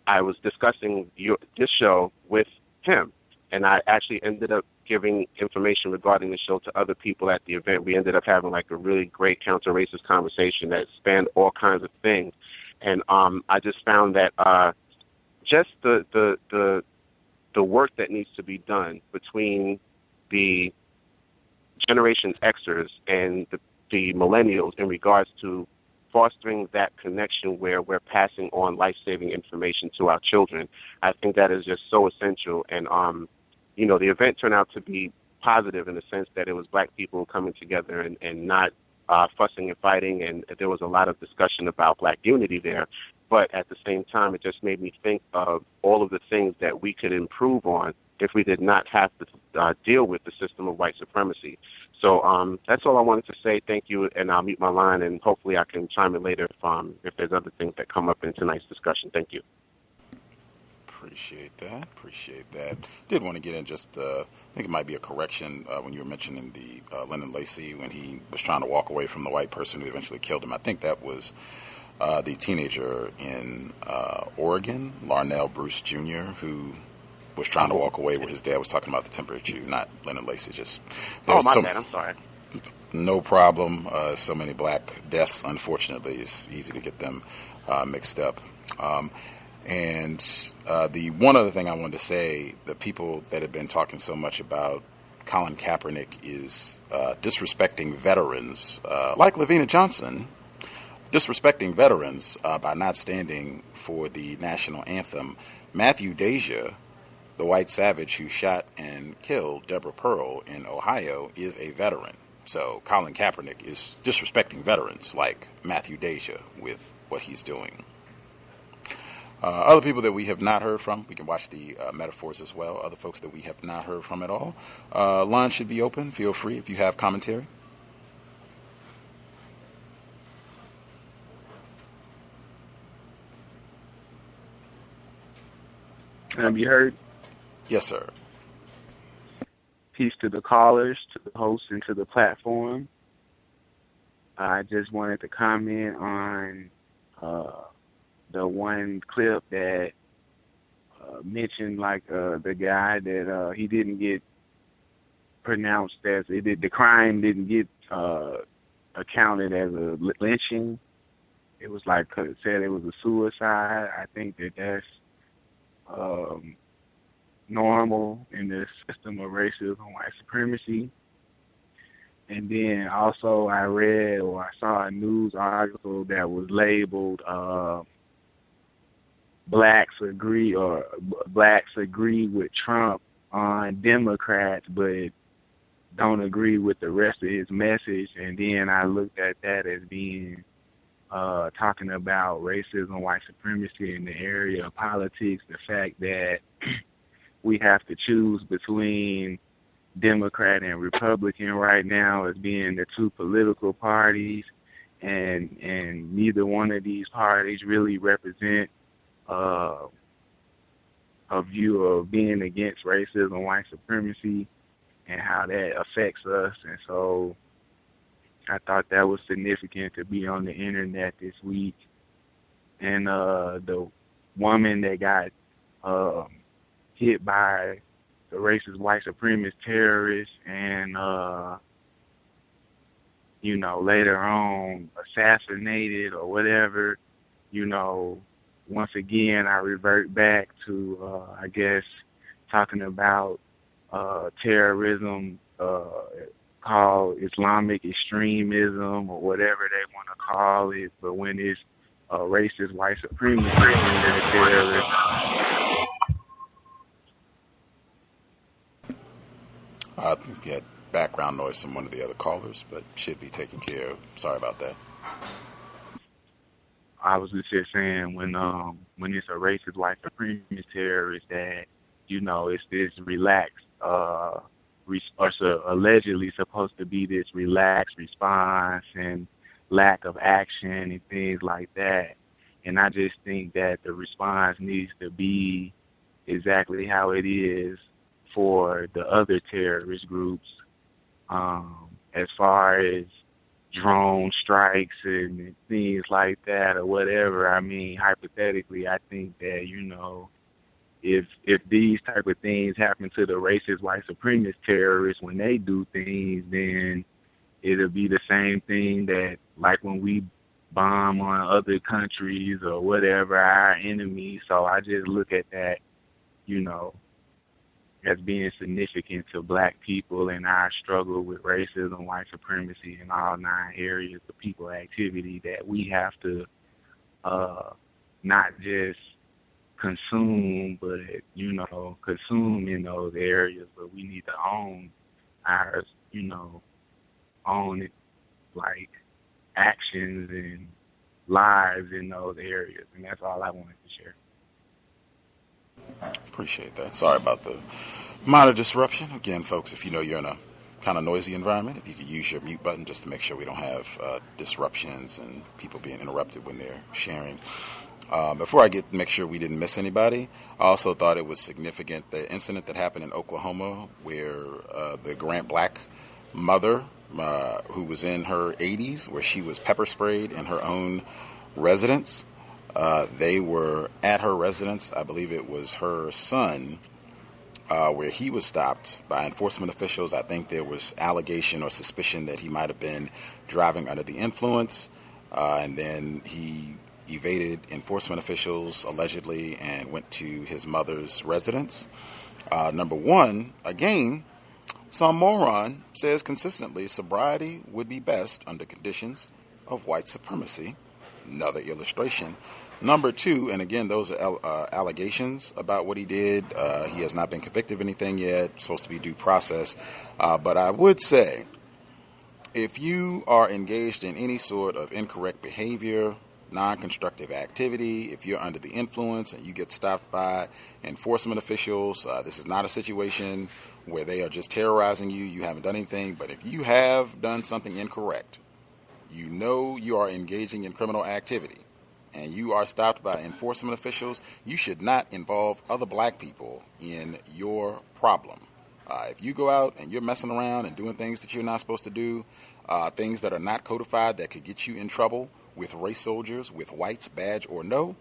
I was discussing this show with him, and I actually ended up giving information regarding the show to other people at the event. We ended up having like a really great counter-racist conversation that spanned all kinds of things. And I just found that just the work that needs to be done between the Generation Xers and the millennials in regards to fostering that connection where we're passing on life-saving information to our children, I think that is just so essential. And, the event turned out to be positive in the sense that it was black people coming together and not fussing and fighting, and there was a lot of discussion about black unity there. But at the same time, it just made me think of all of the things that we could improve on if we did not have to deal with the system of white supremacy. So that's all I wanted to say. Thank you, and I'll mute my line, and hopefully I can chime in later if there's other things that come up in tonight's discussion. Thank you. Appreciate that. Did want to get in just, I think it might be a correction when you were mentioning the Lennon Lacey when he was trying to walk away from the white person who eventually killed him. I think that was the teenager in Oregon, Larnell Bruce Jr., who was trying to walk away where his dad was talking about the temper issue, not Lennon Lacey. My bad, I'm sorry. No problem. So many black deaths, unfortunately. It's easy to get them mixed up. And the one other thing I wanted to say, the people that have been talking so much about Colin Kaepernick is disrespecting veterans, like Lavina Johnson, disrespecting veterans by not standing for the national anthem. Matthew Deja, the white savage who shot and killed Deborah Pearl in Ohio, is a veteran. So Colin Kaepernick is disrespecting veterans like Matthew Deja with what he's doing. Other people that we have not heard from, we can watch the metaphors as well. Other folks that we have not heard from at all. Line should be open. Feel free if you have commentary. Can I be heard? Yes, sir. Peace to the callers, to the hosts, and to the platform. I just wanted to comment on the one clip that mentioned the guy that he didn't get pronounced as the crime didn't get accounted as a lynching. It was it said it was a suicide. I think that's normal in the system of racism and white supremacy. And then also I read or I saw a news article that was labeled blacks agree with Trump on Democrats but don't agree with the rest of his message. And then I looked at that as being talking about racism, white supremacy in the area of politics, the fact that we have to choose between Democrat and Republican right now as being the two political parties, and neither one of these parties really represent a view of being against racism, white supremacy, and how that affects us. And so I thought that was significant to be on the internet this week. And the woman that got hit by the racist white supremacist terrorists and, later on assassinated or whatever, once again I revert back to, talking about terrorism called Islamic extremism or whatever they want to call it, but when it's racist white supremacy and terrorism. I think you had background noise from one of the other callers, but should be taken care of. Sorry about that. I was just saying when it's a racist white supremacist terrorist that, it's this relaxed, allegedly supposed to be this relaxed response and lack of action and things like that. And I just think that the response needs to be exactly how it is for the other terrorist groups, as far as drone strikes and things like that or whatever. I mean, hypothetically, I think that, if these type of things happen to the racist white supremacist terrorists when they do things, then it'll be the same thing that, like when we bomb on other countries or whatever, our enemies. So I just look at that, as being significant to black people and our struggle with racism, white supremacy in all 9 areas of people activity, that we have to not just consume, but, consume in those areas, but we need to own our, own it, like actions and lives in those areas. And that's all I wanted to share. Appreciate that. Sorry about the minor disruption. Again, folks, if you're in a kind of noisy environment, if you could use your mute button just to make sure we don't have disruptions and people being interrupted when they're sharing. Before I make sure we didn't miss anybody, I also thought it was significant, the incident that happened in Oklahoma where the Grant Black mother, who was in her 80s, where she was pepper sprayed in her own residence. They were at her residence. I believe it was her son, where he was stopped by enforcement officials. I think there was allegation or suspicion that he might have been driving under the influence, and then he evaded enforcement officials allegedly and went to his mother's residence. Number one, again, some moron says consistently sobriety would be best under conditions of white supremacy. Another illustration. Number two, and again, those are allegations about what he did. He has not been convicted of anything yet. It's supposed to be due process. But I would say, if you are engaged in any sort of incorrect behavior, non-constructive activity, if you're under the influence and you get stopped by enforcement officials, this is not a situation where they are just terrorizing you. You haven't done anything. But if you have done something incorrect, you are engaging in criminal activity, and you are stopped by enforcement officials, you should not involve other black people in your problem. If you go out and you're messing around and doing things that you're not supposed to do, things that are not codified that could get you in trouble with race soldiers, with whites, badge or no,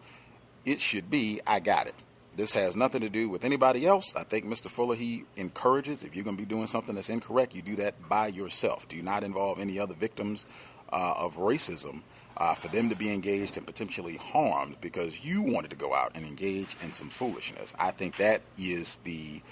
it should be, I got it. This has nothing to do with anybody else. I think Mr. Fuller, he encourages, if you're going to be doing something that's incorrect, you do that by yourself. Do not involve any other victims of racism for them to be engaged and potentially harmed because you wanted to go out and engage in some foolishness. I think that is the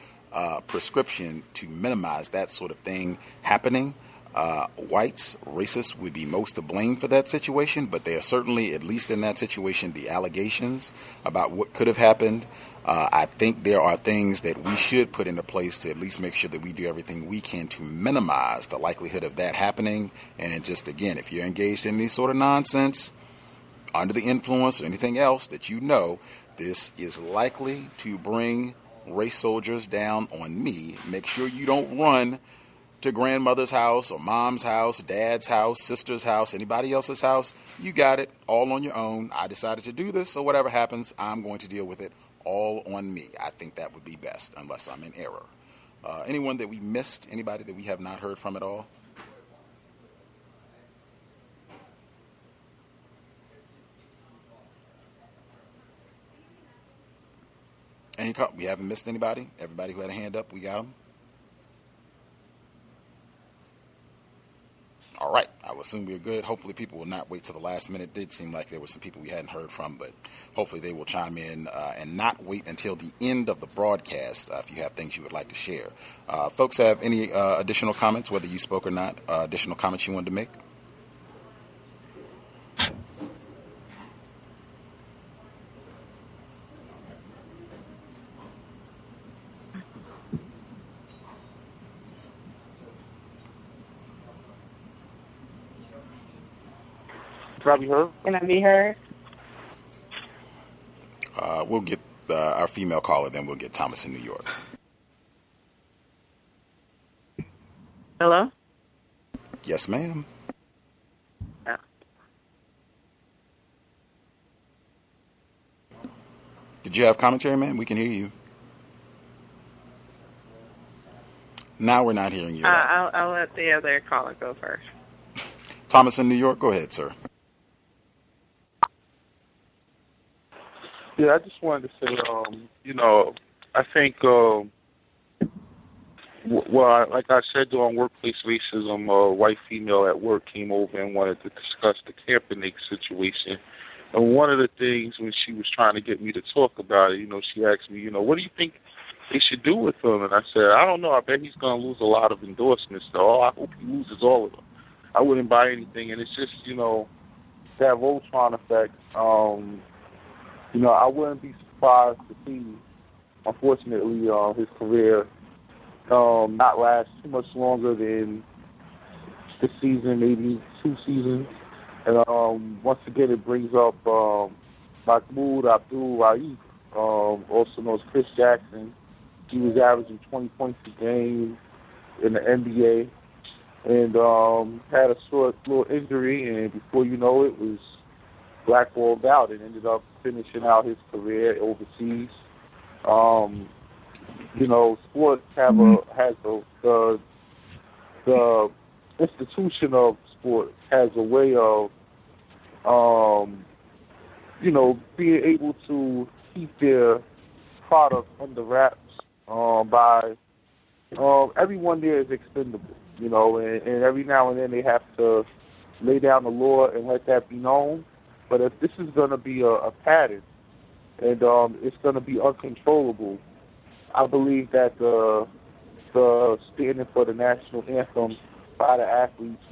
prescription to minimize that sort of thing happening. Whites, racists, would be most to blame for that situation, but they are certainly, at least in that situation, the allegations about what could have happened. I think there are things that we should put into place to at least make sure that we do everything we can to minimize the likelihood of that happening. And just again, if you're engaged in any sort of nonsense, under the influence or anything else that you know, this is likely to bring race soldiers down on me. Make sure you don't run to grandmother's house or mom's house, dad's house, sister's house, anybody else's house. You got it all on your own. I decided to do this, so whatever happens, I'm going to deal with it all on me. I think that would be best, unless I'm in error. Anyone that we missed? Anybody that we have not heard from at all? We haven't missed anybody? Everybody who had a hand up, we got them? All right, I will assume we're good. Hopefully people will not wait till the last minute. It did seem like there were some people we hadn't heard from, but hopefully they will chime in and not wait until the end of the broadcast if you have things you would like to share. Folks have any additional comments, whether you spoke or not, additional comments you wanted to make? Probably heard. Can I be heard? We'll get our female caller, then we'll get Thomas in New York. Hello? Yes, ma'am. Oh. Did you have commentary, ma'am? We can hear you. Now we're not hearing you. I'll let the other caller go first. Thomas in New York, go ahead, sir. Yeah, I just wanted to say, I think, like I said, during workplace racism, a white female at work came over and wanted to discuss the Kaepernick situation. And one of the things when she was trying to get me to talk about it, she asked me, what do you think they should do with him? And I said, I don't know. I bet he's going to lose a lot of endorsements, though. I hope he loses all of them. I wouldn't buy anything. And it's just, that Voltron effect. I wouldn't be surprised to see, unfortunately, his career not last too much longer than this season, maybe 2 seasons. And once again, it brings up Mahmoud Abdul-Rauf, also known as Chris Jackson. He was averaging 20 points a game in the NBA and had a short little injury, and before you know it, was blackballed out and ended up finishing out his career overseas. Sports has the institution of sports has a way of being able to keep their product under wraps by everyone there is expendable, and every now and then they have to lay down the law and let that be known. But if this is going to be a pattern and it's going to be uncontrollable, I believe that the standing for the national anthem by the athletes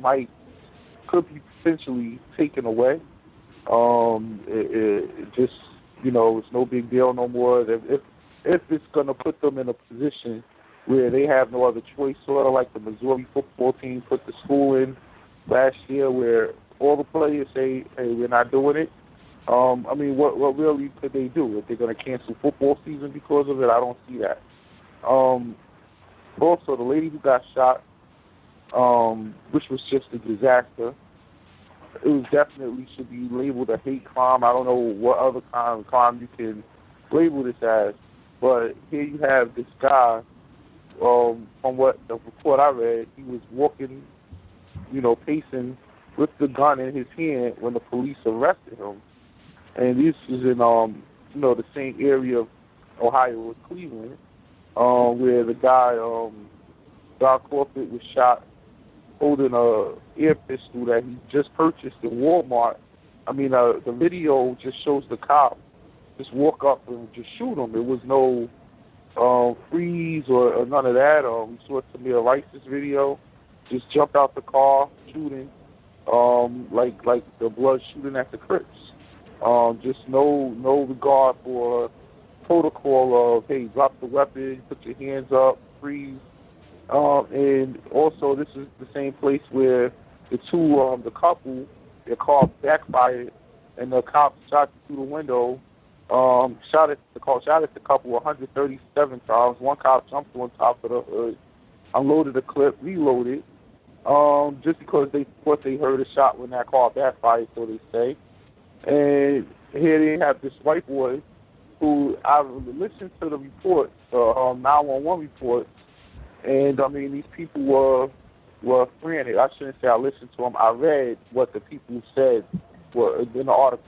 could be potentially taken away. It just, it's no big deal no more. If it's going to put them in a position where they have no other choice, sort of like the Missouri football team put the school in last year, where all the players say, hey, we're not doing it. What really could they do? If they're going to cancel football season because of it, I don't see that. Also, the lady who got shot, which was just a disaster, it was definitely should be labeled a hate crime. I don't know what other kind of crime you can label this as, but here you have this guy. From what the report I read, he was walking, pacing with the gun in his hand when the police arrested him. And this is in, the same area of Ohio as Cleveland, where the guy, Don Crawford, was shot holding a air pistol that he just purchased in Walmart. I mean, the video just shows the cop just walk up and just shoot him. There was no freeze or none of that. We saw Tamir Rice's video, just jumped out the car, shooting, like the blood shooting at the Crips. Just no regard for protocol of, hey, drop the weapon, put your hands up, freeze. And also, this is the same place where the couple, their car backfired, and the cops shot through the window. Shot at the couple 137 times. One cop jumped on top of the hood, unloaded the clip, reloaded, just because they thought they heard a shot when that car backfired, so they say. And here they have this white boy who, I listened to the reports, 911 reports, and I mean, these people were frantic. I shouldn't say I listened to them. I read what the people said in the article,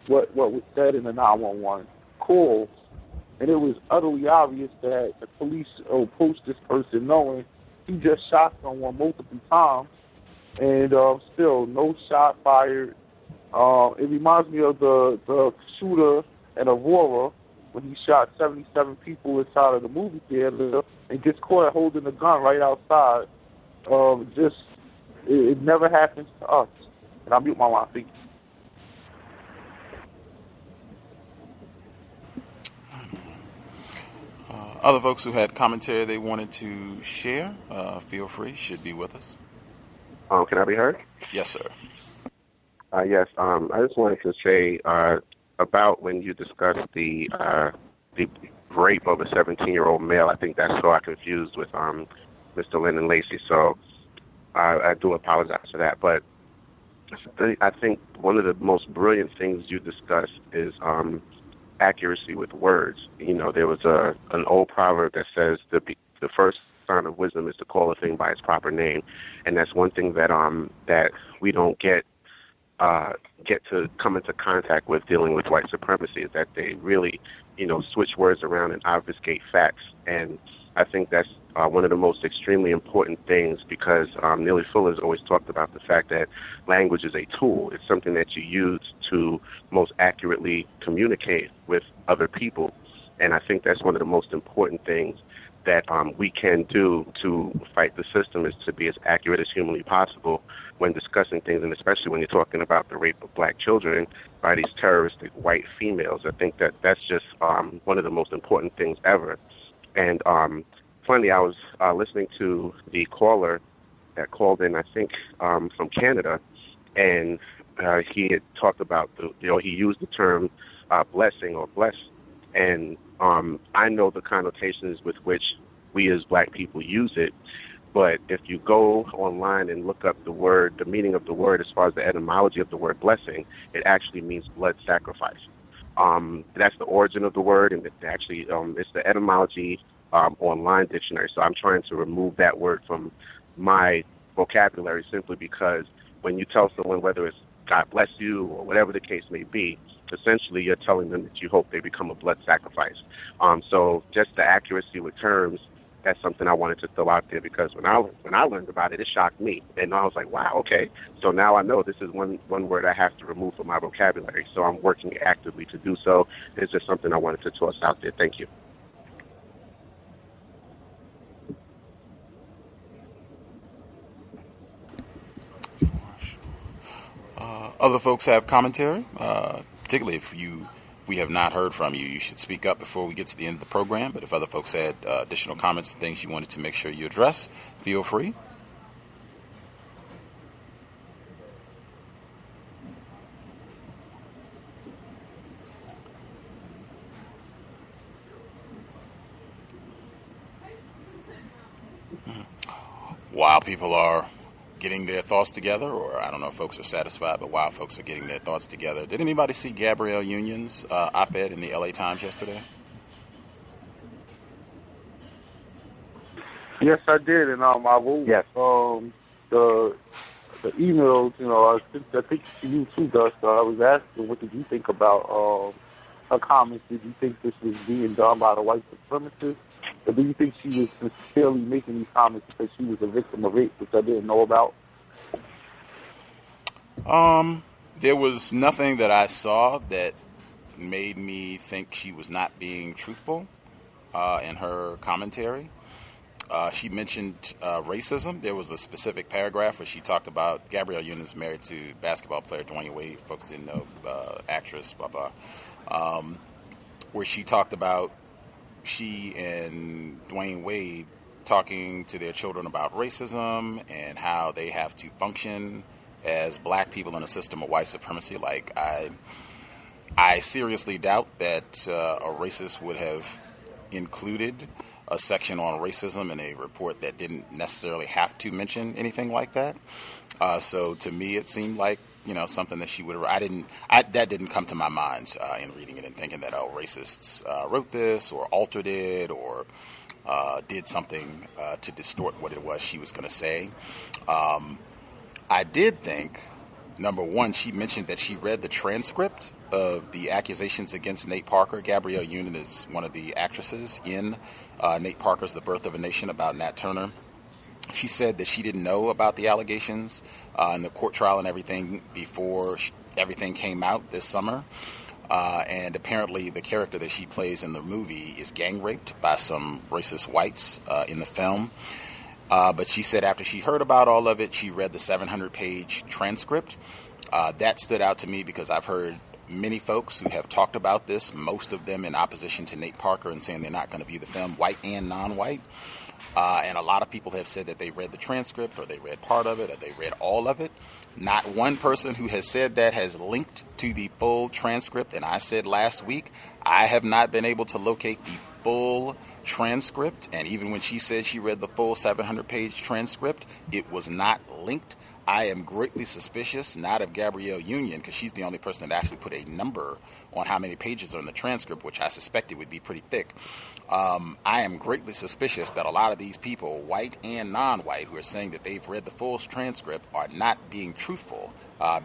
what was said in the 911 calls, and it was utterly obvious that the police approached this person knowing he just shot someone multiple times, and still no shot fired. It reminds me of the shooter in Aurora when he shot 77 people inside of the movie theater and gets caught holding the gun right outside. It never happens to us. And I'll mute my line. Thank you. Other folks who had commentary they wanted to share, feel free, should be with us. Can I be heard? Yes, sir. Yes. I just wanted to say about when you discussed the rape of a 17-year-old male. I think that's so I confused with Mr. Lyndon Lacey. So I do apologize for that. But I think one of the most brilliant things you discussed is accuracy with words. There was an old proverb that says the first sign of wisdom is to call a thing by its proper name, and that's one thing that we don't get to come into contact with dealing with white supremacy, is that they really switch words around and obfuscate facts. And I think that's one of the most extremely important things, because Neely Fuller's always talked about the fact that language is a tool. It's something that you use to most accurately communicate with other people. And I think that's one of the most important things that we can do to fight the system, is to be as accurate as humanly possible when discussing things, and especially when you're talking about the rape of black children by these terroristic white females. I think that's just one of the most important things ever. And finally, I was listening to the caller that called in, I think, from Canada, and he had talked about he used the term blessing or blessed, and I know the connotations with which we as black people use it. But if you go online and look up the meaning of the word, as far as the etymology of the word blessing, it actually means blood sacrifice. That's the origin of the word, and it's the etymology online dictionary. So I'm trying to remove that word from my vocabulary, simply because when you tell someone, whether it's God bless you or whatever the case may be, essentially you're telling them that you hope they become a blood sacrifice. So just the accuracy with terms, that's something I wanted to throw out there, because when I learned about it, it shocked me. And I was like, wow, okay. So now I know this is one word I have to remove from my vocabulary. So I'm working actively to do so. It's just something I wanted to toss out there. Thank you. Other folks have commentary, particularly if we have not heard from you. You should speak up before we get to the end of the program. But if other folks had additional comments, things you wanted to make sure you address, feel free. While people are getting their thoughts together, or I don't know if folks are satisfied, but while folks are getting their thoughts together, did anybody see Gabrielle Union's op-ed in the LA Times yesterday? Yes, I did, and I wrote the emails. I think you too, Gus. I was asking, what did you think about her comments? Did you think this was being done by the white supremacists, or do you think she was sincerely making these comments because she was a victim of rape, which I didn't know about? There was nothing that I saw that made me think she was not being truthful in her commentary. She mentioned racism. There was a specific paragraph where she talked about Gabrielle Union is married to basketball player Dwayne Wade. Folks didn't know, actress, blah, blah. Where she talked about she and Dwayne Wade talking to their children about racism and how they have to function as black people in a system of white supremacy. Like, I seriously doubt that a racist would have included a section on racism in a report that didn't necessarily have to mention anything like that. So to me, it seemed like, something that she would have, that didn't come to my mind in reading it and thinking that, racists wrote this or altered it or did something to distort what it was she was going to say. I did think, number one, she mentioned that she read the transcript of the accusations against Nate Parker. Gabrielle Union is one of the actresses in Nate Parker's The Birth of a Nation about Nat Turner. She said that she didn't know about the allegations and the court trial and everything before everything came out this summer. And apparently the character that she plays in the movie is gang raped by some racist whites in the film. But she said after she heard about all of it, she read the 700-page transcript. That stood out to me because I've heard many folks who have talked about this, most of them in opposition to Nate Parker and saying they're not going to view the film, white and non-white. And a lot of people have said that they read the transcript or they read part of it or they read all of it. Not one person who has said that has linked to the full transcript. And I said last week, I have not been able to locate the full transcript. And even when she said she read the full 700-page transcript, it was not linked. I am greatly suspicious, not of Gabrielle Union, because she's the only person that actually put a number on how many pages are in the transcript, which I suspected would be pretty thick. I am greatly suspicious that a lot of these people, white and non-white, who are saying that they've read the full transcript are not being truthful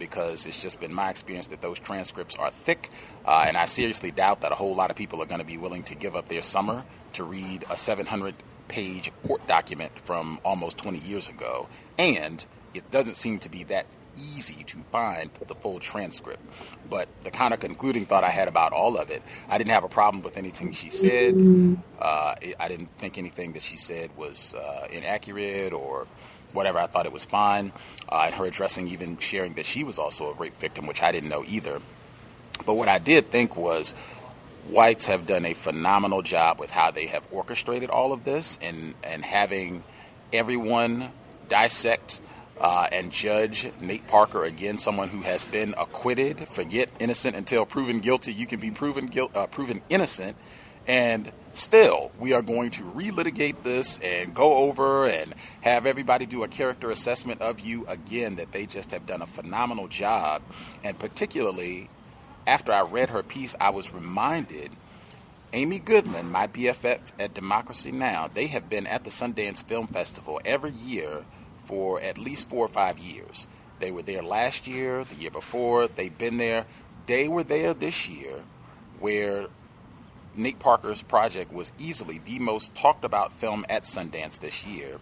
because it's just been my experience that those transcripts are thick. And I seriously doubt that a whole lot of people are going to be willing to give up their summer to read a 700-page court document from almost 20 years ago. And it doesn't seem to be that easy to find the full transcript. But the kind of concluding thought I had about all of it, I didn't have a problem with anything she said. I didn't think anything that she said was inaccurate or whatever. I thought it was fine. And her addressing, even sharing that she was also a rape victim, which I didn't know either. But what I did think was whites have done a phenomenal job with how they have orchestrated all of this and having everyone dissect and judge Nate Parker, again, someone who has been acquitted. Forget innocent until proven guilty. You can be proven innocent, and still we are going to relitigate this and go over and have everybody do a character assessment of you again. That they just have done a phenomenal job. And particularly after I read her piece, I was reminded Amy Goodman, my BFF at Democracy Now!, they have been at the Sundance Film Festival every year for at least 4 or 5 years. They were there last year, the year before, they've been there. They were there this year where Nate Parker's project was easily the most talked about film at Sundance this year.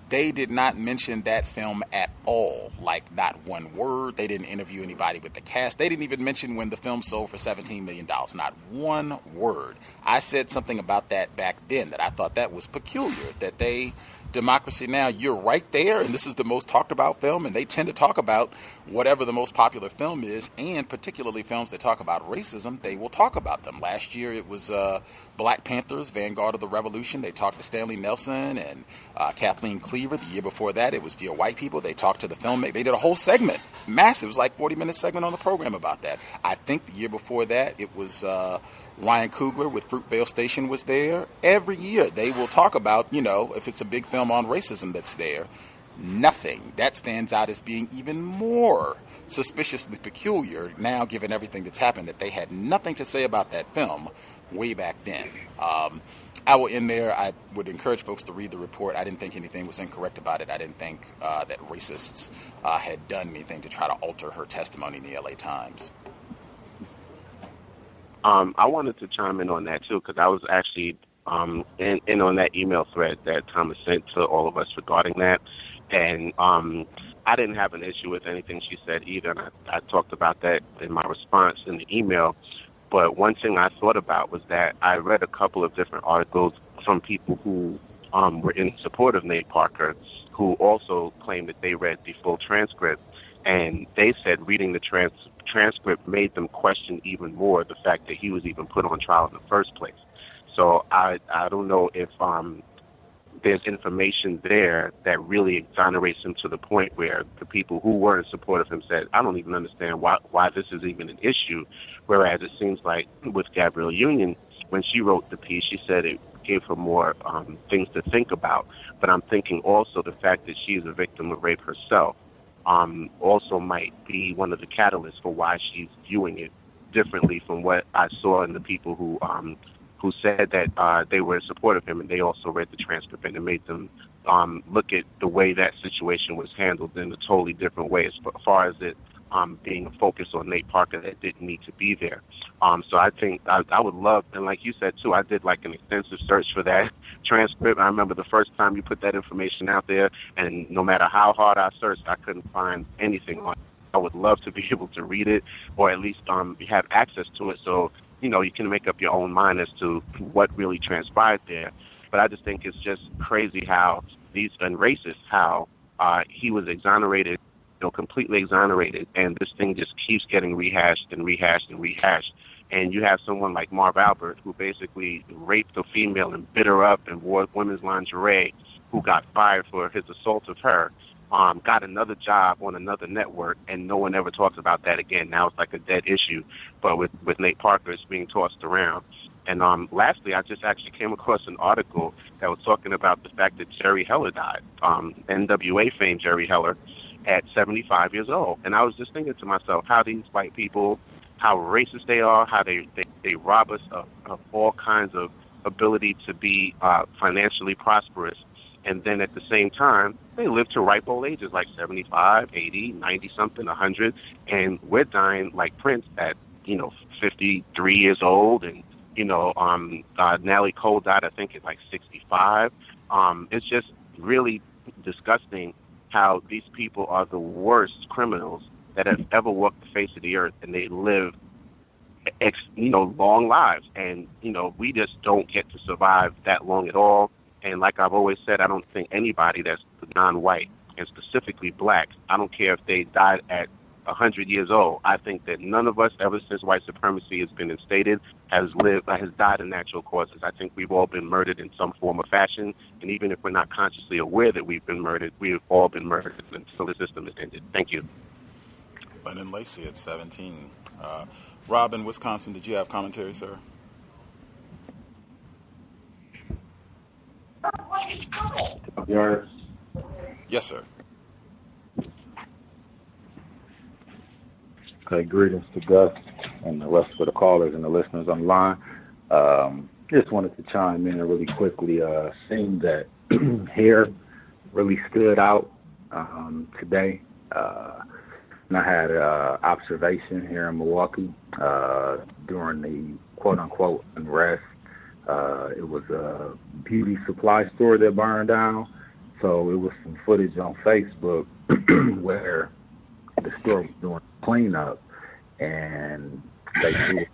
They did not mention that film at all, like not one word. They didn't interview anybody with the cast. They didn't even mention when the film sold for $17 million, not one word. I said something about that back then, that I thought that was peculiar, that they, Democracy Now!, you're right there, and this is the most talked about film, and they tend to talk about whatever the most popular film is, and particularly films that talk about racism, they will talk about them. Last year it was Black Panthers, Vanguard of the Revolution. They talked to Stanley Nelson and Kathleen Cleaver. The year before that it was Dear White People. They talked to the filmmaker. They did a whole segment, massive, it was like 40-minute segment on the program about that. I think the year before that it was Ryan Coogler with Fruitvale Station was there. Every year they will talk about, if it's a big film on racism that's there, nothing. That stands out as being even more suspiciously peculiar now, given everything that's happened, that they had nothing to say about that film way back then. I will end there. I would encourage folks to read the report. I didn't think anything was incorrect about it. I didn't think that racists had done anything to try to alter her testimony in the LA Times. I wanted to chime in on that, too, because I was actually in on that email thread that Thomas sent to all of us regarding that. And I didn't have an issue with anything she said either. And I talked about that in my response in the email. But one thing I thought about was that I read a couple of different articles from people who were in support of Nate Parker, who also claimed that they read the full transcript. And they said reading the transcript made them question even more the fact that he was even put on trial in the first place. So I don't know if there's information there that really exonerates him to the point where the people who were in support of him said, I don't even understand why this is even an issue. Whereas it seems like with Gabrielle Union, when she wrote the piece, she said it gave her more things to think about. But I'm thinking also the fact that she is a victim of rape herself also might be one of the catalysts for why she's viewing it differently from what I saw in the people who said that they were in support of him, and they also read the transcript, and it made them look at the way that situation was handled in a totally different way as far as it being a focus on Nate Parker that didn't need to be there. So I think I would love, and like you said too, I did like an extensive search for that transcript. I remember the first time you put that information out there, and no matter how hard I searched, I couldn't find anything on it. I would love to be able to read it, or at least have access to it, so you can make up your own mind as to what really transpired there. But I just think it's just crazy how and racist how he was exonerated, completely exonerated, and this thing just keeps getting rehashed and rehashed and rehashed. And you have someone like Marv Albert, who basically raped a female and bit her up and wore women's lingerie, who got fired for his assault of her, got another job on another network, and no one ever talks about that again. Now it's like a dead issue. But with Nate Parker, it's being tossed around. And lastly, I just actually came across an article that was talking about the fact that Jerry Heller died, NWA fame Jerry Heller, at 75 years old. And I was just thinking to myself, how these white people, how racist they are, how they rob us of all kinds of ability to be financially prosperous. And then at the same time, they live to ripe old ages like 75, 80, 90-something, 100. And we're dying like Prince at, 53 years old. And, Natalie Cole died, I think, at like 65. It's just really disgusting how these people are the worst criminals that have ever walked the face of the earth, and they live, long lives. And, we just don't get to survive that long at all. And like I've always said, I don't think anybody that's non-white, and specifically black, I don't care if they died at 100 years old. I think that none of us, ever since white supremacy has been instated, has died of natural causes. I think we've all been murdered in some form or fashion, and even if we're not consciously aware that we've been murdered, we have all been murdered until the system is ended. Thank you. Lennon Lacey at 17. Rob in Wisconsin, did you have commentary, sir? Yours. Yes, sir. Okay, greetings to Gus and the rest of the callers and the listeners online. Just wanted to chime in really quickly. Seeing that hair really stood out today. And I had an observation here in Milwaukee during the quote-unquote unrest. It was a beauty supply store that burned down. So it was some footage on Facebook where the store was doing cleanup, and they threw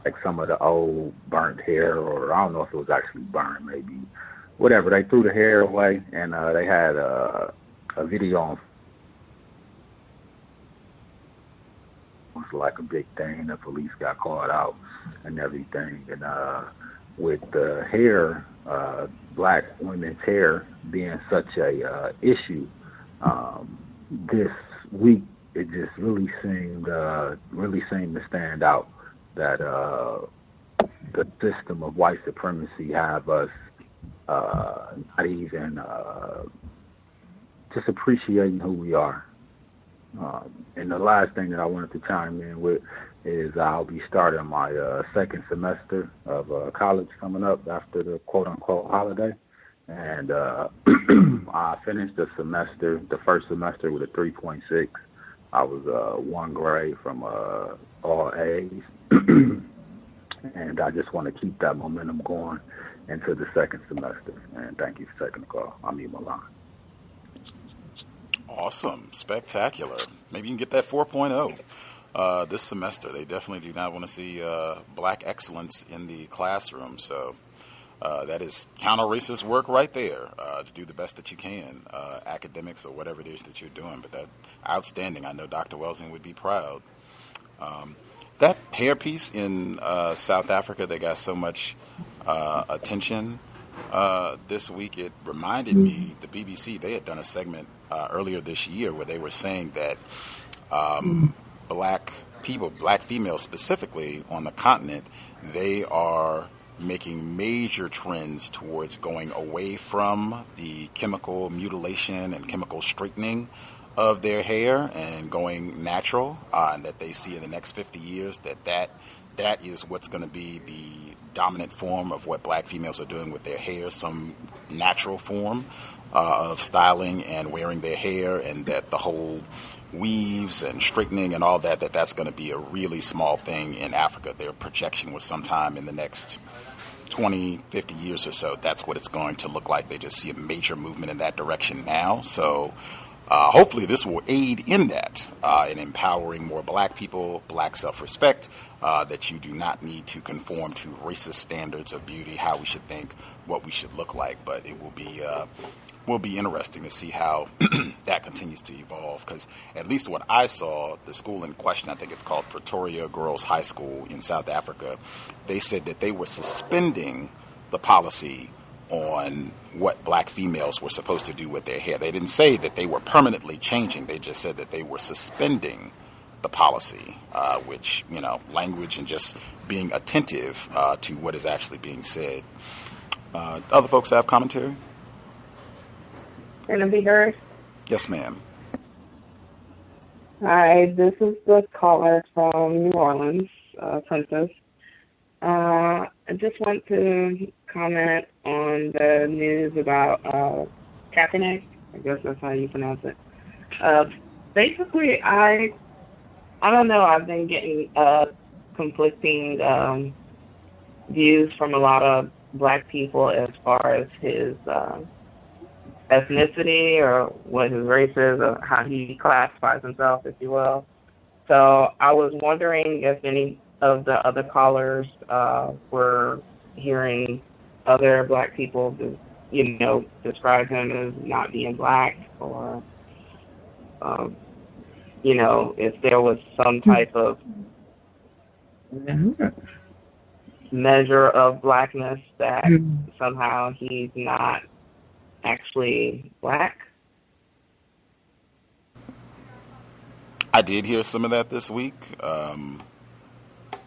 like some of the old burnt hair, or I don't know if it was actually burned, maybe whatever. They threw the hair away, and they had a video on. It was like a big thing. The police got called out and everything, and with the hair, black women's hair being such a issue, this week it just really seemed to stand out that the system of white supremacy have us not even just appreciating who we are. And the last thing that I wanted to chime in with is I'll be starting my second semester of college coming up after the quote-unquote holiday. And I finished the first semester with a 3.6. I was one grade from all A's. And I just want to keep that momentum going into the second semester. And thank you for taking the call. I'm Mute my line. Awesome. Spectacular. Maybe you can get that 4.0 this semester. They definitely do not want to see black excellence in the classroom. So that is counter-racist work right there, to do the best that you can, academics or whatever it is that you're doing. But that outstanding. I know Dr. Welsing would be proud. That hair piece in South Africa that got so much attention this week, it reminded me, the BBC, they had done a segment earlier this year where they were saying that black people, black females specifically on the continent, they are making major trends towards going away from the chemical mutilation and chemical straightening of their hair and going natural, and that they see in the next 50 years that is what's going to be the dominant form of what black females are doing with their hair, some natural form of styling and wearing their hair, and that the whole weaves and straightening and all that's going to be a really small thing in Africa. Their projection was sometime in the next 20, 50 years or so, that's what it's going to look like. They just see a major movement in that direction now. So hopefully this will aid in that, in empowering more black people, black self-respect, that you do not need to conform to racist standards of beauty, how we should think, what we should look like. But it will be interesting to see how that continues to evolve, because at least what I saw, the school in question, I think it's called Pretoria Girls High School in South Africa, they said that they were suspending the policy on what black females were supposed to do with their hair. They didn't say that they were permanently changing. They just said that they were suspending the policy, which, language and just being attentive to what is actually being said. Other folks have commentary? Can it be heard? Yes, ma'am. Hi, this is the caller from New Orleans, Princess. I just want to comment on the news about Kaepernick. I guess that's how you pronounce it. Basically, I don't know. I've been getting conflicting views from a lot of black people as far as his ethnicity or what his race is or how he classifies himself, if you will. So I was wondering if any of the other callers were hearing other black people, describe him as not being black, or, if there was some type of measure of blackness that somehow he's not actually black. I did hear some of that this week,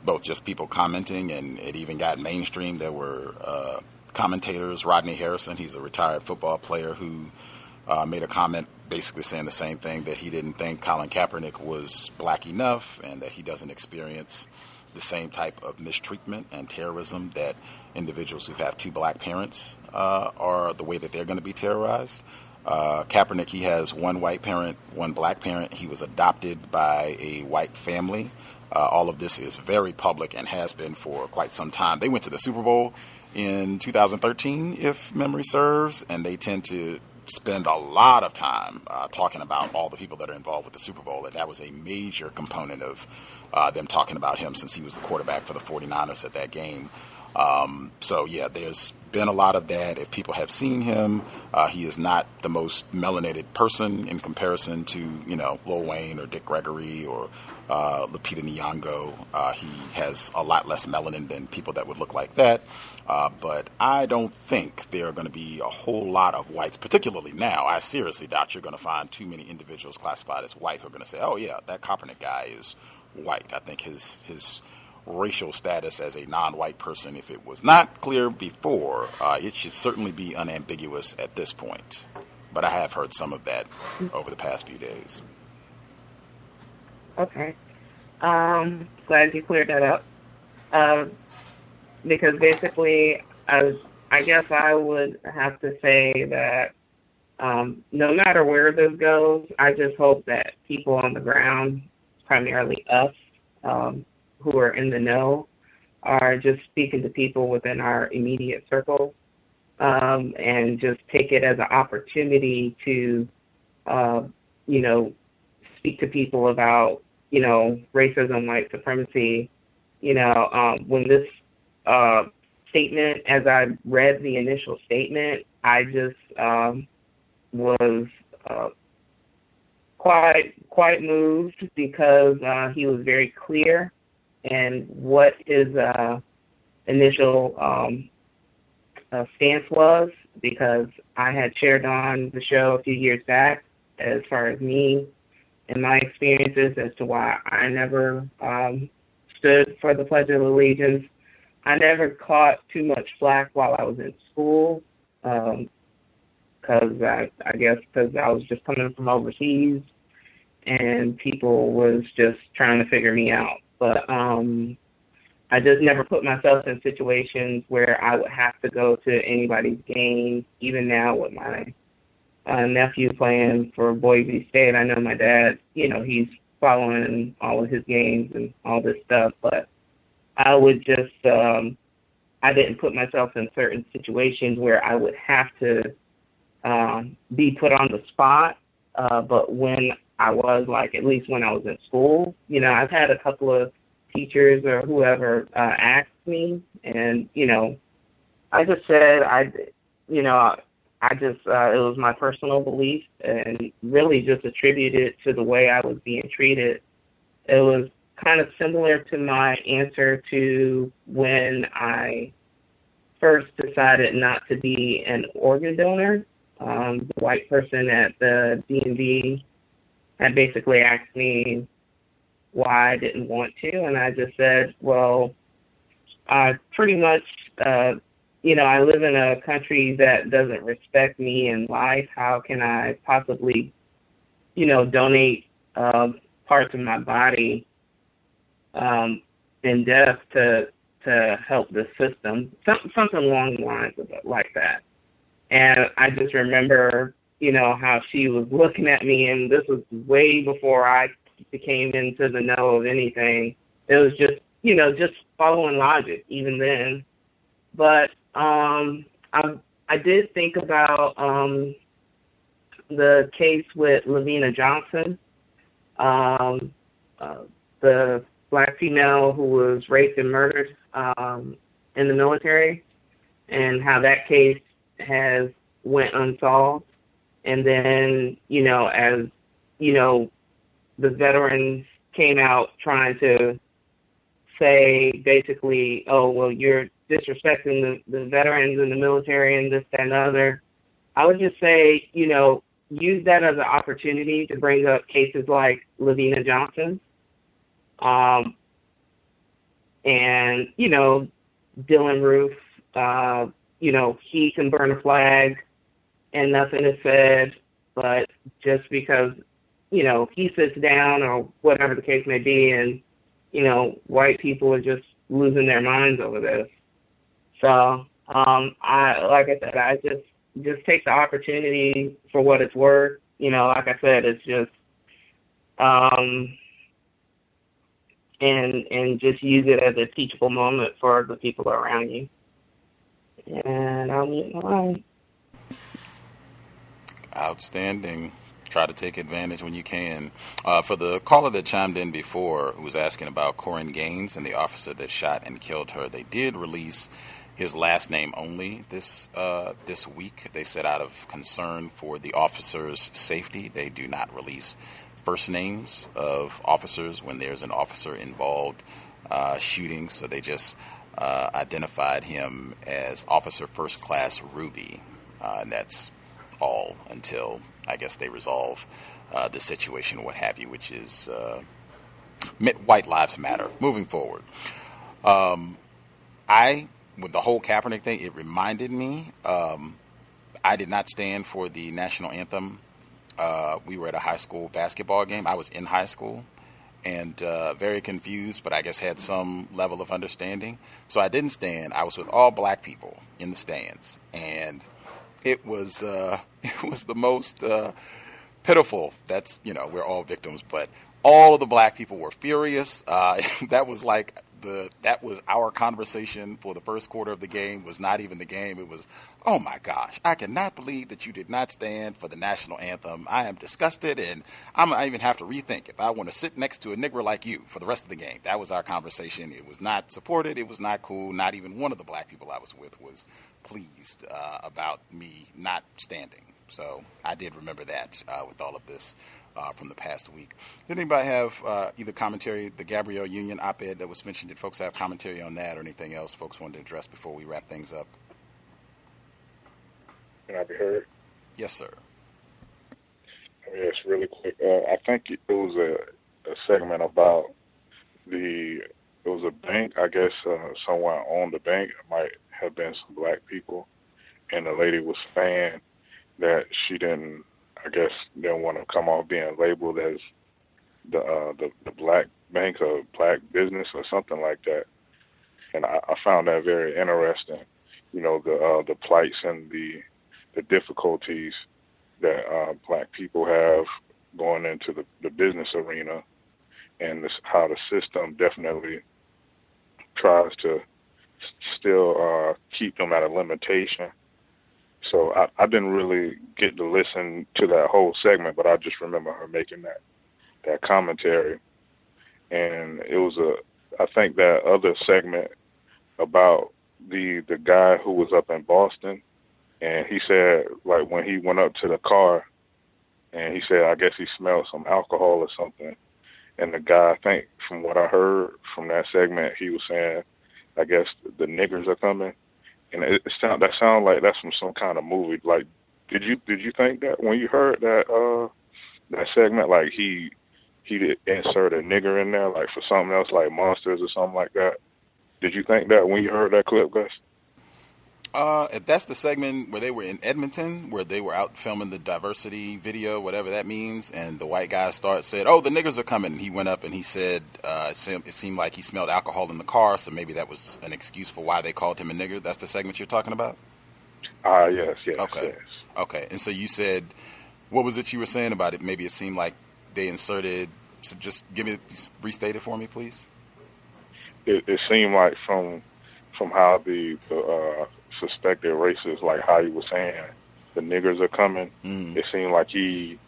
both just people commenting, and it even got mainstream. There were commentators. Rodney Harrison, he's a retired football player, who made a comment basically saying the same thing, that he didn't think Colin Kaepernick was black enough and that he doesn't experience the same type of mistreatment and terrorism that individuals who have two black parents are, the way that they're going to be terrorized. Kaepernick, he has one white parent, one black parent. He was adopted by a white family. All of this is very public and has been for quite some time. They went to the Super Bowl in 2013, if memory serves, and they tend to spend a lot of time talking about all the people that are involved with the Super Bowl, and that was a major component of them talking about him, since he was the quarterback for the 49ers at that game. So, yeah, there's been a lot of that. If people have seen him, he is not the most melanated person in comparison to, Lil Wayne or Dick Gregory or Lupita Nyong'o. He has a lot less melanin than people that would look like that. But I don't think there are going to be a whole lot of whites, particularly now. I seriously doubt you're going to find too many individuals classified as white who are going to say, oh, yeah, that Kaepernick guy is white. I think his racial status as a non-white person, if it was not clear before, it should certainly be unambiguous at this point. But I have heard some of that over the past few days. Okay. Glad you cleared that up. Because basically, I guess I would have to say that no matter where this goes, I just hope that people on the ground, primarily us, who are in the know, are just speaking to people within our immediate circle, and just take it as an opportunity to, speak to people about, racism, white supremacy. When this statement, as I read the initial statement, I just was quite moved because he was very clear in what his initial stance was, because I had shared on the show a few years back as far as me and my experiences as to why I never stood for the Pledge of Allegiance. I never caught too much flack while I was in school, because I guess because I was just coming from overseas and people was just trying to figure me out. But I just never put myself in situations where I would have to go to anybody's game. Even now with my nephew playing for Boise State, I know my dad, he's following all of his games and all this stuff, but I would just, I didn't put myself in certain situations where I would have to be put on the spot. But when I was, at least when I was in school, I've had a couple of teachers or whoever asked me, and, I just said, it was my personal belief, and really just attributed it to the way I was being treated. It was kind of similar to my answer to when I first decided not to be an organ donor. The white person at the DMV had basically asked me why I didn't want to, and I just said, well, I pretty much, I live in a country that doesn't respect me in life. How can I possibly, donate parts of my body in death to help the system? Something along the lines of it, like that. And I just remember, how she was looking at me, and this was way before I came into the know of anything. It was just, just following logic even then. But I did think about the case with Lavina Johnson, the black female who was raped and murdered in the military, and how that case has went unsolved. And then, as, the veterans came out trying to say basically, oh, well, you're disrespecting the veterans in the military and this, that, and the other, I would just say, use that as an opportunity to bring up cases like Lavina Johnson. And, Dylan Roof, he can burn a flag and nothing is said, but just because, he sits down or whatever the case may be, and, white people are just losing their minds over this. So, like I said, I just take the opportunity for what it's worth. Like I said, it's just, and just use it as a teachable moment for the people around you. And I'll mute my line. Outstanding. Try to take advantage when you can. For the caller that chimed in before, who was asking about Corinne Gaines and the officer that shot and killed her, they did release his last name only this week. They said out of concern for the officer's safety, they do not release first names of officers when there's an officer involved shooting. So they just identified him as Officer First Class Ruby, and that's all until I guess they resolve the situation or what have you, which is White Lives Matter. Moving forward, with the whole Kaepernick thing, it reminded me, I did not stand for the national anthem. We were at a high school basketball game. I was in high school and very confused, but I guess had some level of understanding. So I didn't stand. I was with all black people in the stands, and it was the most pitiful. That's, we're all victims, but all of the black people were furious. That was our conversation for the first quarter of the game. Was not even the game. It was, oh my gosh, I cannot believe that you did not stand for the national anthem. I am disgusted, and I even have to rethink if I want to sit next to a Negro like you for the rest of the game. That was our conversation. It was not supported. It was not cool. Not even one of the black people I was with was pleased about me not standing. So I did remember that with all of this from the past week. Did anybody have either commentary, the Gabrielle Union op-ed that was mentioned? Did folks have commentary on that or anything else folks wanted to address before we wrap things up? Can I be heard? Yes, sir. Yes, really quick. I think it was a segment about it was a bank, I guess someone owned the bank. It might have been some black people. And the lady was saying that she didn't want to come off being labeled as the black bank or black business or something like that. And I found that very interesting. The plights and the difficulties that black people have going into the business arena, and how the system definitely tries to still keep them at a limitation. So I didn't really get to listen to that whole segment, but I just remember her making that commentary. And it was I think that other segment about the guy who was up in Boston, and he said, like, when he went up to the car, and he said, I guess he smelled some alcohol or something. And the guy, I think, from what I heard from that segment, he was saying, I guess the niggers are coming. And that sounds like that's from some kind of movie. Like, did you think that when you heard that segment, like he did insert a nigger in there, like for something else, like Monsters or something like that? Did you think that when you heard that clip, Gus? If that's the segment where they were in Edmonton, where they were out filming the diversity video, whatever that means, and the white guy said, "Oh, the niggers are coming." He went up and he said it seemed like he smelled alcohol in the car, so maybe that was an excuse for why they called him a nigger. That's the segment you're talking about? Yes. Okay. Yes. Okay. And so you said, what was it you were saying about it? Maybe it seemed like they inserted. So just restate it for me, please. It seemed like from how the suspected racist, like how he was saying the niggers are coming. It seemed like he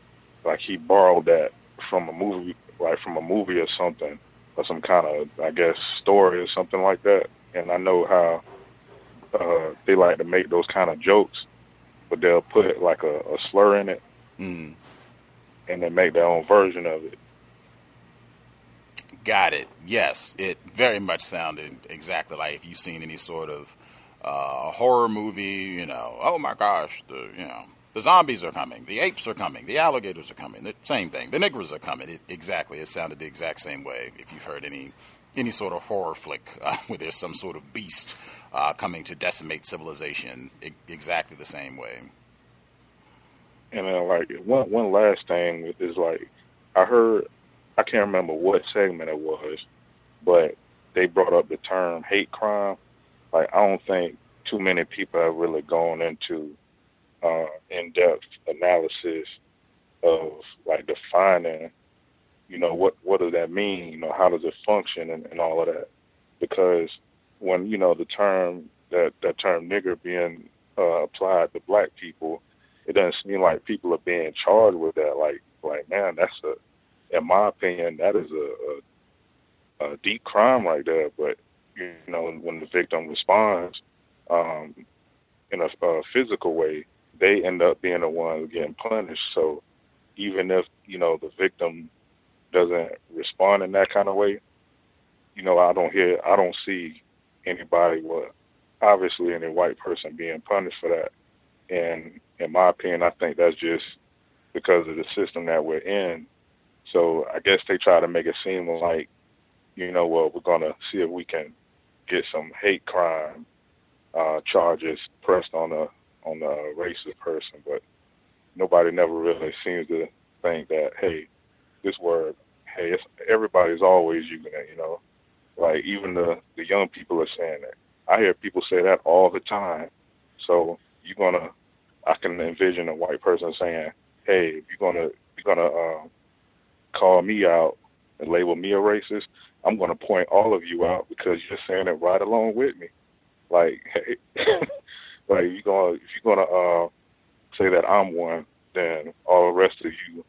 borrowed that from a movie, like from a movie or something, or some kind of, I guess, story or something like that. And I know how they like to make those kind of jokes, but they'll put like a slur in it, and then make their own version of it. Got it. Yes, it very much sounded exactly like if you've seen any sort of horror movie, oh my gosh, the zombies are coming, the apes are coming, the alligators are coming, the same thing, the niggers are coming. It sounded the exact same way if you've heard any sort of horror flick where there's some sort of beast coming to decimate civilization, exactly the same way. And then, like, one last thing is, like, I can't remember what segment it was, but they brought up the term hate crime. Like, I don't think too many people have really gone into in-depth analysis of, like, defining, what does that mean? How does it function and all of that? Because when, the term, that term nigger being applied to black people, it doesn't seem like people are being charged with that. Like, man, that's in my opinion, that is a deep crime right there. But, when the victim responds in a physical way, they end up being the ones getting punished. So even if, the victim doesn't respond in that kind of way, I don't see anybody, obviously any white person being punished for that. And in my opinion, I think that's just because of the system that we're in. So I guess they try to make it seem like, we're going to see if we can get some hate crime charges pressed on on the racist person, but nobody never really seems to think that, hey, this word, hey, everybody's always using it, you know. Like, even the young people are saying that. I hear people say that all the time. So I can envision a white person saying, hey, if you're gonna call me out and label me a racist, I'm gonna point all of you out because you're saying it right along with me. Like, hey, like if you're gonna say that I'm one, then all the rest of you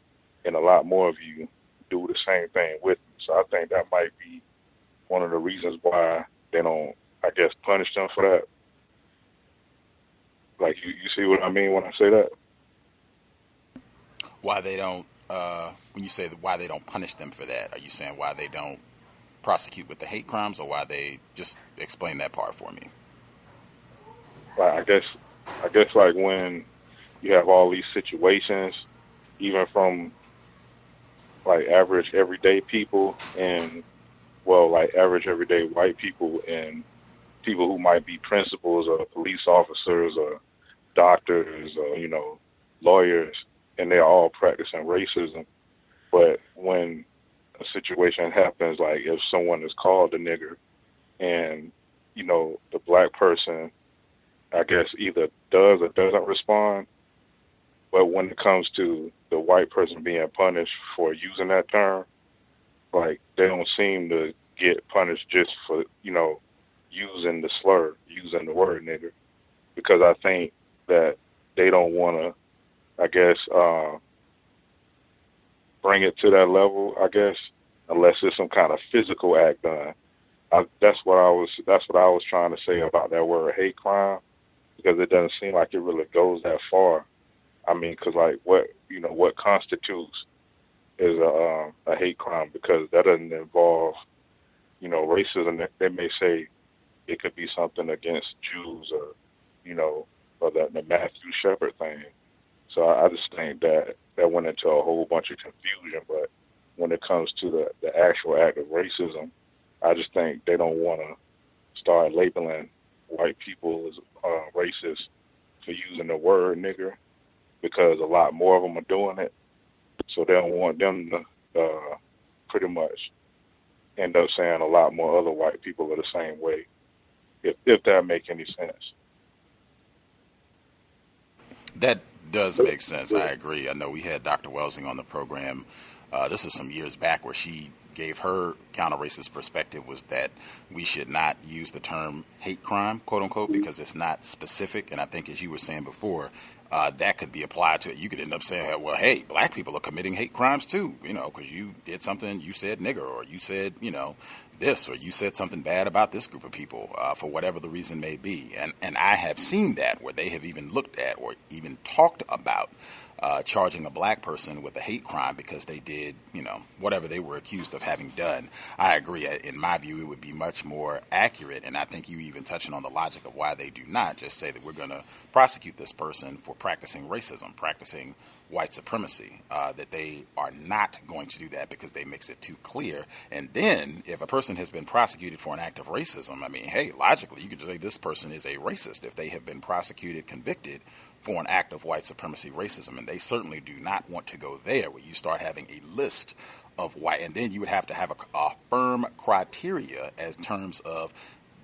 and a lot more of you do the same thing with me. So I think that might be one of the reasons why they don't, I guess, punish them for that. Like, you see what I mean when I say that? Why they don't, when you say why they don't punish them for that, are you saying why they don't prosecute with the hate crimes, or why they just explain that part for me? Like, I guess like when you have all these situations, even from like average everyday people and, well, like average everyday white people and people who might be principals or police officers or doctors or, you know, lawyers, and they're all practicing racism. But when a situation happens, like if someone is called a nigger and, you know, the black person, I guess, either does or doesn't respond, but when it comes to the white person being punished for using that term, like, they don't seem to get punished just for, you know, using the slur, using the word nigger, because I think that they don't want to, I guess, bring it to that level, I guess, unless it's some kind of physical act done. That's what I was trying to say about that word hate crime, because it doesn't seem like it really goes that far. I mean, because like what constitutes is a hate crime, because that doesn't involve, you know, racism. They may say it could be something against Jews or, you know, or the Matthew Shepard thing. So I just think that went into a whole bunch of confusion. But when it comes to the actual act of racism, I just think they don't want to start labeling white people as racist for using the word nigger, because a lot more of them are doing it. So they don't want them to pretty much end up saying a lot more other white people are the same way, if that make any sense. That does make sense. I agree. I know we had Dr. Welsing on the program. This is some years back where she gave her counter-racist perspective, was that we should not use the term hate crime, quote unquote, because it's not specific. And I think, as you were saying before, that could be applied to it. You could end up saying, well, hey, black people are committing hate crimes too, you know, because you did something, you said nigger, or you said, you know, this, or you said something bad about this group of people, for whatever the reason may be. And I have seen that, where they have even looked at or even talked about charging a black person with a hate crime because they did, you know, whatever they were accused of having done. I agree. In my view, it would be much more accurate, and I think you even touching on the logic of why they do not just say that we're going to prosecute this person for practicing racism, practicing white supremacy, that they are not going to do that because they makes it too clear. And then if a person has been prosecuted for an act of racism, I mean, hey, logically, you could say this person is a racist if they have been prosecuted, convicted for an act of white supremacy racism. And they certainly do not want to go there, where you start having a list of white, and then you would have to have a firm criteria as terms of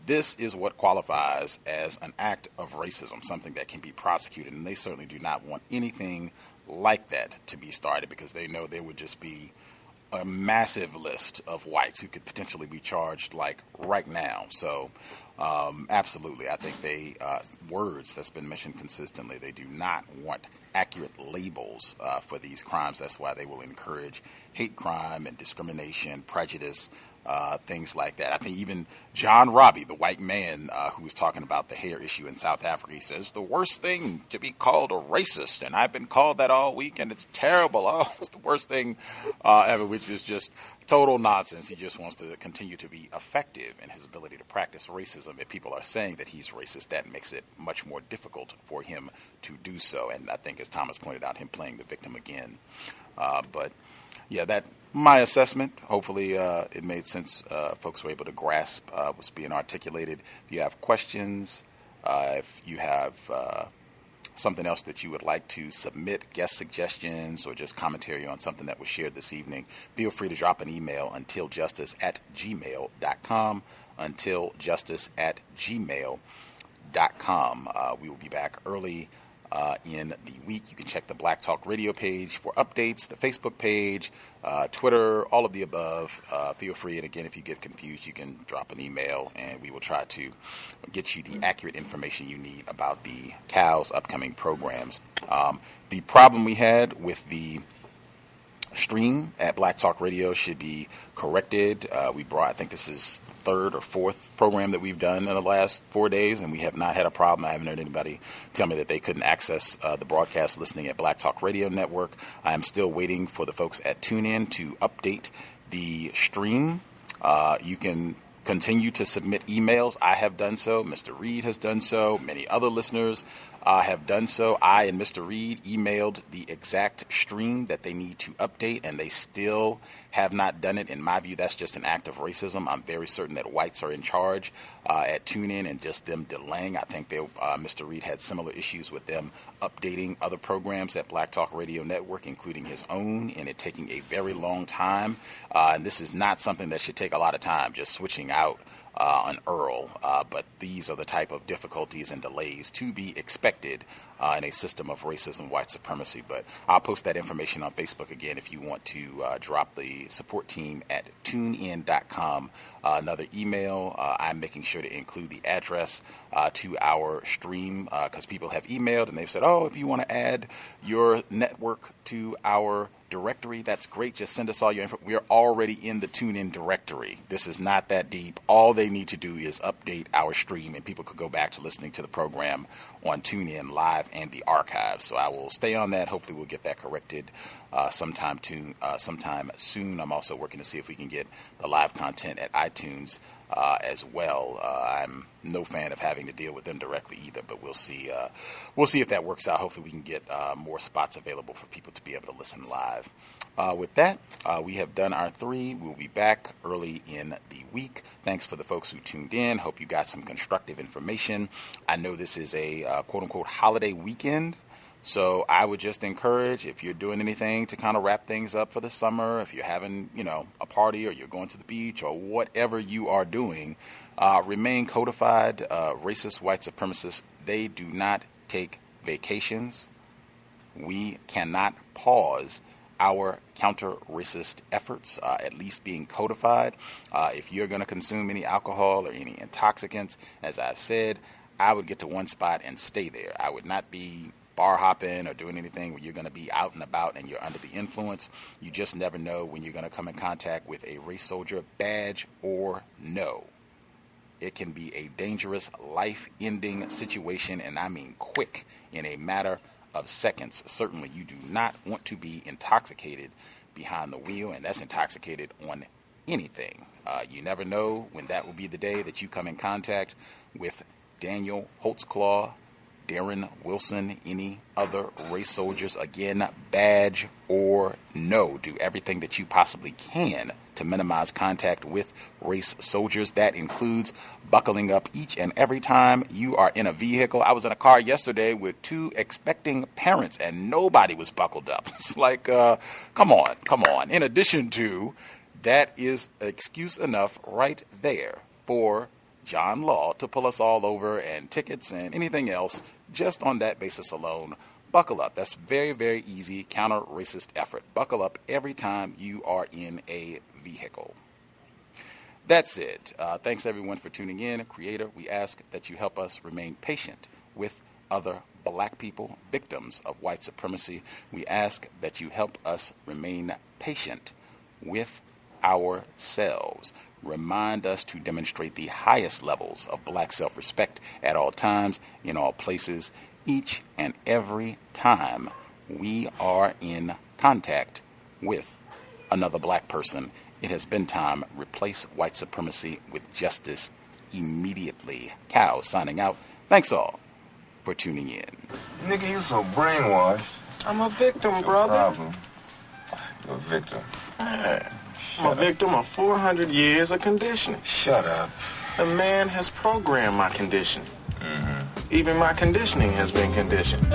this is what qualifies as an act of racism, something that can be prosecuted. And they certainly do not want anything like that to be started, because they know there would just be a massive list of whites who could potentially be charged like right now. So absolutely, I think they words that's been mentioned consistently, they do not want accurate labels for these crimes. That's why they will encourage hate crime and discrimination, prejudice, things like that. I think even John Robbie, the white man who was talking about the hair issue in South Africa, he says the worst thing to be called a racist, and I've been called that all week, and it's terrible. Oh, it's the worst thing ever, which is just total nonsense. He just wants to continue to be effective in his ability to practice racism. If people are saying that he's racist, that makes it much more difficult for him to do so. And I think, as Thomas pointed out, him playing the victim again. But yeah, that my assessment. Hopefully it made sense. Folks were able to grasp what's being articulated. If you have questions, if you have something else that you would like to submit, guest suggestions, or just commentary on something that was shared this evening, feel free to drop an email untiljustice@gmail.com, untiljustice@gmail.com. We will be back early in the week. You can check the Black Talk Radio page for updates, the Facebook page, Twitter, all of the above. Feel free, and again, if you get confused, you can drop an email, and we will try to get you the accurate information you need about the COW's upcoming programs. The problem we had with the stream at Black Talk Radio should be corrected. I think this is third or fourth program that we've done in the last 4 days, and we have not had a problem. I haven't heard anybody tell me that they couldn't access the broadcast listening at Black Talk Radio Network. I am still waiting for the folks at TuneIn to update the stream. You can continue to submit emails. I have done so. Mr. Reed has done so. Many other listeners have done so. I and Mr. Reed emailed the exact stream that they need to update, and they still have not done it. In my view, that's just an act of racism. I'm very certain that whites are in charge at TuneIn, and just them delaying. I think Mr. Reed had similar issues with them updating other programs at Black Talk Radio Network, including his own, and it taking a very long time. And this is not something that should take a lot of time, just switching out an Earl, but these are the type of difficulties and delays to be expected in a system of racism, white supremacy. But I'll post that information on Facebook again if you want to drop the support team at tunein.com another email. I'm making sure to include the address to our stream because people have emailed and they've said, oh, if you want to add your network to our directory, that's great. Just send us all your info. We're already in the TuneIn directory. This is not that deep. All they need to do is update our stream, and people could go back to listening to the program on TuneIn Live and the archives. So I will stay on that. Hopefully we'll get that corrected sometime soon. I'm also working to see if we can get the live content at iTunes as well. I'm no fan of having to deal with them directly either, but we'll see if that works out. Hopefully we can get more spots available for people to be able to listen live. With that, we have done our 3. We'll be back early in the week. Thanks for the folks who tuned in. Hope you got some constructive information. I know this is a quote-unquote holiday weekend, so I would just encourage, if you're doing anything to kind of wrap things up for the summer, if you're having, a party or you're going to the beach or whatever you are doing, remain codified. Racist white supremacists, they do not take vacations. We cannot pause our counter-racist efforts, at least being codified. If you're going to consume any alcohol or any intoxicants, as I've said, I would get to one spot and stay there. I would not be bar hopping or doing anything where you're going to be out and about and you're under the influence. You just never know when you're going to come in contact with a race soldier, badge or no. It can be a dangerous, life-ending situation, and I mean quick, in a matter of seconds. Certainly you do not want to be intoxicated behind the wheel, and that's intoxicated on anything. You never know when that will be the day that you come in contact with Daniel Holtzclaw, Darren Wilson, any other race soldiers. Again, badge or no. Do everything that you possibly can to minimize contact with race soldiers. That includes buckling up each and every time you are in a vehicle. I was in a car yesterday with 2 expecting parents and nobody was buckled up. It's like, come on. In addition to, that is excuse enough right there for John Law to pull us all over and tickets and anything else just on that basis alone. Buckle up. That's very, very easy counter-racist effort. Buckle up every time you are in a vehicle. That's it. Thanks everyone for tuning in. Creator, we ask that you help us remain patient with other black people, victims of white supremacy. We ask that you help us remain patient with ourselves. Remind us to demonstrate the highest levels of black self-respect at all times, in all places, each and every time we are in contact with another black person. It has been time. Replace white supremacy with justice immediately. Cow signing out. Thanks all for tuning in. Nigga, you so brainwashed. I'm a victim, brother. Problem. You're a victim. I'm a victim of 400 years of conditioning. Shut up. The man has programmed my conditioning. Mm-hmm. Even my conditioning has been conditioned.